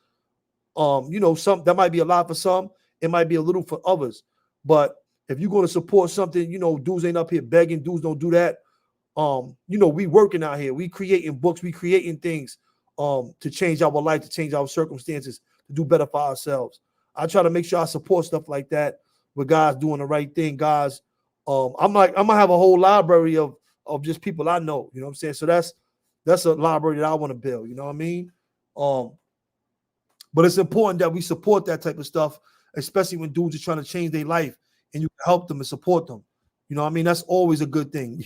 you know, some that might be a lot for some, it might be a little for others. But if you're going to support something, you know, dudes ain't up here begging, dudes don't do that. You know, we working out here, we creating books, we creating things to change our life, to change our circumstances, to do better for ourselves. I try to make sure I support stuff like that with guys doing the right thing. Guys, I'm gonna have a whole library of just people I know, you know what I'm saying? So that's a library that I want to build, you know what I mean? But it's important that we support that type of stuff, especially when dudes are trying to change their life and you can help them and support them. You know what I mean? That's always a good thing.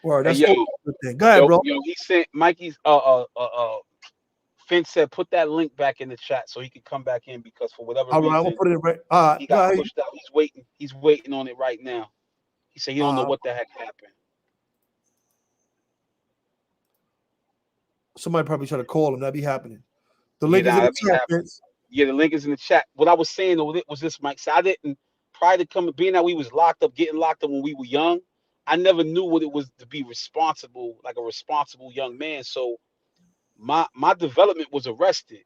Or that's Hey, yo, always a good thing. Go ahead, bro. he sent Mikey's Fence said put that link back in the chat so he could come back in because for whatever All right, I'm gonna reason put it right. All right, he go got ahead. pushed out. He's waiting. He's waiting on it right now. He said he don't know what the heck happened. Somebody probably try to call him. That'd be happening. The Yeah, link is in the that'd be chat, happening. Vince. Yeah, the link is in the chat. What I was saying though was this, Mike. So I didn't prior to coming, being that we was locked up, getting locked up when we were young. I never knew what it was to be responsible, like a responsible young man. So my development was arrested.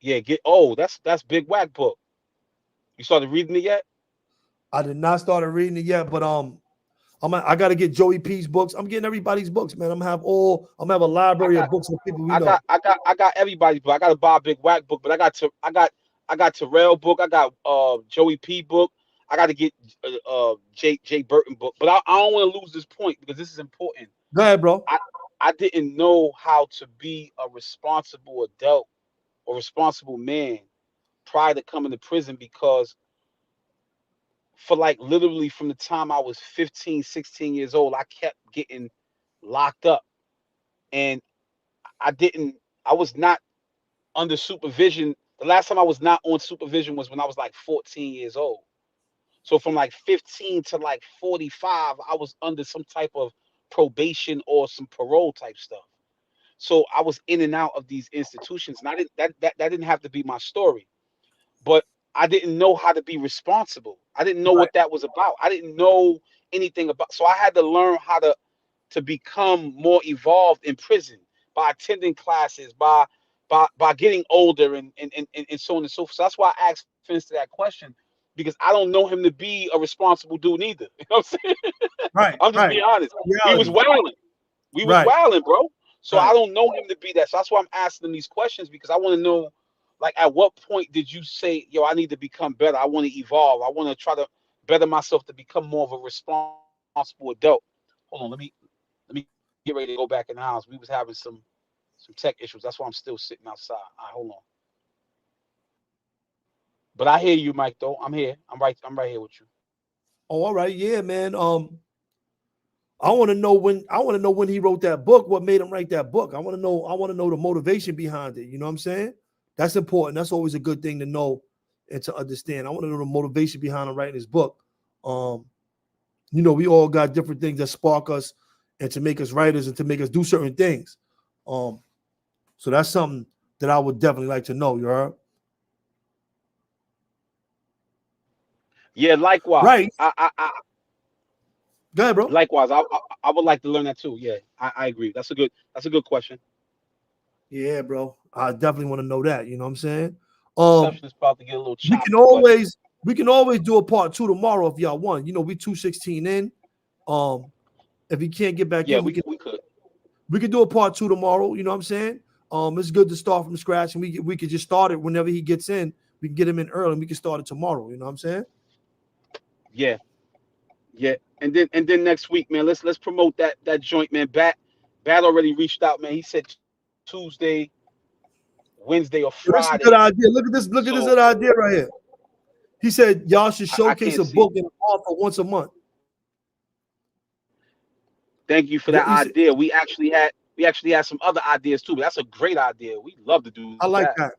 Yeah, that's Big Whack book. You started reading it yet? I did not start reading it yet, but I gotta get Joey P's books. I'm getting everybody's books, man. I'm gonna have a library of books of people we know. I got everybody's book. I got to buy a Big Whack book, but I got Terrell book. I got Joey P book. I got to get Jay Burton book. But I don't want to lose this point because this is important. Go ahead, bro. I didn't know how to be a responsible adult or responsible man prior to coming to prison because for like literally from the time I was 15, 16 years old, I kept getting locked up and I was not under supervision. The last time I was not on supervision was when I was like 14 years old. So from like 15 to like 45, I was under some type of probation or some parole type stuff. So I was in and out of these institutions, and I didn't that didn't have to be my story, but I didn't know how to be responsible. I didn't know Right. what that was about. I didn't know anything about. So I had to learn how to become more evolved in prison by attending classes, by getting older and so on and so forth. So that's why I asked Fensta that question because I don't know him to be a responsible dude neither. You know what I'm saying? Right, I'm just right. being honest. We was Reality. wilding. We was Right, wilding, bro. So I right. don't know him to be that. So that's why I'm asking him these questions because I want to know, like, at what point did you say, yo, I need to become better? I want to evolve. I want to try to better myself to become more of a responsible adult. Hold on, let me get ready to go back in the house. We was having some tech issues. That's why I'm still sitting outside. All right, hold on. But I hear you, Mike. Though I'm here. I'm right here with you. Oh, all right, yeah, man. I want to know when he wrote that book. What made him write that book? I want to know the motivation behind it. You know what I'm saying? That's important. That's always a good thing to know and to understand. I want to know the motivation behind him writing his book. You know, we all got different things that spark us and to make us writers and to make us do certain things. So that's something that I would definitely like to know. You heard? Yeah, likewise. Right. Go ahead, bro. Likewise. I would like to learn that too. Yeah, I agree. That's a good question. Yeah, bro. I definitely want to know that. You know what I'm saying? Reception is about to get a little choppy. We can always do a part 2 tomorrow if y'all want. You know, we 216 in. If he can't get back in, we could do a part 2 tomorrow. You know what I'm saying? It's good to start from scratch, and we could just start it whenever he gets in. We can get him in early, and we can start it tomorrow. You know what I'm saying? Yeah, yeah. And then next week, man, let's promote that joint, man. Bat already reached out, man. He said Tuesday, Wednesday, or That's a Friday. good idea. Look at this. Look at this other idea right here. He said y'all should showcase a book and offer once a month. Thank you for that idea. We actually had some other ideas too. But that's a great idea. We love to do I like that.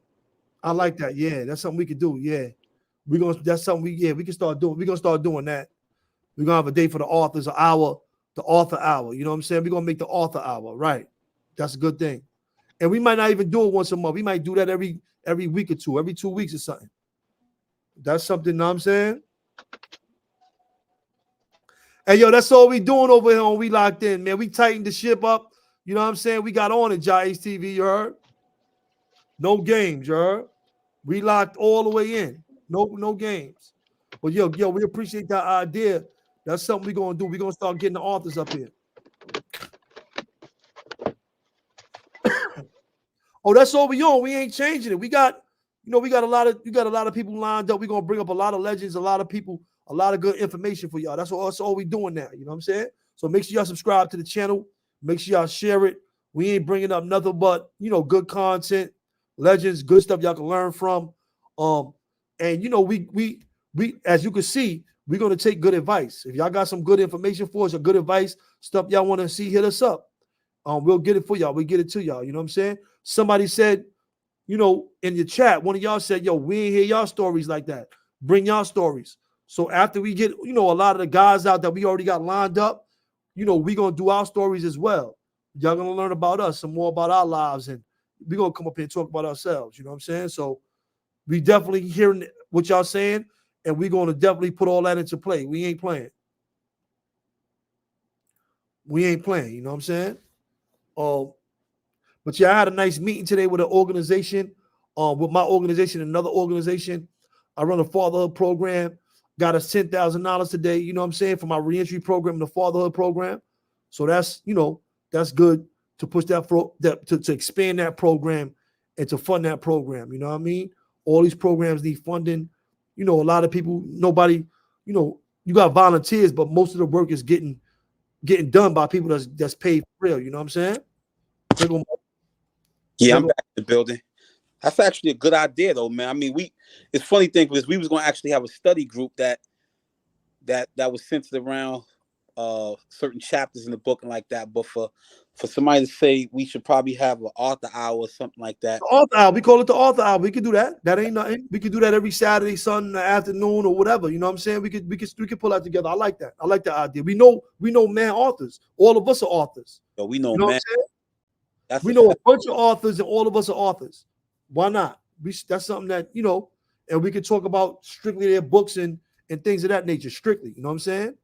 I like that. Yeah, that's something we could do. Yeah, that's something we can start doing. We're gonna start doing that. We're gonna have a day for the authors, an hour The author hour. You know what I'm saying? We're gonna make the author hour, right? That's a good thing. And we might not even do it once a month. We might do that every week or two, every 2 weeks or something. That's something, you know what I'm saying? Hey, yo, that's all we doing over here on We Locked In, man. We tightened the ship up. You know what I'm saying? We got on it, Jais TV, you heard? No games, you heard? We locked all the way in. No games. But yo, we appreciate that idea. That's something we're gonna do. We're gonna start getting the authors up here. Oh, that's all we on. We ain't changing it. We got a lot of people lined up. We're gonna bring up a lot of legends, a lot of people, a lot of good information for y'all. That's all we doing now. You know what I'm saying? So make sure y'all subscribe to the channel. Make sure y'all share it. We ain't bringing up nothing but good content, legends, good stuff y'all can learn from. And we as you can see, we're gonna take good advice. If y'all got some good information for us or good advice, stuff y'all want to see, hit us up. We'll get it for y'all. We get it to y'all. You know what I'm saying? Somebody said, in your chat, one of y'all said, yo, we ain't hear y'all stories like that. Bring y'all stories. So after we get, a lot of the guys out that we already got lined up, we going to do our stories as well. Y'all going to learn about us, some more about our lives, and we going to come up here and talk about ourselves. You know what I'm saying? So we definitely hearing what y'all saying, and we going to definitely put all that into play. We ain't playing. You know what I'm saying? But yeah, I had a nice meeting today with an organization, with my organization, another organization. I run a fatherhood program, got us $10,000 today, you know what I'm saying, for my reentry program and the fatherhood program. So that's, that's good to push to expand that program and to fund that program. You know what I mean? All these programs need funding. A lot of people, nobody, you got volunteers, but most of the work is getting done by people that's paid for real. You know what I'm saying? Yeah, I'm back in the building. That's actually a good idea, though, man. I mean, it's funny thing because we was going to actually have a study group that was centered around certain chapters in the book and like that. But for somebody to say we should probably have an author hour or something like that. The author hour, we call it the author hour. We could do that. That ain't nothing. We could do that every Saturday, Sunday afternoon, or whatever. You know what I'm saying? We could pull that together. I like that. I like that idea. We know man authors. All of us are authors. Yo, we know, you know man. We know a bunch of authors, and all of us are authors. Why not? That's something that, and we could talk about strictly their books and things of that nature, strictly. You know what I'm saying?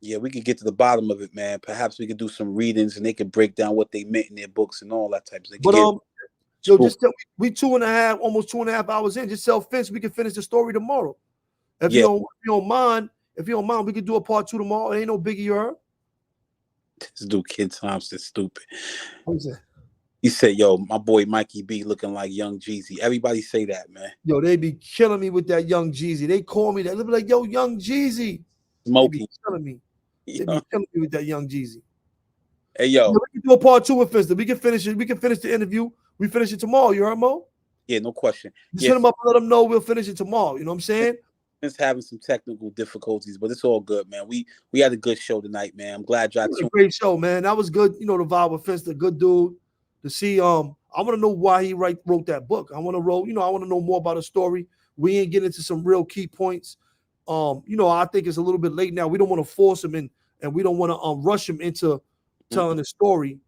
Yeah, we could get to the bottom of it, man. Perhaps we could do some readings and they could break down what they meant in their books and all that type of thing. But just tell we 2.5, almost 2.5 hours in. Just tell Fence we can finish the story tomorrow. If you don't mind, we could do a part 2 tomorrow. It ain't no biggie, you heard? This dude Ken Thompson stupid. What is that? He said, yo, my boy Mikey B looking like Young Jeezy. Everybody say that, man. Yo, they be killing me with that Young Jeezy. They call me that. They be like, yo, Young Jeezy. Smoking. They be killing me. They be killing me with that Young Jeezy. Hey, yo. We can do a part 2 with Fensta. We can finish it. We can finish the interview. We finish it tomorrow. You heard, Mo? Yeah, no question. Just hit them up and let them know we'll finish it tomorrow. You know what I'm saying? It's having some technical difficulties, but it's all good, man. We had a good show tonight, man. I'm glad y'all tuned in. Great show, man. That was good. The vibe with Fensta, good dude. To see, I want to know why he wrote that book. I want to I want to know more about the story. We ain't getting into some real key points. I think it's a little bit late now. We don't want to force him in, and we don't want to rush him into telling the story.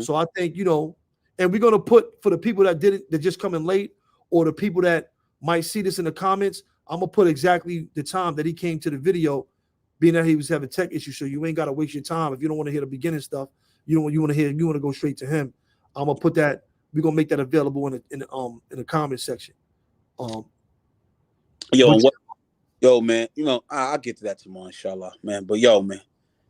So I think, and we're gonna put, for the people that just coming late, or the people that might see this in the comments, I'm gonna put exactly the time that he came to the video, being that he was having tech issues. So you ain't gotta waste your time if you don't want to hear the beginning stuff. You want to go straight to him. I'm gonna put that. We're gonna make that available in the comment section. Yo, man. I'll get to that tomorrow, inshallah, man. But yo, man,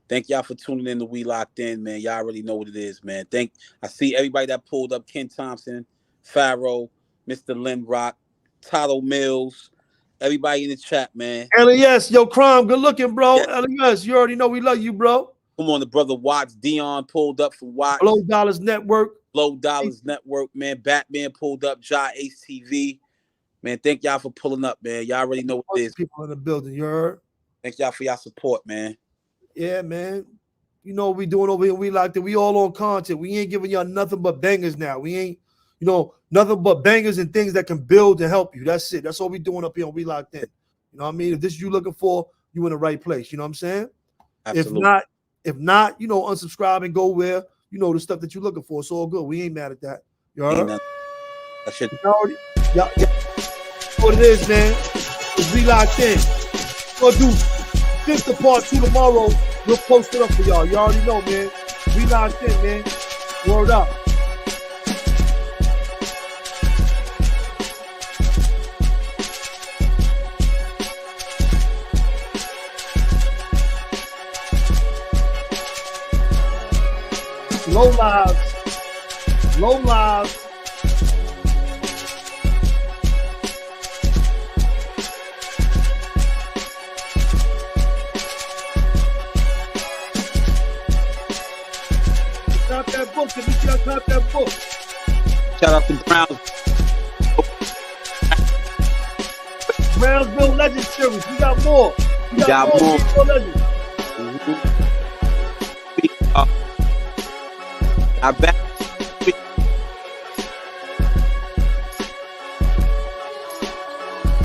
thank y'all for tuning in to We Locked In, man. Y'all already know what it is, man. I see everybody that pulled up: Ken Thompson, Pharaoh, Mr. Lindrock, Tato Mills, everybody in the chat, man. Elias, yo, Crime, good looking, bro. Yeah. Elias, you already know we love you, bro. Come on, the brother Watts, Dion pulled up from Watts. Bl00ds Network. Bl00ds Network, man. Batman pulled up. Ja Ace TV. Man, thank y'all for pulling up, man. Y'all already know what it is. People in the building, you heard? Thank y'all for y'all support, man. Yeah, man. You know what we doing over here. We like that. We all on content. We ain't giving y'all nothing but bangers now. We ain't, nothing but bangers and things that can build and help you. That's it. That's all we doing up here on We Locked In. You know what I mean? If this is you looking for, you in the right place. You know what I'm saying? Absolutely. If not, If not, you know, unsubscribe and go where, you know, the stuff that you're looking for. It's all good. We ain't mad at that. You heard? That shit. Y'all what it is, man. It's We Locked In. We'll do Fensta Part 2 tomorrow. We'll post it up for y'all. You already know, man. We Locked In, man. Word up. Low lives. Low lives. Cop that book. Let me see y'all cop that book. Shout out to Brownsville Legends series. We got more. We got more. Legends. I bet.